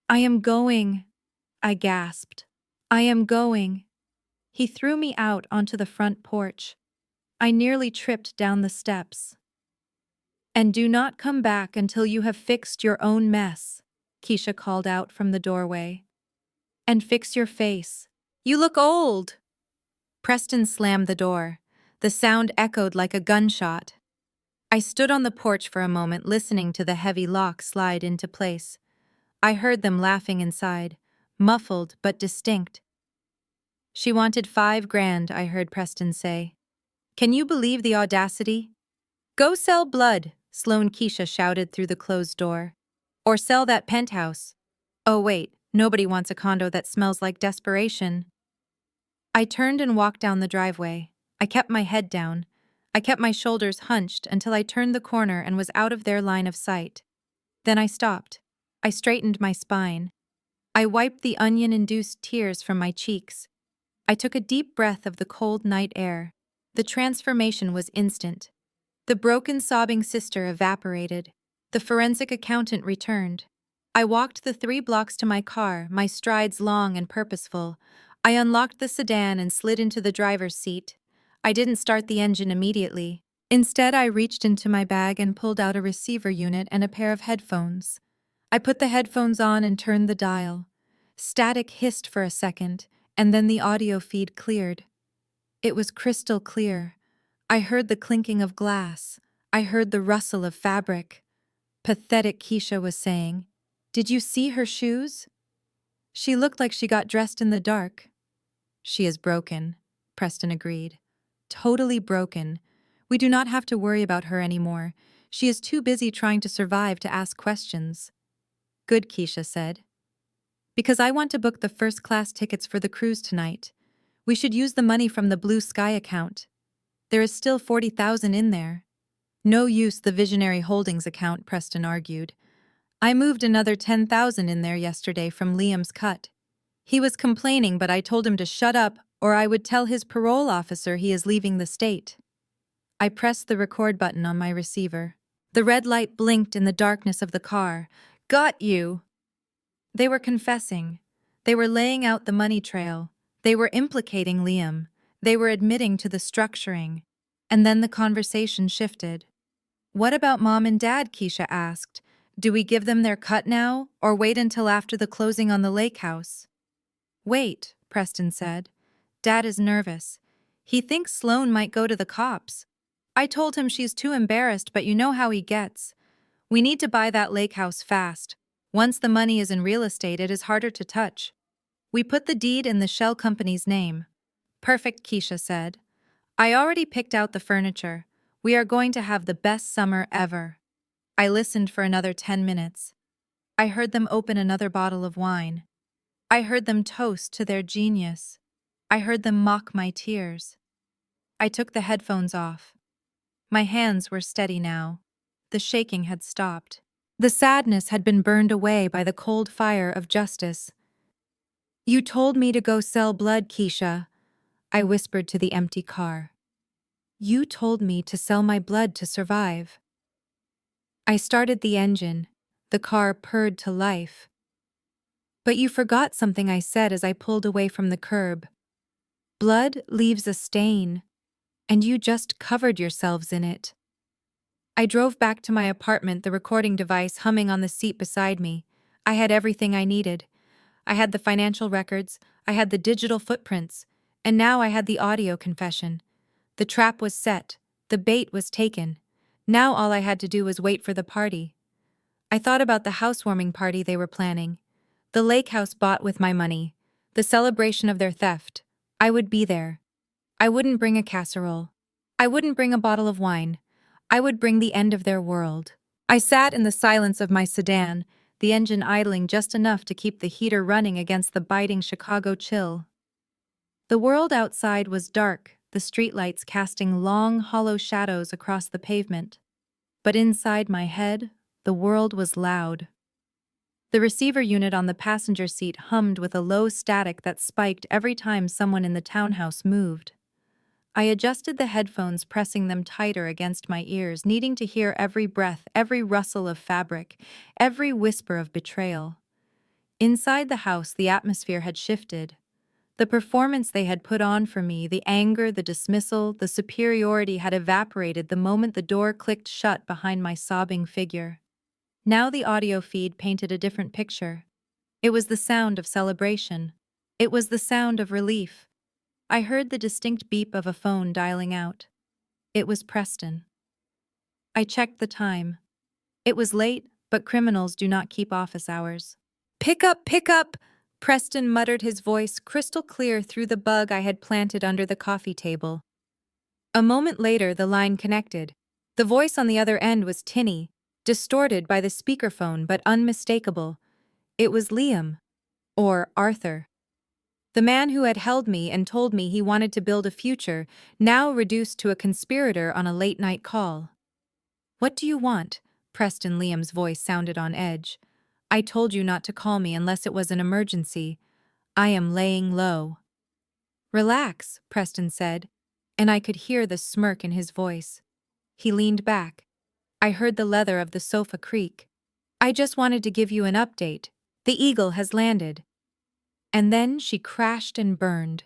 "I am going," I gasped. "I am going." He threw me out onto the front porch. I nearly tripped down the steps. "And do not come back until you have fixed your own mess," Keisha called out from the doorway. "And fix your face. You look old." Preston slammed the door. The sound echoed like a gunshot. I stood on the porch for a moment, listening to the heavy lock slide into place. I heard them laughing inside, muffled but distinct. "She wanted 5 grand, I heard Preston say. Can you believe the audacity?" "Go sell blood," Sloane Keisha shouted through the closed door. "Or sell that penthouse. Oh wait, nobody wants a condo that smells like desperation." I turned and walked down the driveway. I kept my head down. I kept my shoulders hunched until I turned the corner and was out of their line of sight. Then I stopped. I straightened my spine. I wiped the onion-induced tears from my cheeks. I took a deep breath of the cold night air. The transformation was instant. The broken, sobbing sister evaporated. The forensic accountant returned. I walked the 3 blocks to my car, my strides long and purposeful. I unlocked the sedan and slid into the driver's seat. I didn't start the engine immediately. Instead, I reached into my bag and pulled out a receiver unit and a pair of headphones. I put the headphones on and turned the dial. Static hissed for a second, and then the audio feed cleared. It was crystal clear. I heard the clinking of glass. I heard the rustle of fabric. "Pathetic," Keisha was saying. "Did you see her shoes? She looked like she got dressed in the dark." "She is broken," Preston agreed. "Totally broken. We do not have to worry about her anymore. She is too busy trying to survive to ask questions." "Good," Keisha said. "Because I want to book the first-class tickets for the cruise tonight. We should use the money from the Blue Sky account. There is still 40,000 in there." "No use the Visionary Holdings account," Preston argued. "I moved another 10,000 in there yesterday from Liam's cut. He was complaining, but I told him to shut up or I would tell his parole officer he is leaving the state." I pressed the record button on my receiver. The red light blinked in the darkness of the car. "Got you!" They were confessing. They were laying out the money trail. They were implicating Liam. They were admitting to the structuring. And then the conversation shifted. "What about Mom and Dad?" Keisha asked. "Do we give them their cut now, or wait until after the closing on the lake house?" "Wait," Preston said. "Dad is nervous. He thinks Sloane might go to the cops. I told him she's too embarrassed, but you know how he gets. We need to buy that lake house fast. Once the money is in real estate, it is harder to touch. We put the deed in the shell company's name." "Perfect," Keisha said. "I already picked out the furniture. We are going to have the best summer ever." I listened for another 10 minutes. I heard them open another bottle of wine. I heard them toast to their genius. I heard them mock my tears. I took the headphones off. My hands were steady now. The shaking had stopped. The sadness had been burned away by the cold fire of justice. "You told me to go sell blood, Keisha," I whispered to the empty car. "You told me to sell my blood to survive." I started the engine. The car purred to life. "But you forgot something," I said as I pulled away from the curb. "Blood leaves a stain, and you just covered yourselves in it." I drove back to my apartment, the recording device humming on the seat beside me. I had everything I needed. I had the financial records, I had the digital footprints, and now I had the audio confession. The trap was set, the bait was taken. Now all I had to do was wait for the party. I thought about the housewarming party they were planning. The lake house bought with my money. The celebration of their theft. I would be there. I wouldn't bring a casserole. I wouldn't bring a bottle of wine. I would bring the end of their world. I sat in the silence of my sedan, the engine idling just enough to keep the heater running against the biting Chicago chill. The world outside was dark, the streetlights casting long, hollow shadows across the pavement. But inside my head, the world was loud. The receiver unit on the passenger seat hummed with a low static that spiked every time someone in the townhouse moved. I adjusted the headphones, pressing them tighter against my ears, needing to hear every breath, every rustle of fabric, every whisper of betrayal. Inside the house, the atmosphere had shifted. The performance they had put on for me, the anger, the dismissal, the superiority had evaporated the moment the door clicked shut behind my sobbing figure. Now the audio feed painted a different picture. It was the sound of celebration. It was the sound of relief. I heard the distinct beep of a phone dialing out. It was Preston. I checked the time. It was late, but criminals do not keep office hours. Pick up, pick up! Preston muttered, his voice crystal clear through the bug I had planted under the coffee table. A moment later, the line connected. The voice on the other end was tinny, distorted by the speakerphone but unmistakable. It was Liam, or Arthur. The man who had held me and told me he wanted to build a future, now reduced to a conspirator on a late-night call. "What do you want?" Preston Liam's voice sounded on edge. "I told you not to call me unless it was an emergency. I am laying low." "Relax," Preston said, and I could hear the smirk in his voice. He leaned back. I heard the leather of the sofa creak. "I just wanted to give you an update. The Eagle has landed." And then she crashed and burned.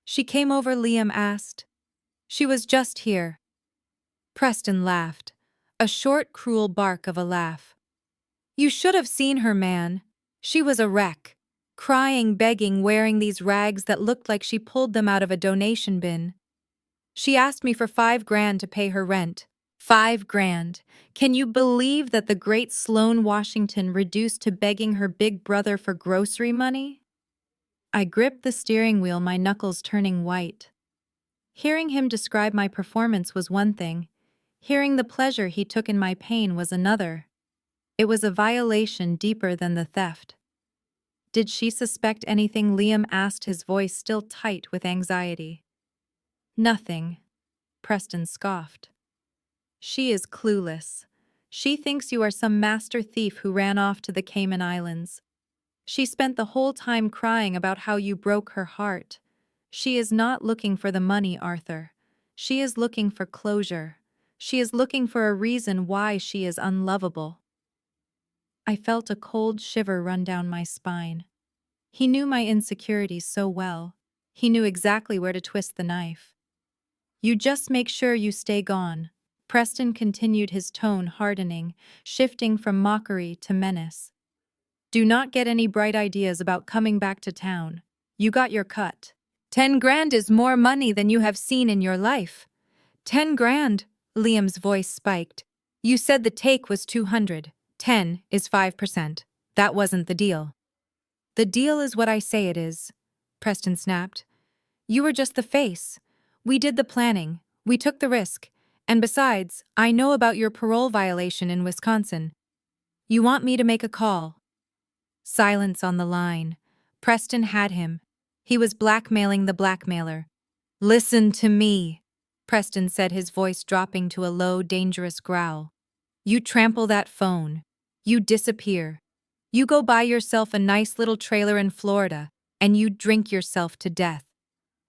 "She came over," Liam asked. "She was just here." Preston laughed. A short, cruel bark of a laugh. "You should have seen her, man. She was a wreck. Crying, begging, wearing these rags that looked like she pulled them out of a donation bin. She asked me for $5,000 to pay her rent. $5,000. Can you believe that the great Sloan Washington reduced to begging her big brother for grocery money?" I gripped the steering wheel, my knuckles turning white. Hearing him describe my performance was one thing. Hearing the pleasure he took in my pain was another. It was a violation deeper than the theft. "Did she suspect anything?" Liam asked, his voice still tight with anxiety. "Nothing," Preston scoffed. "She is clueless. She thinks you are some master thief who ran off to the Cayman Islands. She spent the whole time crying about how you broke her heart. She is not looking for the money, Arthur. She is looking for closure. She is looking for a reason why she is unlovable." I felt a cold shiver run down my spine. He knew my insecurities so well. He knew exactly where to twist the knife. "You just make sure you stay gone." Preston continued, his tone hardening, shifting from mockery to menace. "Do not get any bright ideas about coming back to town. You got your cut. $10,000 is more money than you have seen in your life." $10,000, Liam's voice spiked. "You said the take was 200. 10 is 5%. That wasn't the deal." "The deal is what I say it is," Preston snapped. "You were just the face. We did the planning. We took the risk. And besides, I know about your parole violation in Wisconsin. You want me to make a call." Silence on the line. Preston had him. He was blackmailing the blackmailer. "Listen to me," Preston said, his voice dropping to a low, dangerous growl. "You trample that phone. You disappear. You go buy yourself a nice little trailer in Florida, and you drink yourself to death.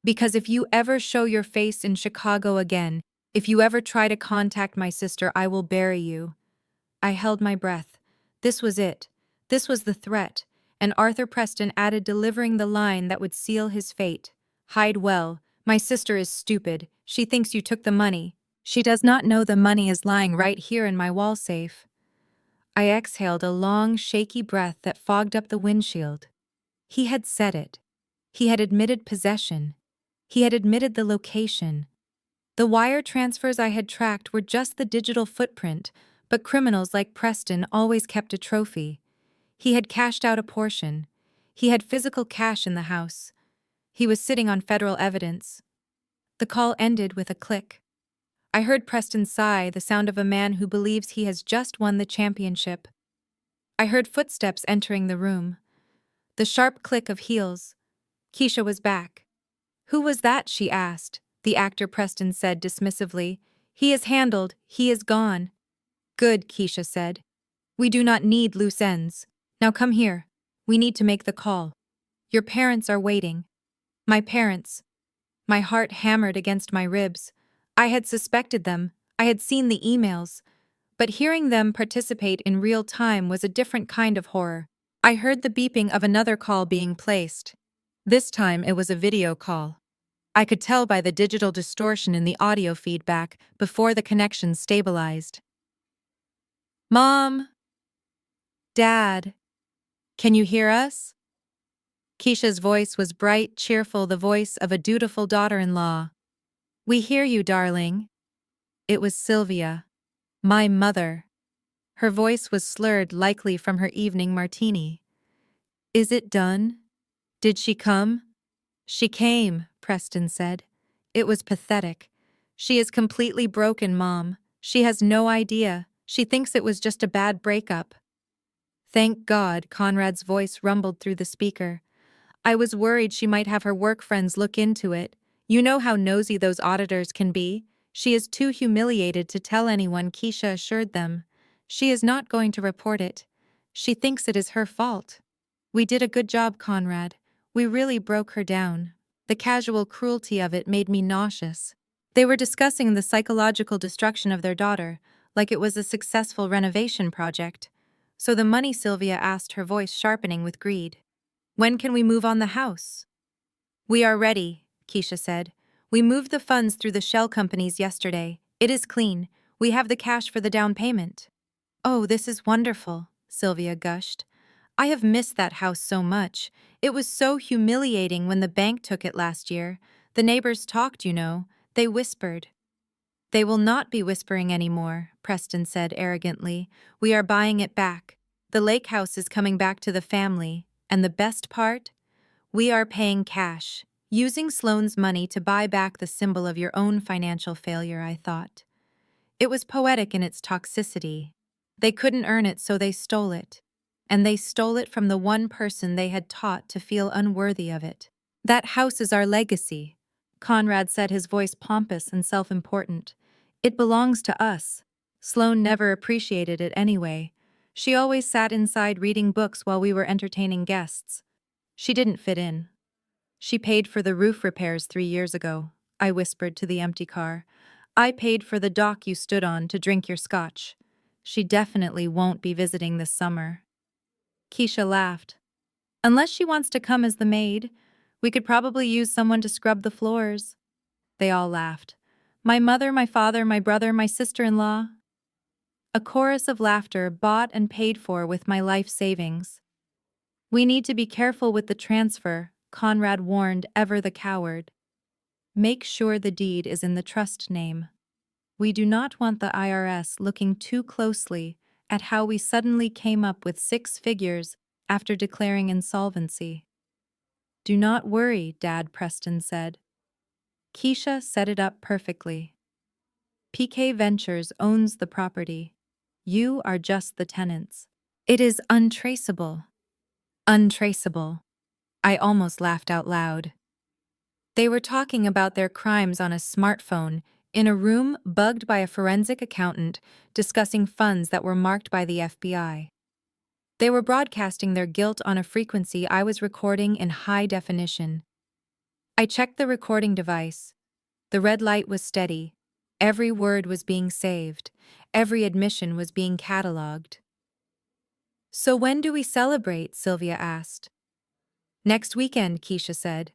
Because if you ever show your face in Chicago again, if you ever try to contact my sister, I will bury you." I held my breath. This was it. This was the threat, and Arthur Preston added, delivering the line that would seal his fate. "Hide well. My sister is stupid. She thinks you took the money. She does not know the money is lying right here in my wall safe." I exhaled a long, shaky breath that fogged up the windshield. He had said it. He had admitted possession. He had admitted the location. The wire transfers I had tracked were just the digital footprint, but criminals like Preston always kept a trophy. He had cashed out a portion. He had physical cash in the house. He was sitting on federal evidence. The call ended with a click. I heard Preston sigh, the sound of a man who believes he has just won the championship. I heard footsteps entering the room. The sharp click of heels. Keisha was back. "Who was that?" she asked. The actor Preston said dismissively. "He is handled. He is gone." "Good," Keisha said. "We do not need loose ends. Now come here. We need to make the call. Your parents are waiting." My parents. My heart hammered against my ribs. I had suspected them. I had seen the emails. But hearing them participate in real time was a different kind of horror. I heard the beeping of another call being placed. This time it was a video call. I could tell by the digital distortion in the audio feedback before the connection stabilized. "Mom! Dad! Can you hear us?" Keisha's voice was bright, cheerful, the voice of a dutiful daughter-in-law. "We hear you, darling." It was Sylvia. My mother. Her voice was slurred, likely from her evening martini. "Is it done? Did she come?" "She came," Preston said. It was pathetic. "She is completely broken, Mom. She has no idea. She thinks it was just a bad breakup." "Thank God," Conrad's voice rumbled through the speaker. "I was worried she might have her work friends look into it. You know how nosy those auditors can be. She is too humiliated to tell anyone," Keisha assured them. "She is not going to report it. She thinks it is her fault." "We did a good job, Conrad. We really broke her down." The casual cruelty of it made me nauseous. They were discussing the psychological destruction of their daughter, like it was a successful renovation project. "So the money?" Sylvia asked, her voice sharpening with greed. "When can we move on the house?" "We are ready," Keisha said. "We moved the funds through the shell companies yesterday. It is clean. We have the cash for the down payment." "Oh, this is wonderful," Sylvia gushed. "I have missed that house so much. It was so humiliating when the bank took it last year. The neighbors talked, you know. They whispered." "They will not be whispering anymore," Preston said arrogantly. "We are buying it back. The lake house is coming back to the family. And the best part? We are paying cash. Using Sloane's money to buy back the symbol of your own financial failure," I thought. It was poetic in its toxicity. They couldn't earn it, so they stole it. And they stole it from the one person they had taught to feel unworthy of it. "That house is our legacy," Conrad said, his voice pompous and self-important. "It belongs to us." Sloane never appreciated it anyway. She always sat inside reading books while we were entertaining guests. She didn't fit in. "She paid for the roof repairs 3 years ago," I whispered to the empty car. "I paid for the dock you stood on to drink your scotch. She definitely won't be visiting this summer." Keisha laughed. "Unless she wants to come as the maid, we could probably use someone to scrub the floors." They all laughed. My mother, my father, my brother, my sister-in-law. A chorus of laughter bought and paid for with my life savings. "We need to be careful with the transfer," Conrad warned, ever the coward. "Make sure the deed is in the trust name. We do not want the IRS looking too closely at how we suddenly came up with 6 figures after declaring insolvency." "Do not worry," Dad Preston said. "Keisha set it up perfectly. PK Ventures owns the property. You are just the tenants. It is untraceable." Untraceable. I almost laughed out loud. They were talking about their crimes on a smartphone in a room bugged by a forensic accountant discussing funds that were marked by the FBI. They were broadcasting their guilt on a frequency I was recording in high definition. I checked the recording device. The red light was steady. Every word was being saved. Every admission was being cataloged. "So when do we celebrate?" Sylvia asked. "Next weekend," Keisha said.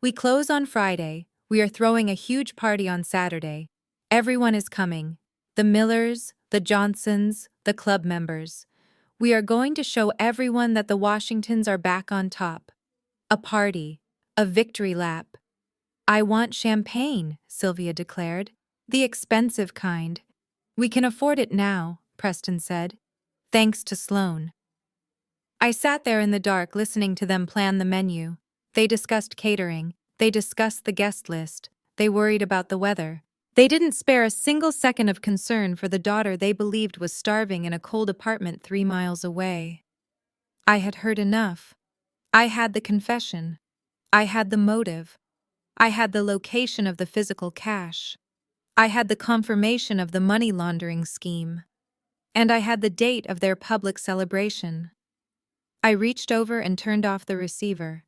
"We close on Friday. We are throwing a huge party on Saturday. Everyone is coming. The Millers, the Johnsons, the club members. We are going to show everyone that the Washingtons are back on top. A party. A victory lap. "I want champagne," Sylvia declared. "The expensive kind." "We can afford it now," Preston said. "Thanks to Sloane." I sat there in the dark listening to them plan the menu. They discussed catering. They discussed the guest list. They worried about the weather. They didn't spare a single second of concern for the daughter they believed was starving in a cold apartment 3 miles away. I had heard enough. I had the confession. I had the motive. I had the location of the physical cash. I had the confirmation of the money laundering scheme. And I had the date of their public celebration. I reached over and turned off the receiver.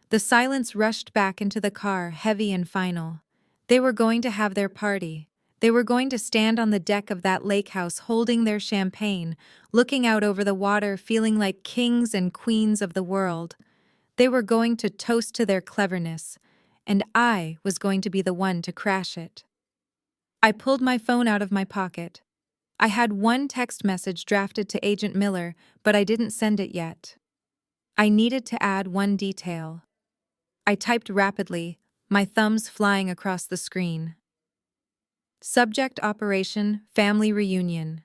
The silence rushed back into the car, heavy and final. They were going to have their party. They were going to stand on the deck of that lake house holding their champagne, looking out over the water, feeling like kings and queens of the world. They were going to toast to their cleverness, and I was going to be the one to crash it. I pulled my phone out of my pocket. I had one text message drafted to Agent Miller, but I didn't send it yet. I needed to add one detail. I typed rapidly, my thumbs flying across the screen. Subject Operation Family Reunion.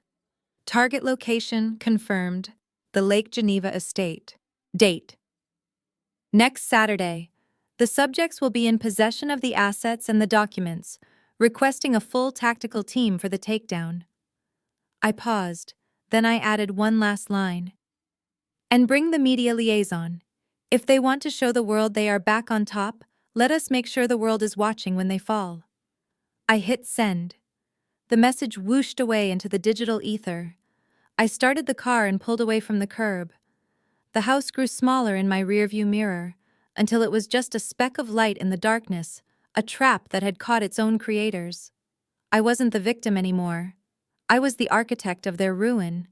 Target location confirmed, the Lake Geneva estate. Date: next Saturday. The subjects will be in possession of the assets and the documents, requesting a full tactical team for the takedown. I paused, then I added one last line. And bring the media liaison. If they want to show the world they are back on top, let us make sure the world is watching when they fall. I hit send. The message whooshed away into the digital ether. I started the car and pulled away from the curb. The house grew smaller in my rearview mirror, until it was just a speck of light in the darkness, a trap that had caught its own creators. I wasn't the victim anymore. I was the architect of their ruin.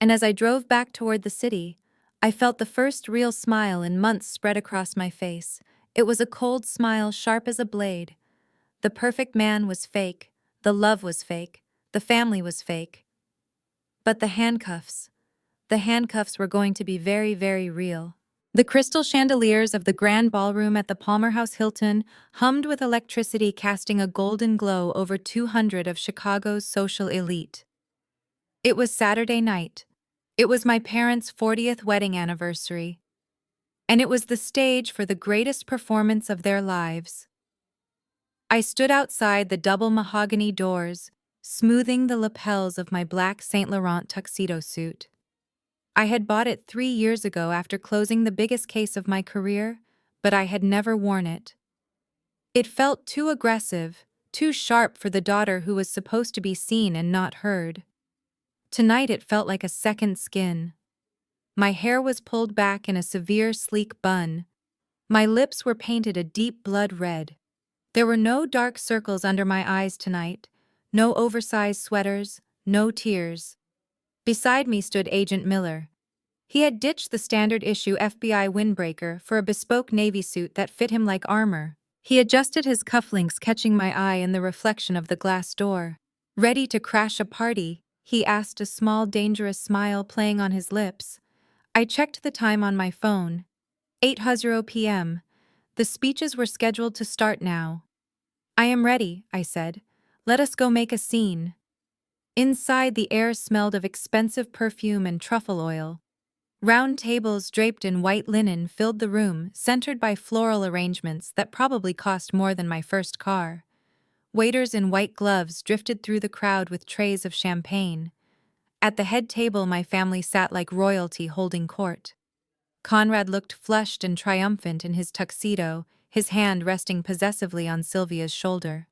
And as I drove back toward the city, I felt the first real smile in months spread across my face. It was a cold smile, sharp as a blade. The perfect man was fake, the love was fake, the family was fake. But the handcuffs were going to be very, very real. The crystal chandeliers of the grand ballroom at the Palmer House Hilton hummed with electricity, casting a golden glow over 200 of Chicago's social elite. It was Saturday night. It was my parents' 40th wedding anniversary. And it was the stage for the greatest performance of their lives. I stood outside the double mahogany doors, smoothing the lapels of my black Saint Laurent tuxedo suit. I had bought it 3 years ago after closing the biggest case of my career, but I had never worn it. It felt too aggressive, too sharp for the daughter who was supposed to be seen and not heard. Tonight it felt like a second skin. My hair was pulled back in a severe, sleek bun. My lips were painted a deep blood red. There were no dark circles under my eyes tonight, no oversized sweaters, no tears. Beside me stood Agent Miller. He had ditched the standard-issue FBI windbreaker for a bespoke Navy suit that fit him like armor. He adjusted his cufflinks, catching my eye in the reflection of the glass door. "Ready to crash a party?" he asked, a small, dangerous smile playing on his lips. I checked the time on my phone. 8:00 p.m. The speeches were scheduled to start now. "I am ready," I said. "Let us go make a scene." Inside, the air smelled of expensive perfume and truffle oil. Round tables draped in white linen filled the room, centered by floral arrangements that probably cost more than my first car. Waiters in white gloves drifted through the crowd with trays of champagne. At the head table, my family sat like royalty holding court. Conrad looked flushed and triumphant in his tuxedo, his hand resting possessively on Sylvia's shoulder.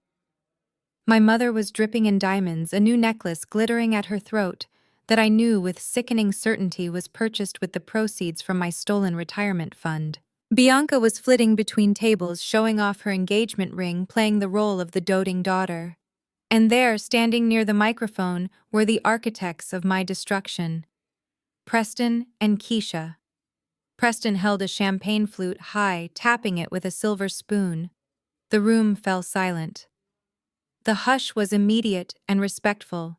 My mother was dripping in diamonds, a new necklace glittering at her throat that I knew with sickening certainty was purchased with the proceeds from my stolen retirement fund. Bianca was flitting between tables, showing off her engagement ring, playing the role of the doting daughter. And there, standing near the microphone, were the architects of my destruction, Preston and Keisha. Preston held a champagne flute high, tapping it with a silver spoon. The room fell silent. The hush was immediate and respectful.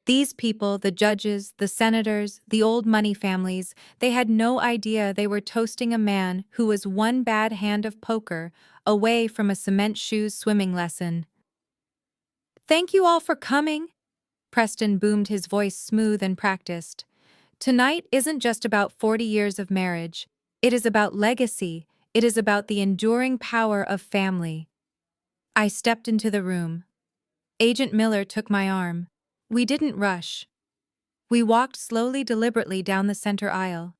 These people, the judges, the senators, the old money families, they had no idea they were toasting a man who was one bad hand of poker away from a cement shoes swimming lesson. "Thank you all for coming," Preston boomed, his voice smooth and practiced. "Tonight isn't just about 40 years of marriage. It is about legacy. It is about the enduring power of family." I stepped into the room. Agent Miller took my arm. We didn't rush. We walked slowly, deliberately down the center aisle.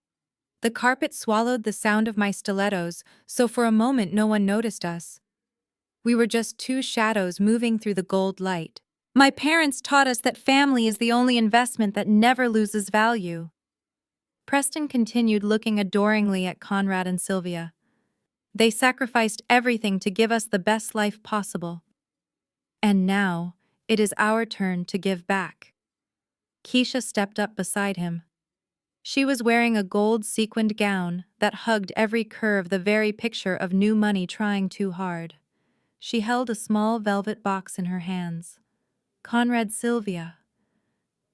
The carpet swallowed the sound of my stilettos, so for a moment no one noticed us. We were just two shadows moving through the gold light. My parents taught us that family is the only investment that never loses value. Preston continued, looking adoringly at Conrad and Sylvia. They sacrificed everything to give us the best life possible. And now, it is our turn to give back. Keisha stepped up beside him. She was wearing a gold sequined gown that hugged every curve, the very picture of new money trying too hard. She held a small velvet box in her hands. "Conrad, Sylvia,"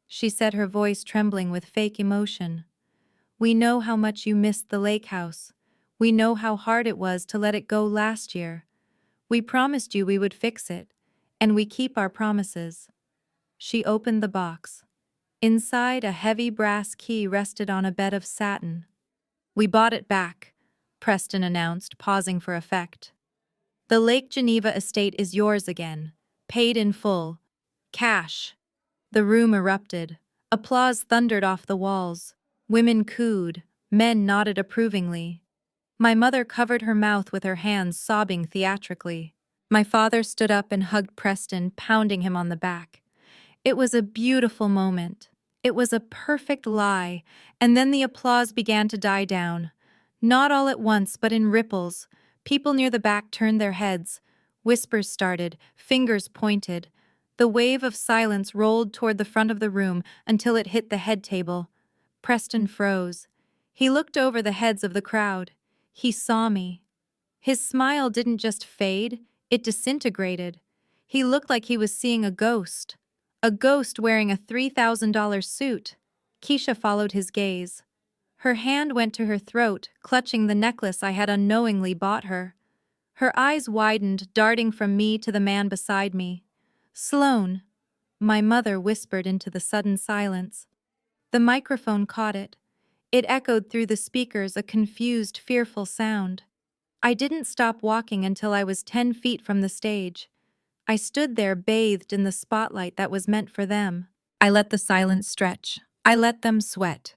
she said, her voice trembling with fake emotion. "We know how much you missed the lake house. We know how hard it was to let it go last year. We promised you we would fix it, and we keep our promises." She opened the box. Inside, a heavy brass key rested on a bed of satin. "We bought it back," Preston announced, pausing for effect. "The Lake Geneva estate is yours again, paid in full. Cash." The room erupted. Applause thundered off the walls. Women cooed. Men nodded approvingly. My mother covered her mouth with her hands, sobbing theatrically. My father stood up and hugged Preston, pounding him on the back. It was a beautiful moment. It was a perfect lie, and then the applause began to die down. Not all at once, but in ripples. People near the back turned their heads. Whispers started, fingers pointed. The wave of silence rolled toward the front of the room until it hit the head table. Preston froze. He looked over the heads of the crowd. He saw me. His smile didn't just fade, it disintegrated. He looked like he was seeing a ghost. A ghost wearing a $3,000 suit. Keisha followed his gaze. Her hand went to her throat, clutching the necklace I had unknowingly bought her. Her eyes widened, darting from me to the man beside me. "Sloan," my mother whispered into the sudden silence. The microphone caught it. It echoed through the speakers, a confused, fearful sound. I didn't stop walking until I was 10 feet from the stage. I stood there, bathed in the spotlight that was meant for them. I let the silence stretch. I let them sweat.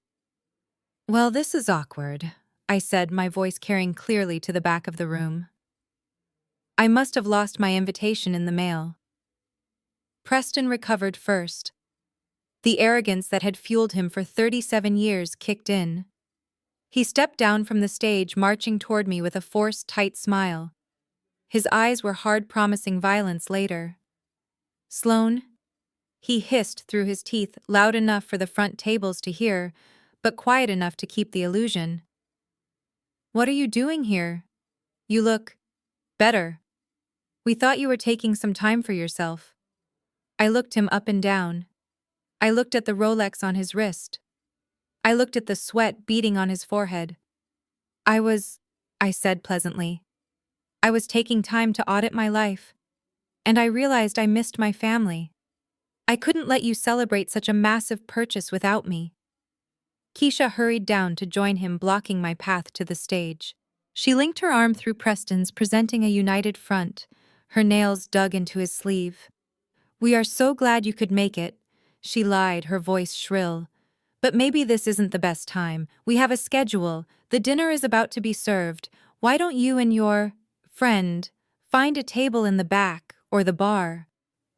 "Well, this is awkward," I said, my voice carrying clearly to the back of the room. "I must have lost my invitation in the mail." Preston recovered first. The arrogance that had fueled him for 37 years kicked in. He stepped down from the stage, marching toward me with a forced, tight smile. His eyes were hard, promising violence later. "Sloan," he hissed through his teeth, loud enough for the front tables to hear, but quiet enough to keep the illusion. "What are you doing here? You look better. We thought you were taking some time for yourself." I looked him up and down. I looked at the Rolex on his wrist. I looked at the sweat beading on his forehead. I said pleasantly. "I was taking time to audit my life. And I realized I missed my family. I couldn't let you celebrate such a massive purchase without me." Keisha hurried down to join him, blocking my path to the stage. She linked her arm through Preston's, presenting a united front, her nails dug into his sleeve. "We are so glad you could make it," she lied, her voice shrill. "But maybe this isn't the best time. We have a schedule. The dinner is about to be served. Why don't you and your friend find a table in the back or the bar?"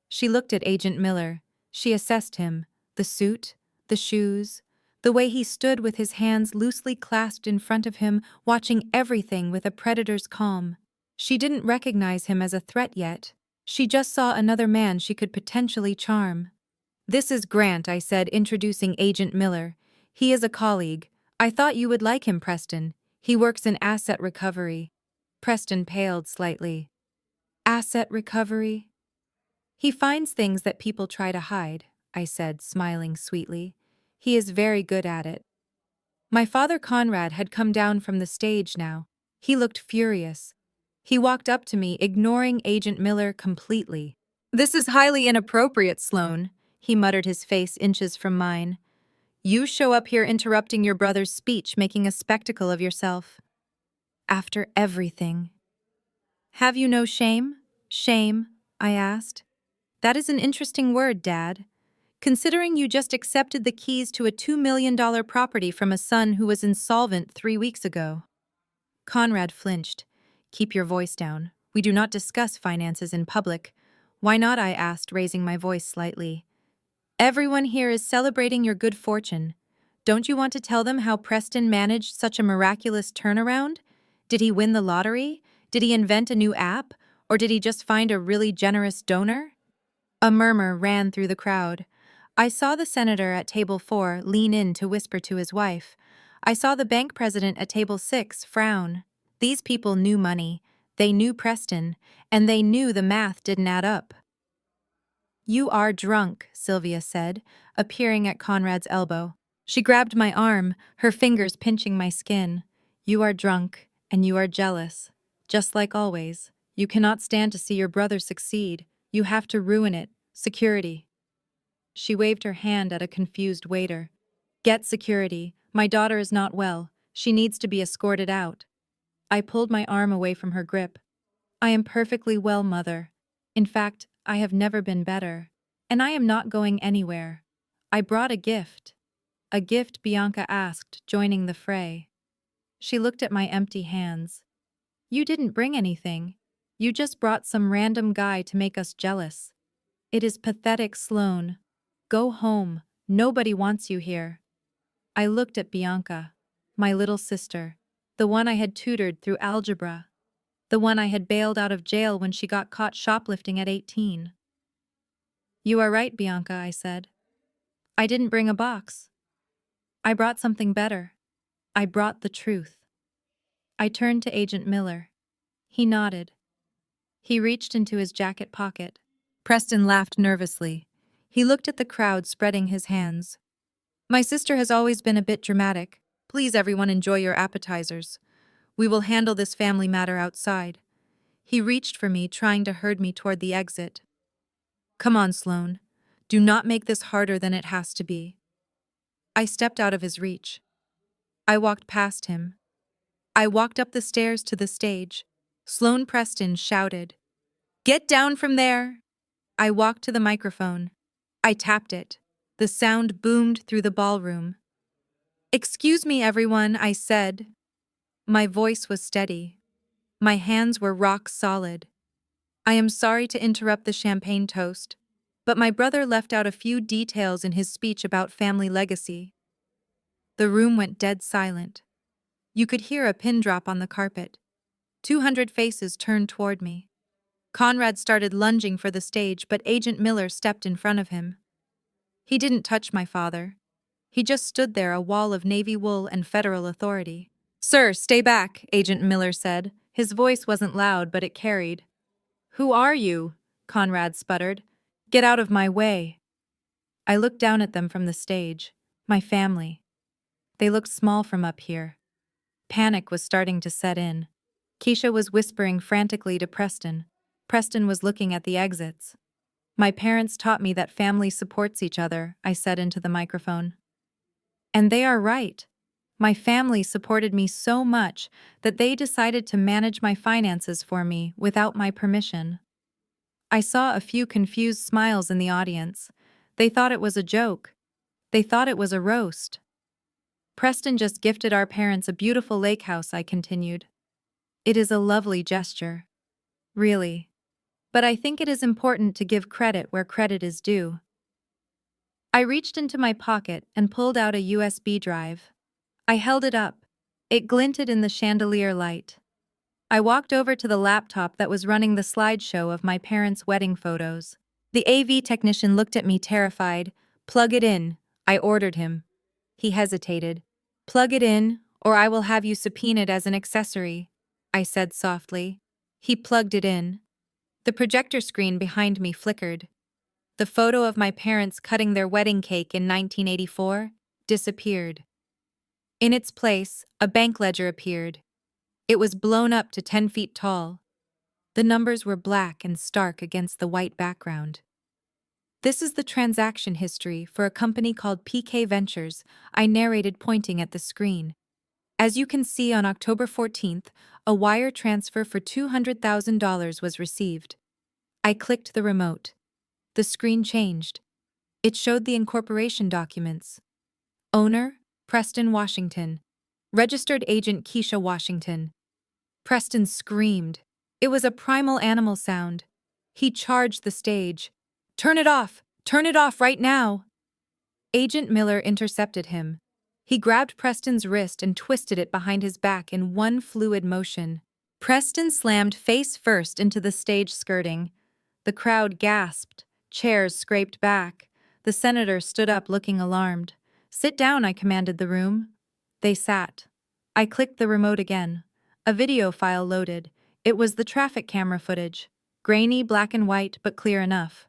She looked at Agent Miller. She assessed him. The suit, the shoes, the way he stood with his hands loosely clasped in front of him, watching everything with a predator's calm. She didn't recognize him as a threat yet. She just saw another man she could potentially charm. "This is Grant," I said, introducing Agent Miller. "He is a colleague. I thought you would like him, Preston. He works in asset recovery." Preston paled slightly. "Asset recovery?" "He finds things that people try to hide," I said, smiling sweetly. He is very good at it. My father Conrad had come down from the stage now. He looked furious. He walked up to me, ignoring Agent Miller completely. "This is highly inappropriate, Sloane," he muttered, his face inches from mine. "You show up here interrupting your brother's speech, making a spectacle of yourself. After everything." "Have you no shame?" "Shame?" I asked. "That is an interesting word, Dad. Considering you just accepted the keys to a $2 million property from a son who was insolvent 3 weeks ago." Conrad flinched. "Keep your voice down. We do not discuss finances in public." "Why not?" I asked, raising my voice slightly. "Everyone here is celebrating your good fortune. Don't you want to tell them how Preston managed such a miraculous turnaround? Did he win the lottery? Did he invent a new app? Or did he just find a really generous donor?" A murmur ran through the crowd. I saw the senator at table 4 lean in to whisper to his wife. I saw the bank president at table 6 frown. These people knew money, they knew Preston, and they knew the math didn't add up. "You are drunk," Sylvia said, appearing at Conrad's elbow. She grabbed my arm, her fingers pinching my skin. "You are drunk, and you are jealous. Just like always. You cannot stand to see your brother succeed. You have to ruin it. Security." She waved her hand at a confused waiter. "Get security. My daughter is not well. She needs to be escorted out." I pulled my arm away from her grip. "I am perfectly well, Mother. In fact, I have never been better. And I am not going anywhere. I brought a gift." "A gift?" Bianca asked, joining the fray. She looked at my empty hands. "You didn't bring anything. You just brought some random guy to make us jealous. It is pathetic, Sloane. Go home. Nobody wants you here." I looked at Bianca, my little sister, the one I had tutored through algebra, the one I had bailed out of jail when she got caught shoplifting at 18. "You are right, Bianca," I said. "I didn't bring a box. I brought something better. I brought the truth." I turned to Agent Miller. He nodded. He reached into his jacket pocket. Preston laughed nervously. He looked at the crowd, spreading his hands. "My sister has always been a bit dramatic. Please, everyone, enjoy your appetizers. We will handle this family matter outside." He reached for me, trying to herd me toward the exit. "Come on, Sloane. Do not make this harder than it has to be." I stepped out of his reach. I walked past him. I walked up the stairs to the stage. Sloane Preston shouted, "Get down from there!" I walked to the microphone. I tapped it. The sound boomed through the ballroom. "Excuse me, everyone," I said. My voice was steady. My hands were rock solid. "I am sorry to interrupt the champagne toast, but my brother left out a few details in his speech about family legacy." The room went dead silent. You could hear a pin drop on the carpet. 200 faces turned toward me. Conrad started lunging for the stage, but Agent Miller stepped in front of him. He didn't touch my father. He just stood there, a wall of navy wool and federal authority. "Sir, stay back," Agent Miller said. His voice wasn't loud, but it carried. "Who are you?" Conrad sputtered. "Get out of my way." I looked down at them from the stage. My family. They looked small from up here. Panic was starting to set in. Keisha was whispering frantically to Preston. Preston was looking at the exits. "My parents taught me that family supports each other," I said into the microphone. And they are right. My family supported me so much that they decided to manage my finances for me without my permission. I saw a few confused smiles in the audience. They thought it was a joke. They thought it was a roast. "Preston just gifted our parents a beautiful lake house," I continued. "It is a lovely gesture. Really. But I think it is important to give credit where credit is due." I reached into my pocket and pulled out a USB drive. I held it up. It glinted in the chandelier light. I walked over to the laptop that was running the slideshow of my parents' wedding photos. The AV technician looked at me terrified. "Plug it in," I ordered him. He hesitated. "Plug it in, or I will have you subpoenaed as an accessory," I said softly. He plugged it in. The projector screen behind me flickered. The photo of my parents cutting their wedding cake in 1984 disappeared. In its place, a bank ledger appeared. It was blown up to 10 feet tall. The numbers were black and stark against the white background. This is the transaction history for a company called PK Ventures, I narrated pointing at the screen. As you can see, on October 14th, a wire transfer for $200,000 was received. I clicked the remote. The screen changed. It showed the incorporation documents. Owner, Preston Washington. Registered agent Keisha Washington. Preston screamed. It was a primal animal sound. He charged the stage. "Turn it off! Turn it off right now!" Agent Miller intercepted him. He grabbed Preston's wrist and twisted it behind his back in one fluid motion. Preston slammed face first into the stage skirting. The crowd gasped. Chairs scraped back. The senator stood up looking alarmed. "Sit down," I commanded the room. They sat. I clicked the remote again. A video file loaded. It was the traffic camera footage. Grainy, black and white, but clear enough.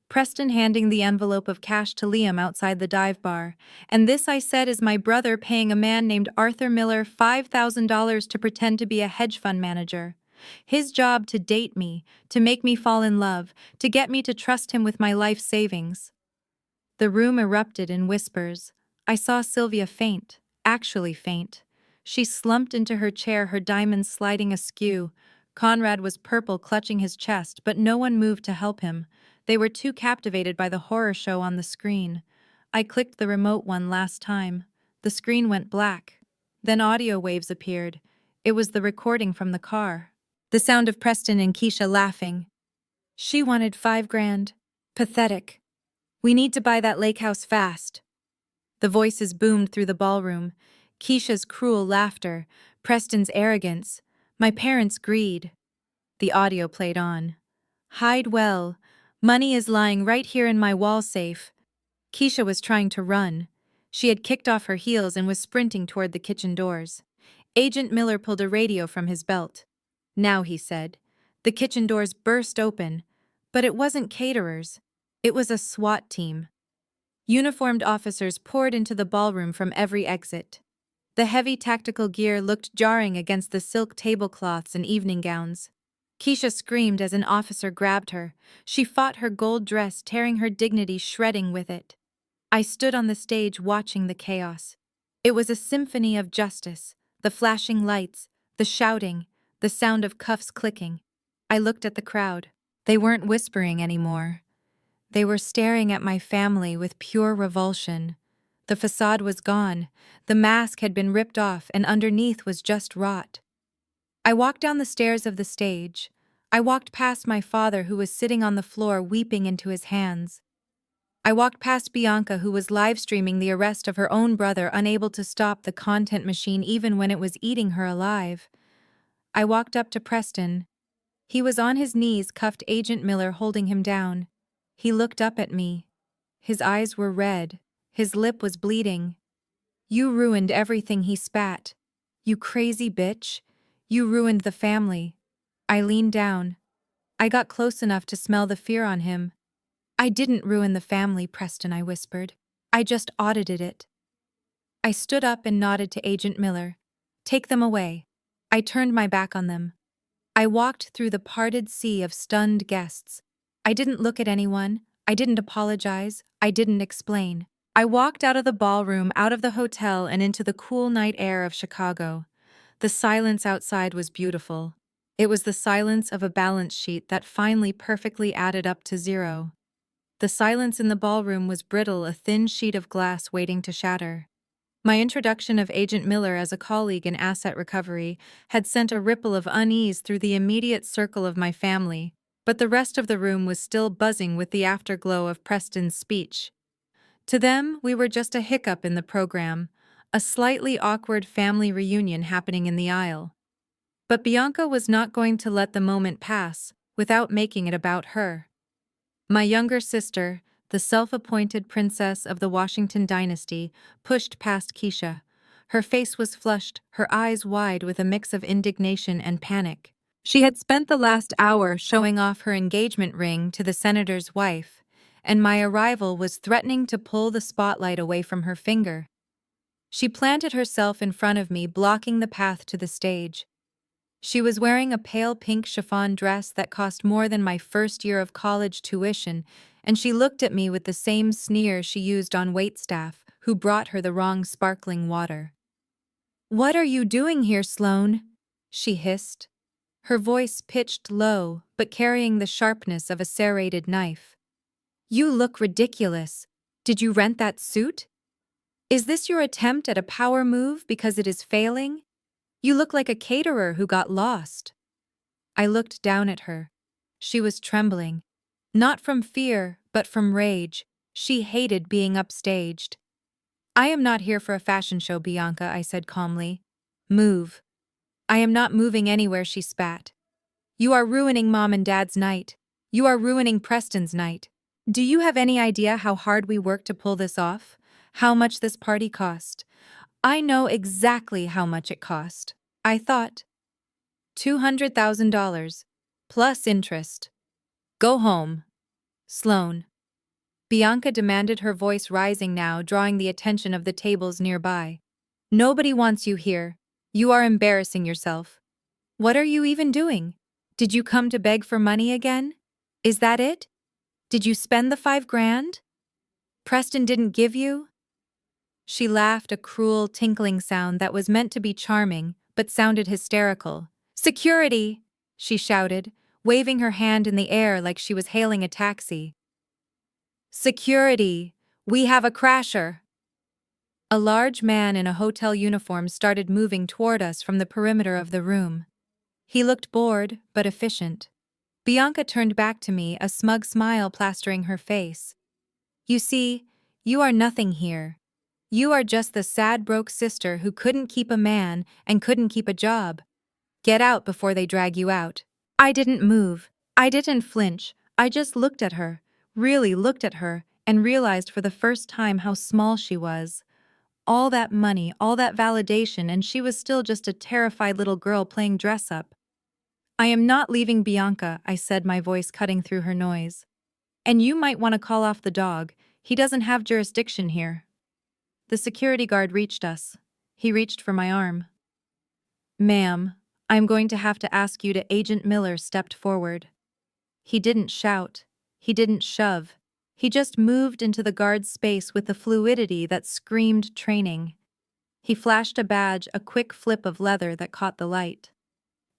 Preston handing the envelope of cash to Liam outside the dive bar. "And this," I said, "is my brother paying a man named Arthur Miller $5,000 to pretend to be a hedge fund manager. His job to date me, to make me fall in love, to get me to trust him with my life savings." The room erupted in whispers. I saw Sylvia faint, actually faint. She slumped into her chair, her diamonds sliding askew. Conrad was purple, clutching his chest, but no one moved to help him. They were too captivated by the horror show on the screen. I clicked the remote one last time. The screen went black. Then audio waves appeared. It was the recording from the car. The sound of Preston and Keisha laughing. "She wanted $5,000. Pathetic. We need to buy that lake house fast." The voices boomed through the ballroom. Keisha's cruel laughter, Preston's arrogance, my parents' greed. The audio played on. "Hide well. Money is lying right here in my wall safe." Keisha was trying to run. She had kicked off her heels and was sprinting toward the kitchen doors. Agent Miller pulled a radio from his belt. "Now," he said. The kitchen doors burst open. But it wasn't caterers. It was a SWAT team. Uniformed officers poured into the ballroom from every exit. The heavy tactical gear looked jarring against the silk tablecloths and evening gowns. Keisha screamed as an officer grabbed her. She fought her gold dress, tearing her dignity, shredding with it. I stood on the stage watching the chaos. It was a symphony of justice, the flashing lights, the shouting, the sound of cuffs clicking. I looked at the crowd. They weren't whispering anymore. They were staring at my family with pure revulsion. The facade was gone. The mask had been ripped off, and underneath was just rot. I walked down the stairs of the stage. I walked past my father, who was sitting on the floor weeping into his hands. I walked past Bianca, who was live streaming the arrest of her own brother, unable to stop the content machine even when it was eating her alive. I walked up to Preston. He was on his knees, cuffed, Agent Miller holding him down. He looked up at me. His eyes were red. His lip was bleeding. "You ruined everything," he spat. "You crazy bitch. You ruined the family." I leaned down. I got close enough to smell the fear on him. "I didn't ruin the family, Preston," I whispered. "I just audited it." I stood up and nodded to Agent Miller. "Take them away." I turned my back on them. I walked through the parted sea of stunned guests. I didn't look at anyone. I didn't apologize. I didn't explain. I walked out of the ballroom, out of the hotel, and into the cool night air of Chicago. The silence outside was beautiful. It was the silence of a balance sheet that finally perfectly added up to zero. The silence in the ballroom was brittle, a thin sheet of glass waiting to shatter. My introduction of Agent Miller as a colleague in asset recovery had sent a ripple of unease through the immediate circle of my family, but the rest of the room was still buzzing with the afterglow of Preston's speech. To them, we were just a hiccup in the program, a slightly awkward family reunion happening in the aisle. But Bianca was not going to let the moment pass without making it about her. My younger sister, the self-appointed princess of the Washington dynasty, pushed past Keisha. Her face was flushed, her eyes wide with a mix of indignation and panic. She had spent the last hour showing off her engagement ring to the senator's wife, and my arrival was threatening to pull the spotlight away from her finger. She planted herself in front of me, blocking the path to the stage. She was wearing a pale pink chiffon dress that cost more than my first year of college tuition, and she looked at me with the same sneer she used on waitstaff who brought her the wrong sparkling water. "What are you doing here, Sloane?" she hissed, her voice pitched low but carrying the sharpness of a serrated knife. "You look ridiculous. Did you rent that suit? Is this your attempt at a power move because it is failing? You look like a caterer who got lost." I looked down at her. She was trembling. Not from fear, but from rage. She hated being upstaged. "I am not here for a fashion show, Bianca," I said calmly. "Move." "I am not moving anywhere," she spat. "You are ruining Mom and Dad's night. You are ruining Preston's night. Do you have any idea how hard we worked to pull this off? How much this party cost?" "I know exactly how much it cost," I thought. $200,000, plus interest. "Go home." "Sloane." Bianca demanded, her voice rising now, drawing the attention of the tables nearby. "Nobody wants you here. You are embarrassing yourself. What are you even doing? Did you come to beg for money again? Is that it? Did you spend the $5,000? Preston didn't give you?" She laughed, a cruel, tinkling sound that was meant to be charming, but sounded hysterical. "Security!" she shouted, waving her hand in the air like she was hailing a taxi. "Security! We have a crasher!" A large man in a hotel uniform started moving toward us from the perimeter of the room. He looked bored, but efficient. Bianca turned back to me, a smug smile plastering her face. "You see, you are nothing here. You are just the sad broke sister who couldn't keep a man and couldn't keep a job. Get out before they drag you out." I didn't move. I didn't flinch. I just looked at her, really looked at her, and realized for the first time how small she was. All that money, all that validation, and she was still just a terrified little girl playing dress-up. "I am not leaving, Bianca," I said, my voice cutting through her noise. "And you might want to call off the dog. He doesn't have jurisdiction here." The security guard reached us. He reached for my arm. "Ma'am, I'm going to have to ask you to." Agent Miller stepped forward. He didn't shout. He didn't shove. He just moved into the guard's space with a fluidity that screamed training. He flashed a badge, a quick flip of leather that caught the light.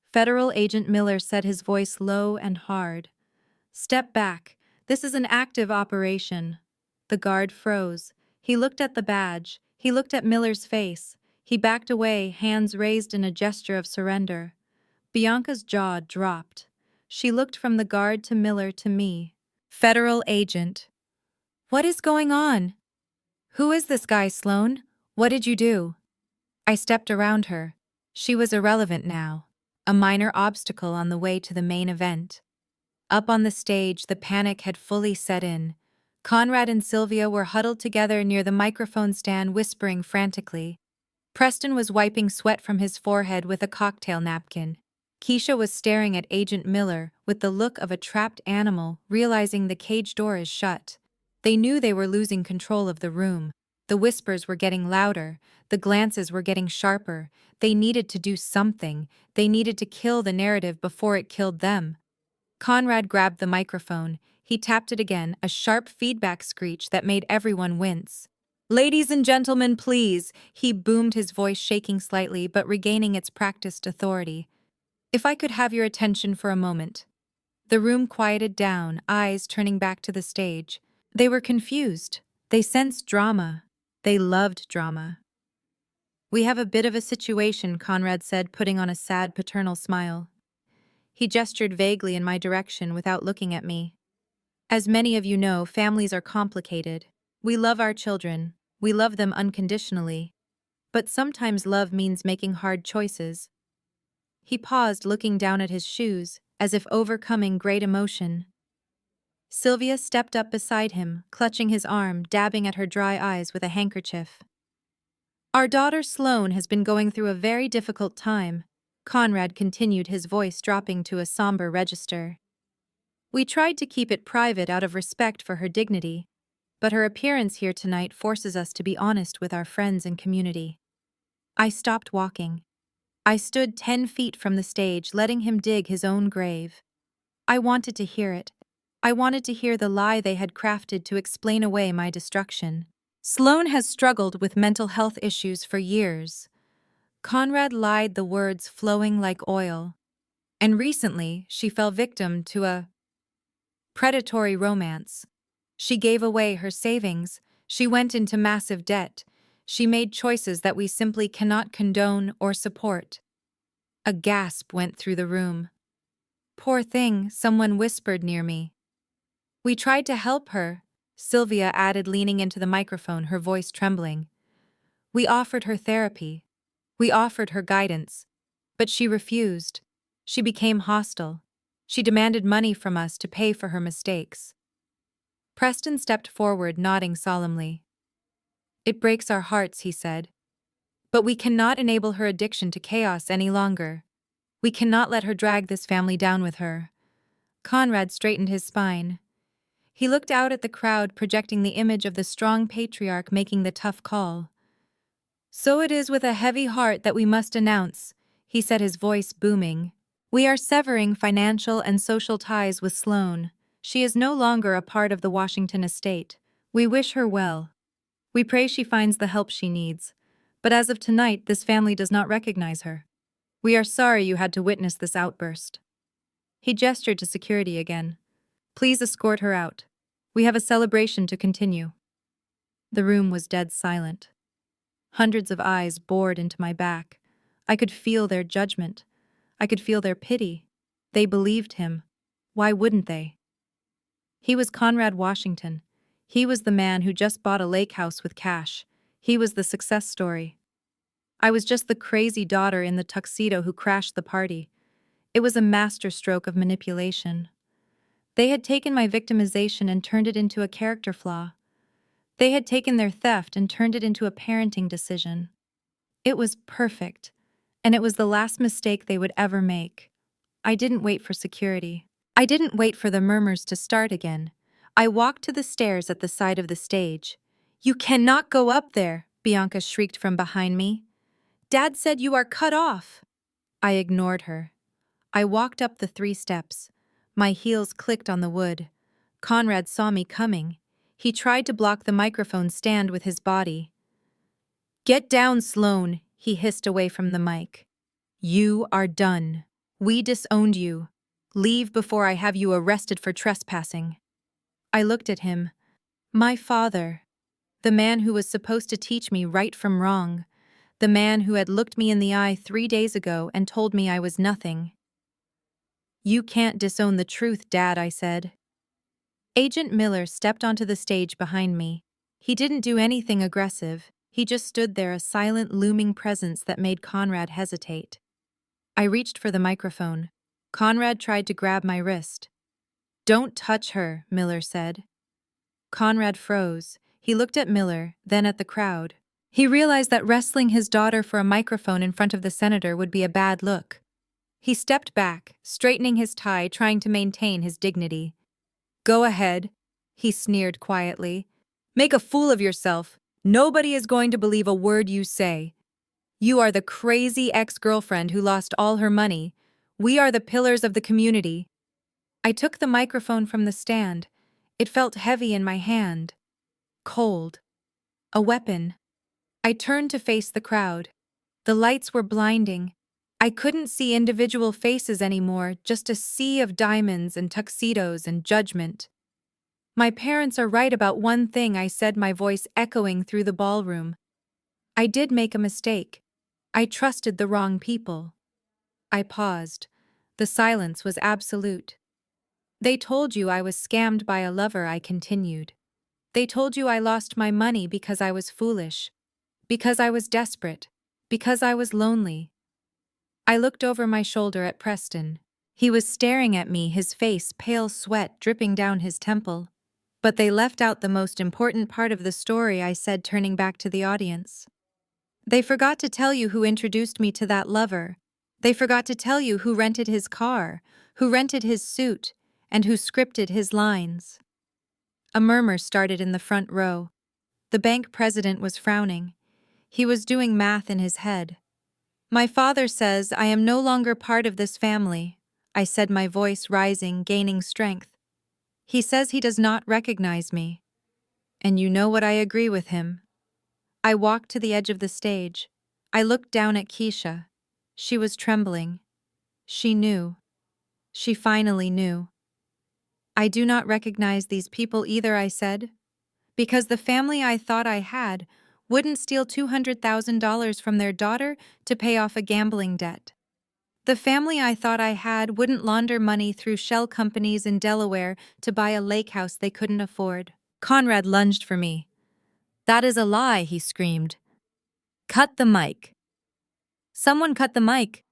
Federal Agent Miller said, his voice low and hard. "Step back. This is an active operation." The guard froze. He looked at the badge. He looked at Miller's face. He backed away, hands raised in a gesture of surrender. Bianca's jaw dropped. She looked from the guard to Miller to me. "Federal agent. What is going on? Who is this guy, Sloane? What did you do?" I stepped around her. She was irrelevant now, a minor obstacle on the way to the main event. Up on the stage, the panic had fully set in. Conrad and Sylvia were huddled together near the microphone stand, whispering frantically. Preston was wiping sweat from his forehead with a cocktail napkin. Keisha was staring at Agent Miller with the look of a trapped animal, realizing the cage door is shut. They knew they were losing control of the room. The whispers were getting louder. The glances were getting sharper. They needed to do something. They needed to kill the narrative before it killed them. Conrad grabbed the microphone. He tapped it again, a sharp feedback screech that made everyone wince. "Ladies and gentlemen, please," he boomed, his voice shaking slightly but regaining its practiced authority. "If I could have your attention for a moment." The room quieted down, eyes turning back to the stage. They were confused. They sensed drama. They loved drama. "We have a bit of a situation," Conrad said, putting on a sad paternal smile. He gestured vaguely in my direction without looking at me. "As many of you know, families are complicated. We love our children. We love them unconditionally. But sometimes love means making hard choices." He paused, looking down at his shoes, as if overcoming great emotion. Sylvia stepped up beside him, clutching his arm, dabbing at her dry eyes with a handkerchief. "Our daughter Sloane has been going through a very difficult time," Conrad continued, his voice dropping to a somber register. We tried to keep it private out of respect for her dignity, but her appearance here tonight forces us to be honest with our friends and community. I stopped walking. I stood 10 feet from the stage, letting him dig his own grave. I wanted to hear it. I wanted to hear the lie they had crafted to explain away my destruction. Sloane has struggled with mental health issues for years. Conrad lied, the words flowing like oil. And recently, she fell victim to a predatory romance. She gave away her savings. She went into massive debt. She made choices that we simply cannot condone or support. A gasp went through the room. Poor thing, someone whispered near me. We tried to help her, Sylvia added, leaning into the microphone, her voice trembling. We offered her therapy. We offered her guidance. But she refused. She became hostile. She demanded money from us to pay for her mistakes. Preston stepped forward, nodding solemnly. It breaks our hearts, he said. But we cannot enable her addiction to chaos any longer. We cannot let her drag this family down with her. Conrad straightened his spine. He looked out at the crowd, projecting the image of the strong patriarch making the tough call. So it is with a heavy heart that we must announce, he said, his voice booming. We are severing financial and social ties with Sloane. She is no longer a part of the Washington estate. We wish her well. We pray she finds the help she needs. But as of tonight, this family does not recognize her. We are sorry you had to witness this outburst. He gestured to security again. Please escort her out. We have a celebration to continue. The room was dead silent. Hundreds of eyes bored into my back. I could feel their judgment. I could feel their pity. They believed him. Why wouldn't they? He was Conrad Washington. He was the man who just bought a lake house with cash. He was the success story. I was just the crazy daughter in the tuxedo who crashed the party. It was a masterstroke of manipulation. They had taken my victimization and turned it into a character flaw. They had taken their theft and turned it into a parenting decision. It was perfect, and it was the last mistake they would ever make. I didn't wait for security. I didn't wait for the murmurs to start again. I walked to the stairs at the side of the stage. You cannot go up there, Bianca shrieked from behind me. Dad said you are cut off. I ignored her. I walked up the 3 steps. My heels clicked on the wood. Conrad saw me coming. He tried to block the microphone stand with his body. Get down, Sloane, he hissed away from the mic. You are done. We disowned you. Leave before I have you arrested for trespassing. I looked at him. My father. The man who was supposed to teach me right from wrong. The man who had looked me in the eye 3 days ago and told me I was nothing. You can't disown the truth, Dad, I said. Agent Miller stepped onto the stage behind me. He didn't do anything aggressive. He just stood there, a silent, looming presence that made Conrad hesitate. I reached for the microphone. Conrad tried to grab my wrist. Don't touch her, Miller said. Conrad froze. He looked at Miller, then at the crowd. He realized that wrestling his daughter for a microphone in front of the senator would be a bad look. He stepped back, straightening his tie, trying to maintain his dignity. Go ahead, he sneered quietly. Make a fool of yourself. Nobody is going to believe a word you say. You are the crazy ex-girlfriend who lost all her money. We are the pillars of the community. I took the microphone from the stand. It felt heavy in my hand. Cold. A weapon. I turned to face the crowd. The lights were blinding. I couldn't see individual faces anymore, just a sea of diamonds and tuxedos and judgment. My parents are right about one thing, I said, my voice echoing through the ballroom. I did make a mistake. I trusted the wrong people. I paused. The silence was absolute. They told you I was scammed by a lover, I continued. They told you I lost my money because I was foolish, because I was desperate, because I was lonely. I looked over my shoulder at Preston. He was staring at me, his face pale, sweat dripping down his temple. But they left out the most important part of the story, I said, turning back to the audience. They forgot to tell you who introduced me to that lover. They forgot to tell you who rented his car, who rented his suit, and who scripted his lines. A murmur started in the front row. The bank president was frowning. He was doing math in his head. "My father says I am no longer part of this family," I said, my voice rising, gaining strength. "He says he does not recognize me." And you know what, I agree with him. I walked to the edge of the stage. I looked down at Keisha. She was trembling. She knew. She finally knew. "I do not recognize these people either," I said, "because the family I thought I had wouldn't steal $200,000 from their daughter to pay off a gambling debt. The family I thought I had wouldn't launder money through shell companies in Delaware to buy a lake house they couldn't afford." Conrad lunged for me. "That is a lie," he screamed. "Cut the mic. Someone cut the mic."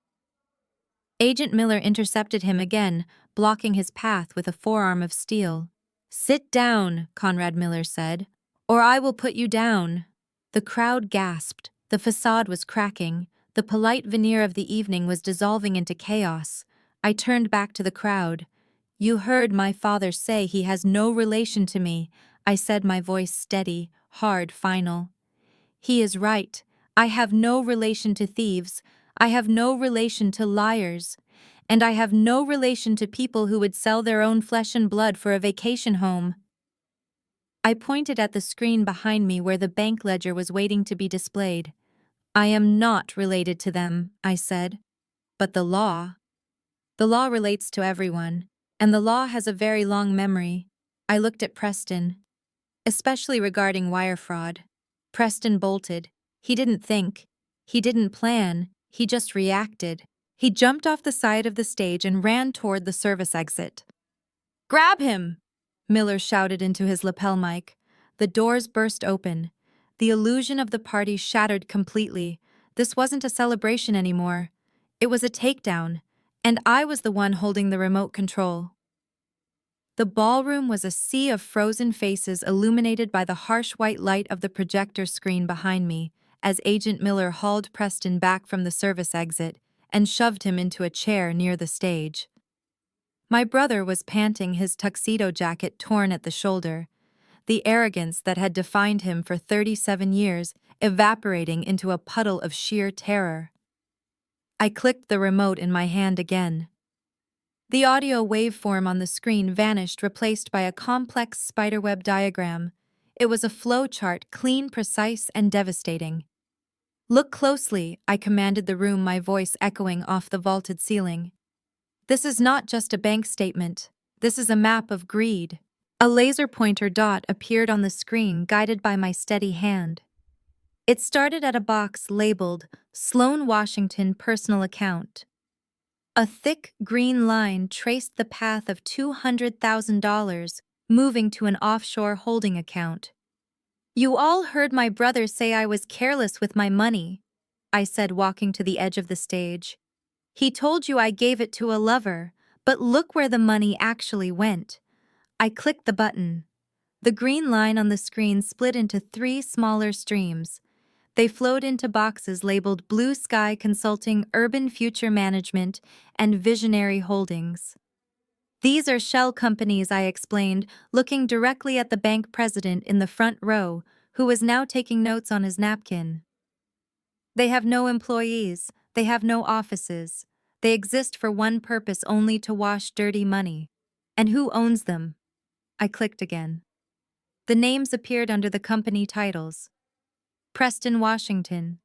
Agent Miller intercepted him again, blocking his path with a forearm of steel. "Sit down," Conrad Miller said, "or I will put you down." The crowd gasped. The facade was cracking. The polite veneer of the evening was dissolving into chaos. I turned back to the crowd. "You heard my father say he has no relation to me," I said, my voice steady, hard, final. "He is right. I have no relation to thieves. I have no relation to liars. And I have no relation to people who would sell their own flesh and blood for a vacation home." I pointed at the screen behind me where the bank ledger was waiting to be displayed. "I am not related to them," I said. "But the law relates to everyone, and the law has a very long memory." I looked at Preston, especially regarding wire fraud. Preston bolted. He didn't think. He didn't plan. He just reacted. He jumped off the side of the stage and ran toward the service exit. "Grab him!" Miller shouted into his lapel mic. The doors burst open. The illusion of the party shattered completely. This wasn't a celebration anymore. It was a takedown, and I was the one holding the remote control. The ballroom was a sea of frozen faces illuminated by the harsh white light of the projector screen behind me, as Agent Miller hauled Preston back from the service exit and shoved him into a chair near the stage. My brother was panting, his tuxedo jacket torn at the shoulder, the arrogance that had defined him for 37 years evaporating into a puddle of sheer terror. I clicked the remote in my hand again. The audio waveform on the screen vanished, replaced by a complex spiderweb diagram. It was a flow chart, clean, precise, and devastating. "Look closely," I commanded the room, my voice echoing off the vaulted ceiling. "This is not just a bank statement. This is a map of greed." A laser pointer dot appeared on the screen, guided by my steady hand. It started at a box labeled Sloan Washington Personal Account. A thick green line traced the path of $200,000 moving to an offshore holding account. "You all heard my brother say I was careless with my money," I said, walking to the edge of the stage. "He told you I gave it to a lover, but look where the money actually went." I clicked the button. The green line on the screen split into 3 smaller streams. They flowed into boxes labeled Blue Sky Consulting, Urban Future Management, and Visionary Holdings. "These are shell companies," I explained, looking directly at the bank president in the front row, who was now taking notes on his napkin. "They have no employees. They have no offices. They exist for one purpose only: to wash dirty money. And who owns them?" I clicked again. The names appeared under the company titles. Preston Washington.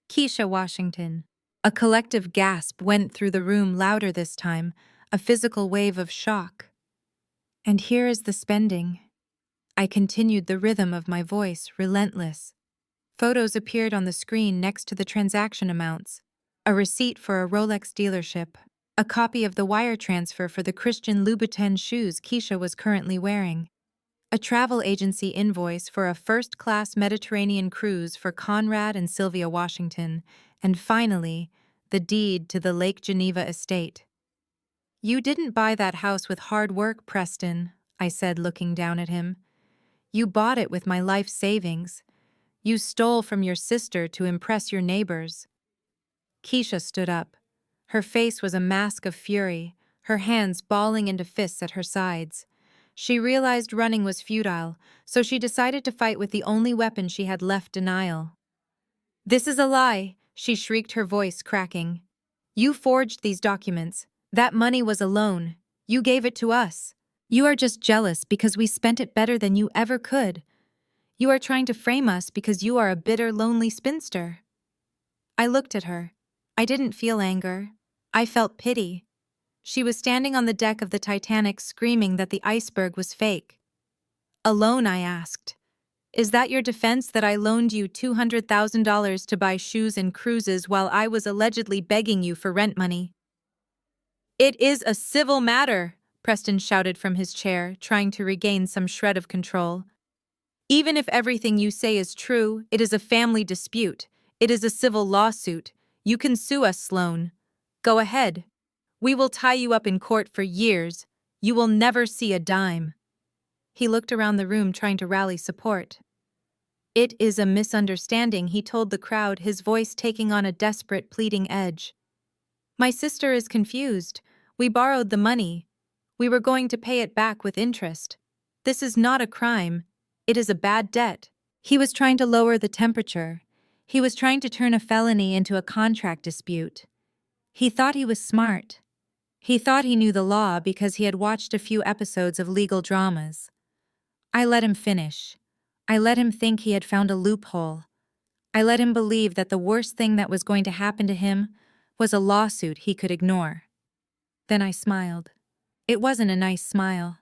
Keisha Washington. A collective gasp went through the room, louder this time, a physical wave of shock. "And here is the spending." I continued, the rhythm of my voice relentless. Photos appeared on the screen next to the transaction amounts. A receipt for a Rolex dealership. A copy of the wire transfer for the Christian Louboutin shoes Keisha was currently wearing. A travel agency invoice for a first-class Mediterranean cruise for Conrad and Sylvia Washington, and finally, the deed to the Lake Geneva estate. "You didn't buy that house with hard work, Preston," I said, looking down at him. "You bought it with my life savings. You stole from your sister to impress your neighbors." Keisha stood up. Her face was a mask of fury, her hands balling into fists at her sides. She realized running was futile, so she decided to fight with the only weapon she had left: denial. "This is a lie," she shrieked, her voice cracking. "You forged these documents. That money was a loan. You gave it to us. You are just jealous because we spent it better than you ever could. You are trying to frame us because you are a bitter, lonely spinster." I looked at her. I didn't feel anger. I felt pity. She was standing on the deck of the Titanic screaming that the iceberg was fake. "A loan?" I asked. "Is that your defense, that I loaned you $200,000 to buy shoes and cruises while I was allegedly begging you for rent money?" "It is a civil matter," Preston shouted from his chair, trying to regain some shred of control. "Even if everything you say is true, it is a family dispute. It is a civil lawsuit. You can sue us, Sloan. Go ahead. We will tie you up in court for years. You will never see a dime." He looked around the room, trying to rally support. "It is a misunderstanding," he told the crowd, his voice taking on a desperate, pleading edge. "My sister is confused. We borrowed the money. We were going to pay it back with interest. This is not a crime. It is a bad debt." He was trying to lower the temperature. He was trying to turn a felony into a contract dispute. He thought he was smart. He thought he knew the law because he had watched a few episodes of legal dramas. I let him finish. I let him think he had found a loophole. I let him believe that the worst thing that was going to happen to him was a lawsuit he could ignore. Then I smiled. It wasn't a nice smile.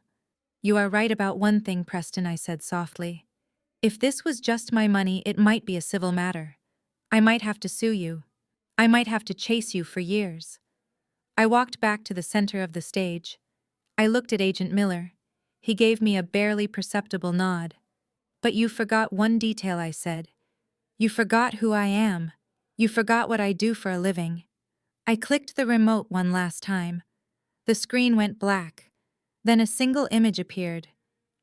"You are right about one thing, Preston," I said softly. "If this was just my money, it might be a civil matter. I might have to sue you. I might have to chase you for years." I walked back to the center of the stage. I looked at Agent Miller. He gave me a barely perceptible nod. "But you forgot one detail," I said. "You forgot who I am. You forgot what I do for a living." I clicked the remote one last time. The screen went black. Then a single image appeared.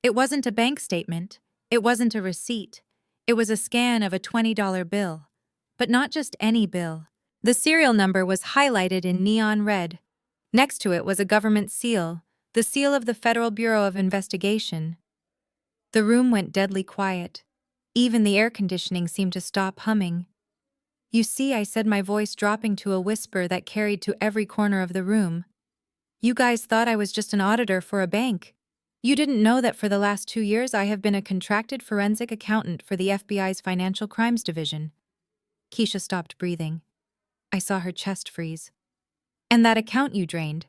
It wasn't a bank statement. It wasn't a receipt. It was a scan of a $20 bill. But not just any bill. The serial number was highlighted in neon red. Next to it was a government seal, the seal of the Federal Bureau of Investigation. The room went deadly quiet. Even the air conditioning seemed to stop humming. "You see," I said, my voice dropping to a whisper that carried to every corner of the room. "You guys thought I was just an auditor for a bank. You didn't know that for the last 2 years I have been a contracted forensic accountant for the FBI's Financial Crimes Division." Keisha stopped breathing. I saw her chest freeze. "And that account you drained?"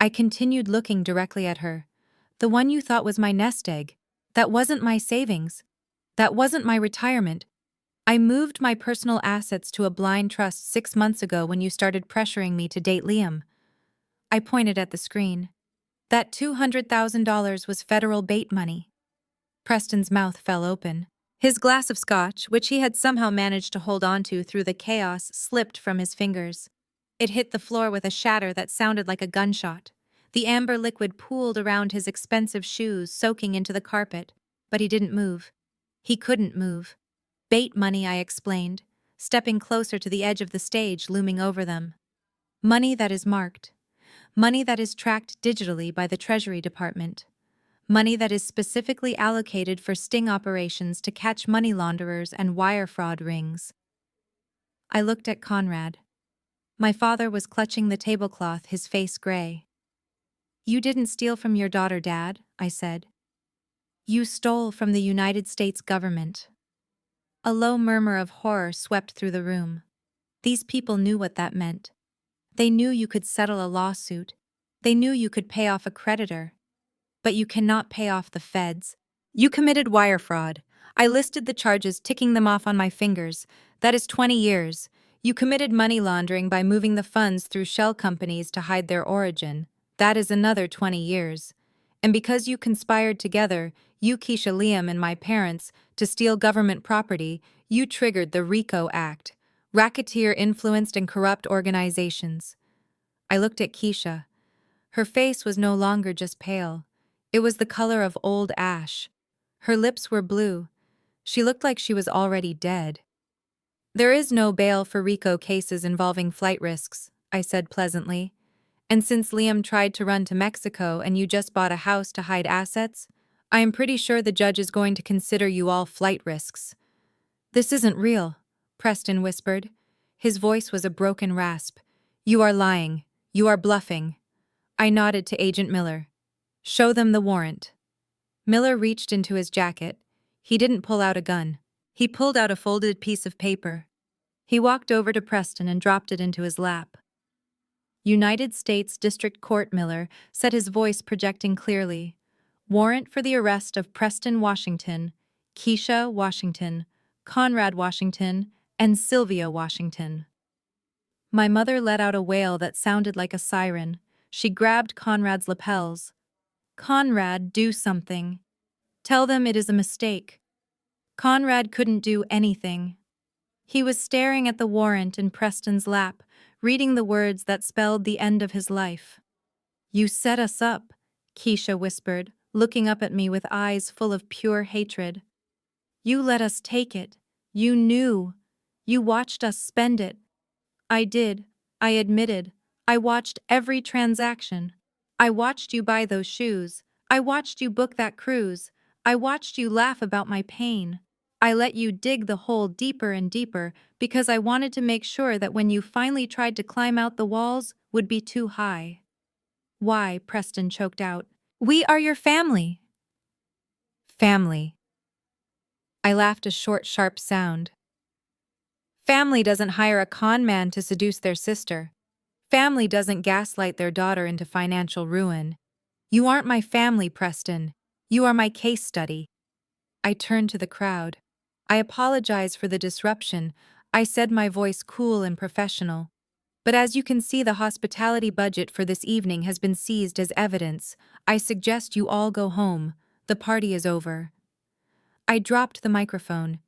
I continued, looking directly at her. "The one you thought was my nest egg. That wasn't my savings. That wasn't my retirement. I moved my personal assets to a blind trust 6 months ago when you started pressuring me to date Liam." I pointed at the screen. "That $200,000 was federal bait money." Preston's mouth fell open. His glass of scotch, which he had somehow managed to hold onto through the chaos, slipped from his fingers. It hit the floor with a shatter that sounded like a gunshot. The amber liquid pooled around his expensive shoes, soaking into the carpet. But he didn't move. He couldn't move. "Bait money," I explained, stepping closer to the edge of the stage, looming over them. "Money that is marked. Money that is tracked digitally by the Treasury Department. Money that is specifically allocated for sting operations to catch money launderers and wire fraud rings." I looked at Conrad. My father was clutching the tablecloth, his face gray. "You didn't steal from your daughter, Dad," I said. "You stole from the United States government." A low murmur of horror swept through the room. These people knew what that meant. They knew you could settle a lawsuit. They knew you could pay off a creditor. But you cannot pay off the feds. "You committed wire fraud." I listed the charges, ticking them off on my fingers. "That is 20 years. You committed money laundering by moving the funds through shell companies to hide their origin. That is another 20 years. And because you conspired together, you, Keisha, Liam, and my parents, to steal government property, you triggered the RICO Act, Racketeer-Influenced and Corrupt Organizations." I looked at Keisha. Her face was no longer just pale. It was the color of old ash. Her lips were blue. She looked like she was already dead. "There is no bail for RICO cases involving flight risks," I said pleasantly. And since Liam tried to run to Mexico and you just bought a house to hide assets, I am pretty sure the judge is going to consider you all flight risks. This isn't real, Preston whispered. His voice was a broken rasp. You are lying. You are bluffing. I nodded to Agent Miller. Show them the warrant. Miller reached into his jacket. He didn't pull out a gun. He pulled out a folded piece of paper. He walked over to Preston and dropped it into his lap. United States District Court, Miller said, his voice projecting clearly. Warrant for the arrest of Preston Washington, Keisha Washington, Conrad Washington, and Sylvia Washington. My mother let out a wail that sounded like a siren. She grabbed Conrad's lapels. Conrad, do something. Tell them it is a mistake. Conrad couldn't do anything. He was staring at the warrant in Preston's lap, reading the words that spelled the end of his life. You set us up, Keisha whispered, looking up at me with eyes full of pure hatred. You let us take it. You knew. You watched us spend it. I did. I admitted. I watched every transaction. I watched you buy those shoes. I watched you book that cruise. I watched you laugh about my pain. I let you dig the hole deeper and deeper because I wanted to make sure that when you finally tried to climb out, the walls would be too high. Why? Preston choked out. We are your family. Family. I laughed a short, sharp sound. Family doesn't hire a con man to seduce their sister. Family doesn't gaslight their daughter into financial ruin. You aren't my family, Preston. You are my case study. I turned to the crowd. I apologize for the disruption. I said, my voice cool and professional. But as you can see, the hospitality budget for this evening has been seized as evidence. I suggest you all go home. The party is over. I dropped the microphone.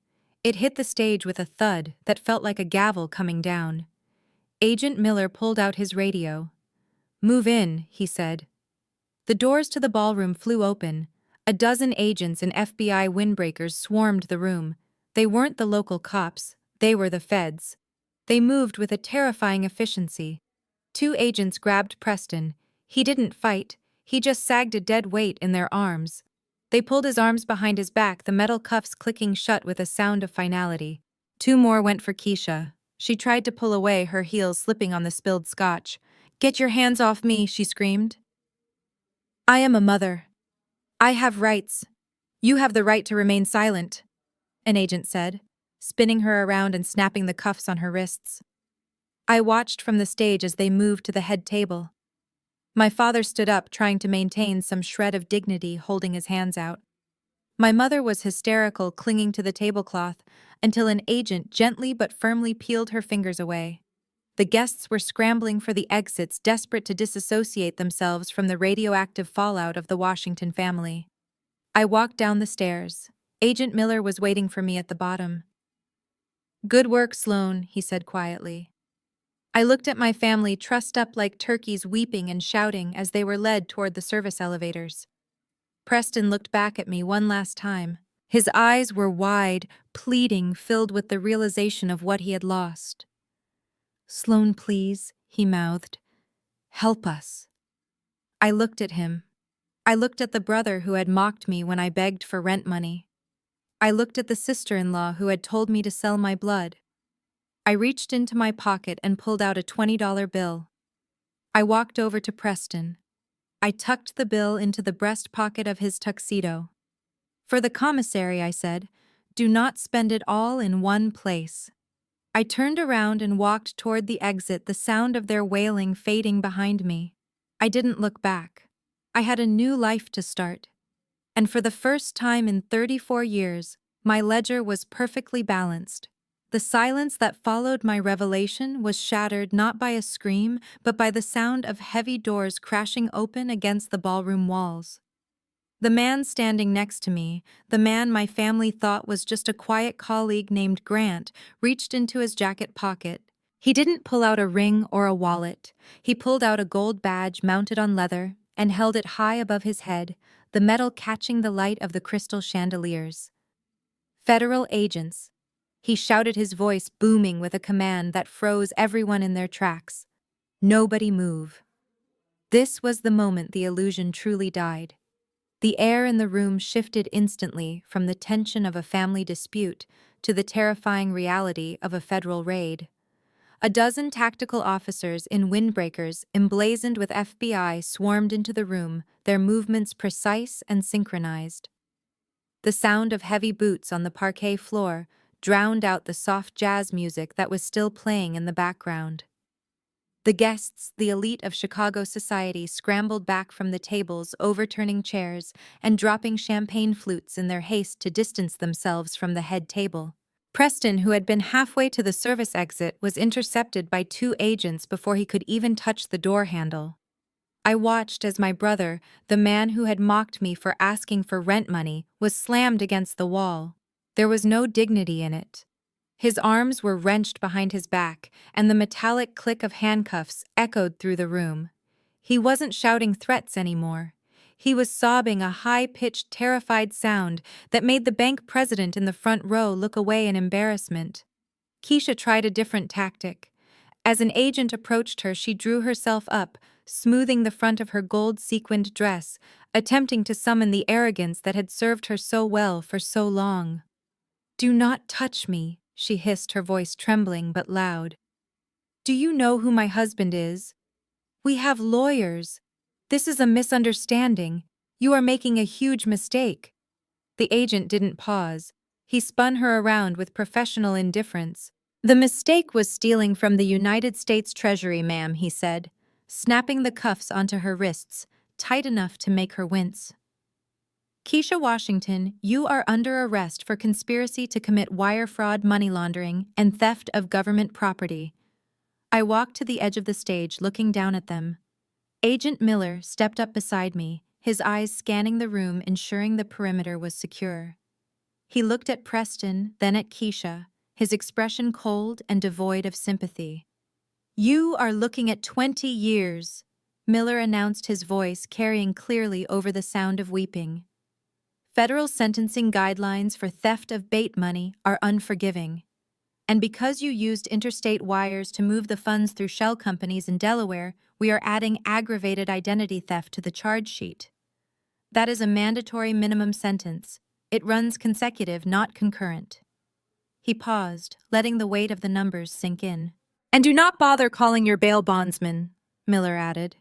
It hit the stage with a thud that felt like a gavel coming down. Agent Miller pulled out his radio. Move in, he said. The doors to the ballroom flew open. A dozen agents and FBI windbreakers swarmed the room. They weren't the local cops, they were the feds. They moved with a terrifying efficiency. 2 agents grabbed Preston. He didn't fight, he just sagged a dead weight in their arms. They pulled his arms behind his back, the metal cuffs clicking shut with a sound of finality. 2 more went for Keisha. She tried to pull away, her heels slipping on the spilled scotch. Get your hands off me, she screamed. I am a mother. I have rights. You have the right to remain silent, an agent said, spinning her around and snapping the cuffs on her wrists. I watched from the stage as they moved to the head table. My father stood up, trying to maintain some shred of dignity, holding his hands out. My mother was hysterical, clinging to the tablecloth, until an agent gently but firmly peeled her fingers away. The guests were scrambling for the exits, desperate to disassociate themselves from the radioactive fallout of the Washington family. I walked down the stairs. Agent Miller was waiting for me at the bottom. Good work, Sloan, he said quietly. I looked at my family, trussed up like turkeys, weeping and shouting as they were led toward the service elevators. Preston looked back at me one last time. His eyes were wide, pleading, filled with the realization of what he had lost. Sloan, please, he mouthed. Help us. I looked at him. I looked at the brother who had mocked me when I begged for rent money. I looked at the sister-in-law who had told me to sell my blood. I reached into my pocket and pulled out a $20 bill. I walked over to Preston. I tucked the bill into the breast pocket of his tuxedo. For the commissary, I said, do not spend it all in one place. I turned around and walked toward the exit, the sound of their wailing fading behind me. I didn't look back. I had a new life to start. And for the first time in 34 years, my ledger was perfectly balanced. The silence that followed my revelation was shattered not by a scream, but by the sound of heavy doors crashing open against the ballroom walls. The man standing next to me, the man my family thought was just a quiet colleague named Grant, reached into his jacket pocket. He didn't pull out a ring or a wallet. He pulled out a gold badge mounted on leather and held it high above his head, the metal catching the light of the crystal chandeliers. Federal agents. He shouted, his voice booming with a command that froze everyone in their tracks. Nobody move. This was the moment the illusion truly died. The air in the room shifted instantly from the tension of a family dispute to the terrifying reality of a federal raid. A dozen tactical officers in windbreakers emblazoned with FBI swarmed into the room, their movements precise and synchronized. The sound of heavy boots on the parquet floor drowned out the soft jazz music that was still playing in the background. The guests, the elite of Chicago society, scrambled back from the tables, overturning chairs and dropping champagne flutes in their haste to distance themselves from the head table. Preston, who had been halfway to the service exit, was intercepted by two agents before he could even touch the door handle. I watched as my brother, the man who had mocked me for asking for rent money, was slammed against the wall. There was no dignity in it. His arms were wrenched behind his back, and the metallic click of handcuffs echoed through the room. He wasn't shouting threats anymore. He was sobbing a high-pitched, terrified sound that made the bank president in the front row look away in embarrassment. Keisha tried a different tactic. As an agent approached her, she drew herself up, smoothing the front of her gold-sequined dress, attempting to summon the arrogance that had served her so well for so long. "Do not touch me," she hissed, her voice trembling but loud. "Do you know who my husband is? We have lawyers. This is a misunderstanding. You are making a huge mistake." The agent didn't pause. He spun her around with professional indifference. "The mistake was stealing from the United States Treasury, ma'am," he said, snapping the cuffs onto her wrists, tight enough to make her wince. "Keisha Washington, you are under arrest for conspiracy to commit wire fraud, money laundering, and theft of government property." I walked to the edge of the stage, looking down at them. Agent Miller stepped up beside me, his eyes scanning the room, ensuring the perimeter was secure. He looked at Preston, then at Keisha, his expression cold and devoid of sympathy. "You are looking at 20 years, Miller announced, his voice carrying clearly over the sound of weeping. "Federal sentencing guidelines for theft of bait money are unforgiving. And because you used interstate wires to move the funds through shell companies in Delaware, we are adding aggravated identity theft to the charge sheet. That is a mandatory minimum sentence. It runs consecutive, not concurrent." He paused, letting the weight of the numbers sink in. "And do not bother calling your bail bondsman," Miller added.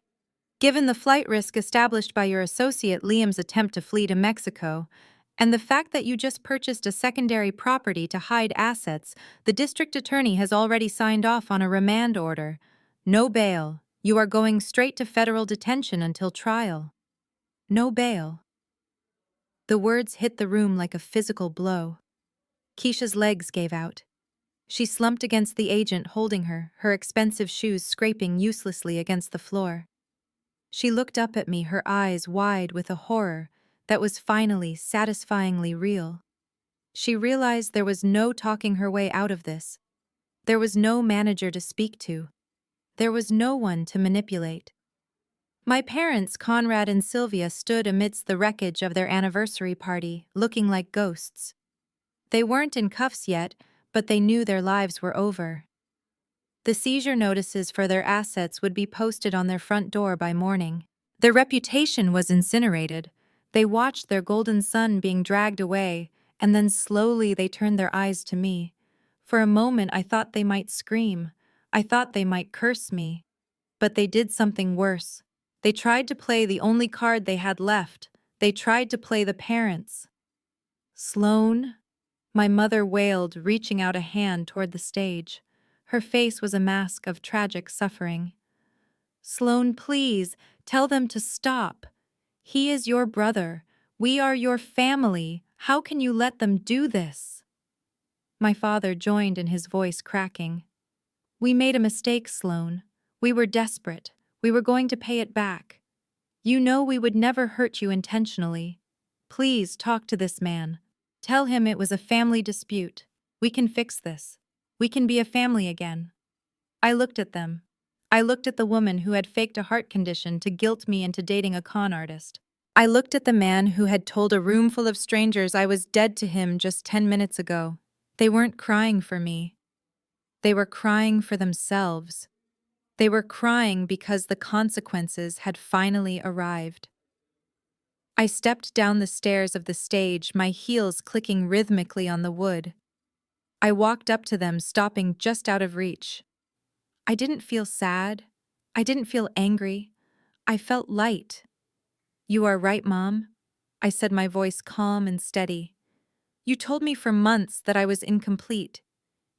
"Given the flight risk established by your associate Liam's attempt to flee to Mexico, and the fact that you just purchased a secondary property to hide assets, the district attorney has already signed off on a remand order. No bail. You are going straight to federal detention until trial. No bail." The words hit the room like a physical blow. Keisha's legs gave out. She slumped against the agent holding her, her expensive shoes scraping uselessly against the floor. She looked up at me, her eyes wide with a horror that was finally, satisfyingly real. She realized there was no talking her way out of this. There was no manager to speak to. There was no one to manipulate. My parents, Conrad and Sylvia, stood amidst the wreckage of their anniversary party, looking like ghosts. They weren't in cuffs yet, but they knew their lives were over. The seizure notices for their assets would be posted on their front door by morning. Their reputation was incinerated. They watched their golden son being dragged away, and then slowly they turned their eyes to me. For a moment I thought they might scream. I thought they might curse me. But they did something worse. They tried to play the only card they had left. They tried to play the parents. "Sloan?" My mother wailed, reaching out a hand toward the stage. Her face was a mask of tragic suffering. "Sloan, please, tell them to stop. He is your brother. We are your family. How can you let them do this?" My father joined in, his voice cracking. "We made a mistake, Sloan. We were desperate. We were going to pay it back. You know we would never hurt you intentionally. Please talk to this man. Tell him it was a family dispute. We can fix this. We can be a family again." I looked at them. I looked at the woman who had faked a heart condition to guilt me into dating a con artist. I looked at the man who had told a room full of strangers I was dead to him just 10 minutes ago. They weren't crying for me. They were crying for themselves. They were crying because the consequences had finally arrived. I stepped down the stairs of the stage, my heels clicking rhythmically on the wood. I walked up to them, stopping just out of reach. I didn't feel sad. I didn't feel angry. I felt light. "You are right, Mom," I said, my voice calm and steady. "You told me for months that I was incomplete.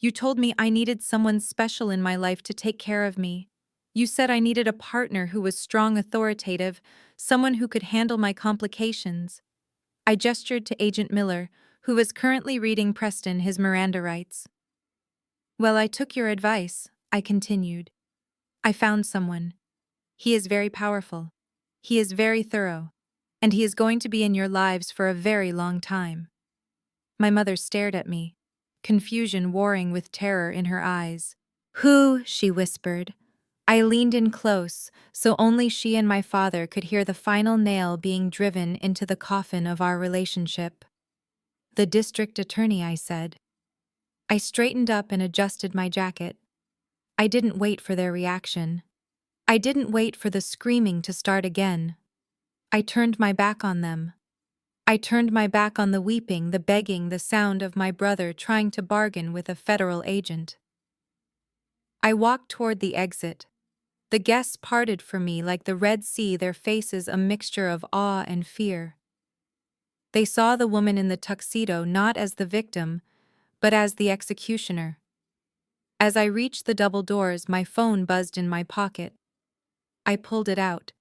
You told me I needed someone special in my life to take care of me. You said I needed a partner who was strong, authoritative, someone who could handle my complications." I gestured to Agent Miller, who was currently reading Preston his Miranda rights. "Well, I took your advice," I continued. "I found someone. He is very powerful. He is very thorough. And he is going to be in your lives for a very long time." My mother stared at me, confusion warring with terror in her eyes. "Who?" she whispered. I leaned in close, so only she and my father could hear the final nail being driven into the coffin of our relationship. "The district attorney," I said. I straightened up and adjusted my jacket. I didn't wait for their reaction. I didn't wait for the screaming to start again. I turned my back on them. I turned my back on the weeping, the begging, the sound of my brother trying to bargain with a federal agent. I walked toward the exit. The guests parted from me like the Red Sea, their faces a mixture of awe and fear. They saw the woman in the tuxedo not as the victim, but as the executioner. As I reached the double doors, my phone buzzed in my pocket. I pulled it out.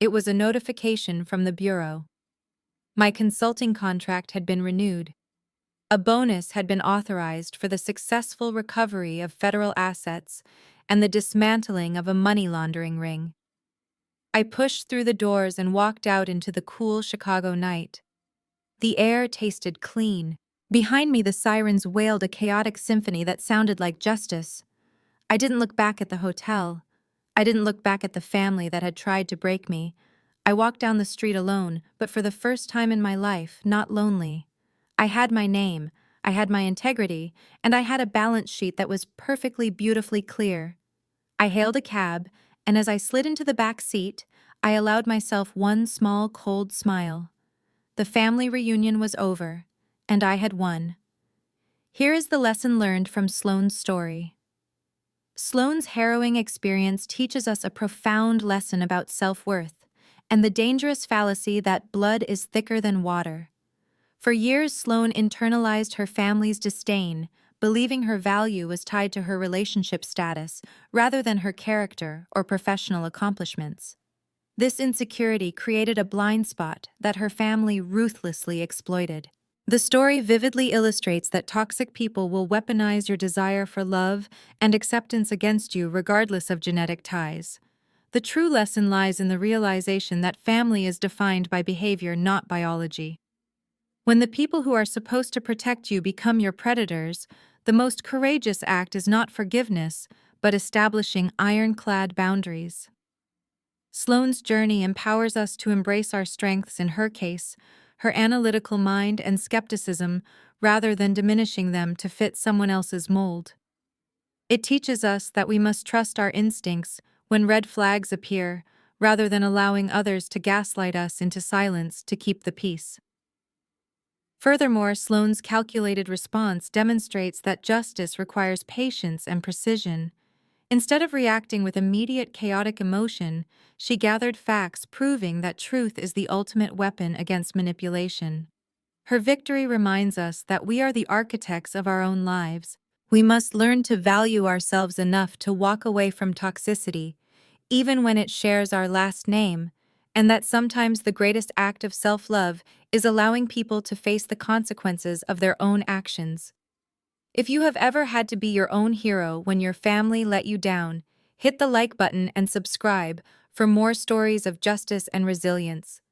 It was a notification from the bureau. My consulting contract had been renewed. A bonus had been authorized for the successful recovery of federal assets and the dismantling of a money laundering ring. I pushed through the doors and walked out into the cool Chicago night. The air tasted clean. Behind me, the sirens wailed a chaotic symphony that sounded like justice. I didn't look back at the hotel. I didn't look back at the family that had tried to break me. I walked down the street alone, but for the first time in my life, not lonely. I had my name, I had my integrity, and I had a balance sheet that was perfectly beautifully clear. I hailed a cab, and as I slid into the back seat, I allowed myself one small, cold smile. The family reunion was over, and I had won. Here is the lesson learned from Sloane's story. Sloane's harrowing experience teaches us a profound lesson about self-worth and the dangerous fallacy that blood is thicker than water. For years, Sloane internalized her family's disdain, believing her value was tied to her relationship status rather than her character or professional accomplishments. This insecurity created a blind spot that her family ruthlessly exploited. The story vividly illustrates that toxic people will weaponize your desire for love and acceptance against you regardless of genetic ties. The true lesson lies in the realization that family is defined by behavior, not biology. When the people who are supposed to protect you become your predators, the most courageous act is not forgiveness, but establishing ironclad boundaries. Sloane's journey empowers us to embrace our strengths, in her case, her analytical mind and skepticism, rather than diminishing them to fit someone else's mold. It teaches us that we must trust our instincts when red flags appear, rather than allowing others to gaslight us into silence to keep the peace. Furthermore, Sloane's calculated response demonstrates that justice requires patience and precision. Instead of reacting with immediate chaotic emotion, she gathered facts proving that truth is the ultimate weapon against manipulation. Her victory reminds us that we are the architects of our own lives. We must learn to value ourselves enough to walk away from toxicity, even when it shares our last name, and that sometimes the greatest act of self-love is allowing people to face the consequences of their own actions. If you have ever had to be your own hero when your family let you down, hit the like button and subscribe for more stories of justice and resilience.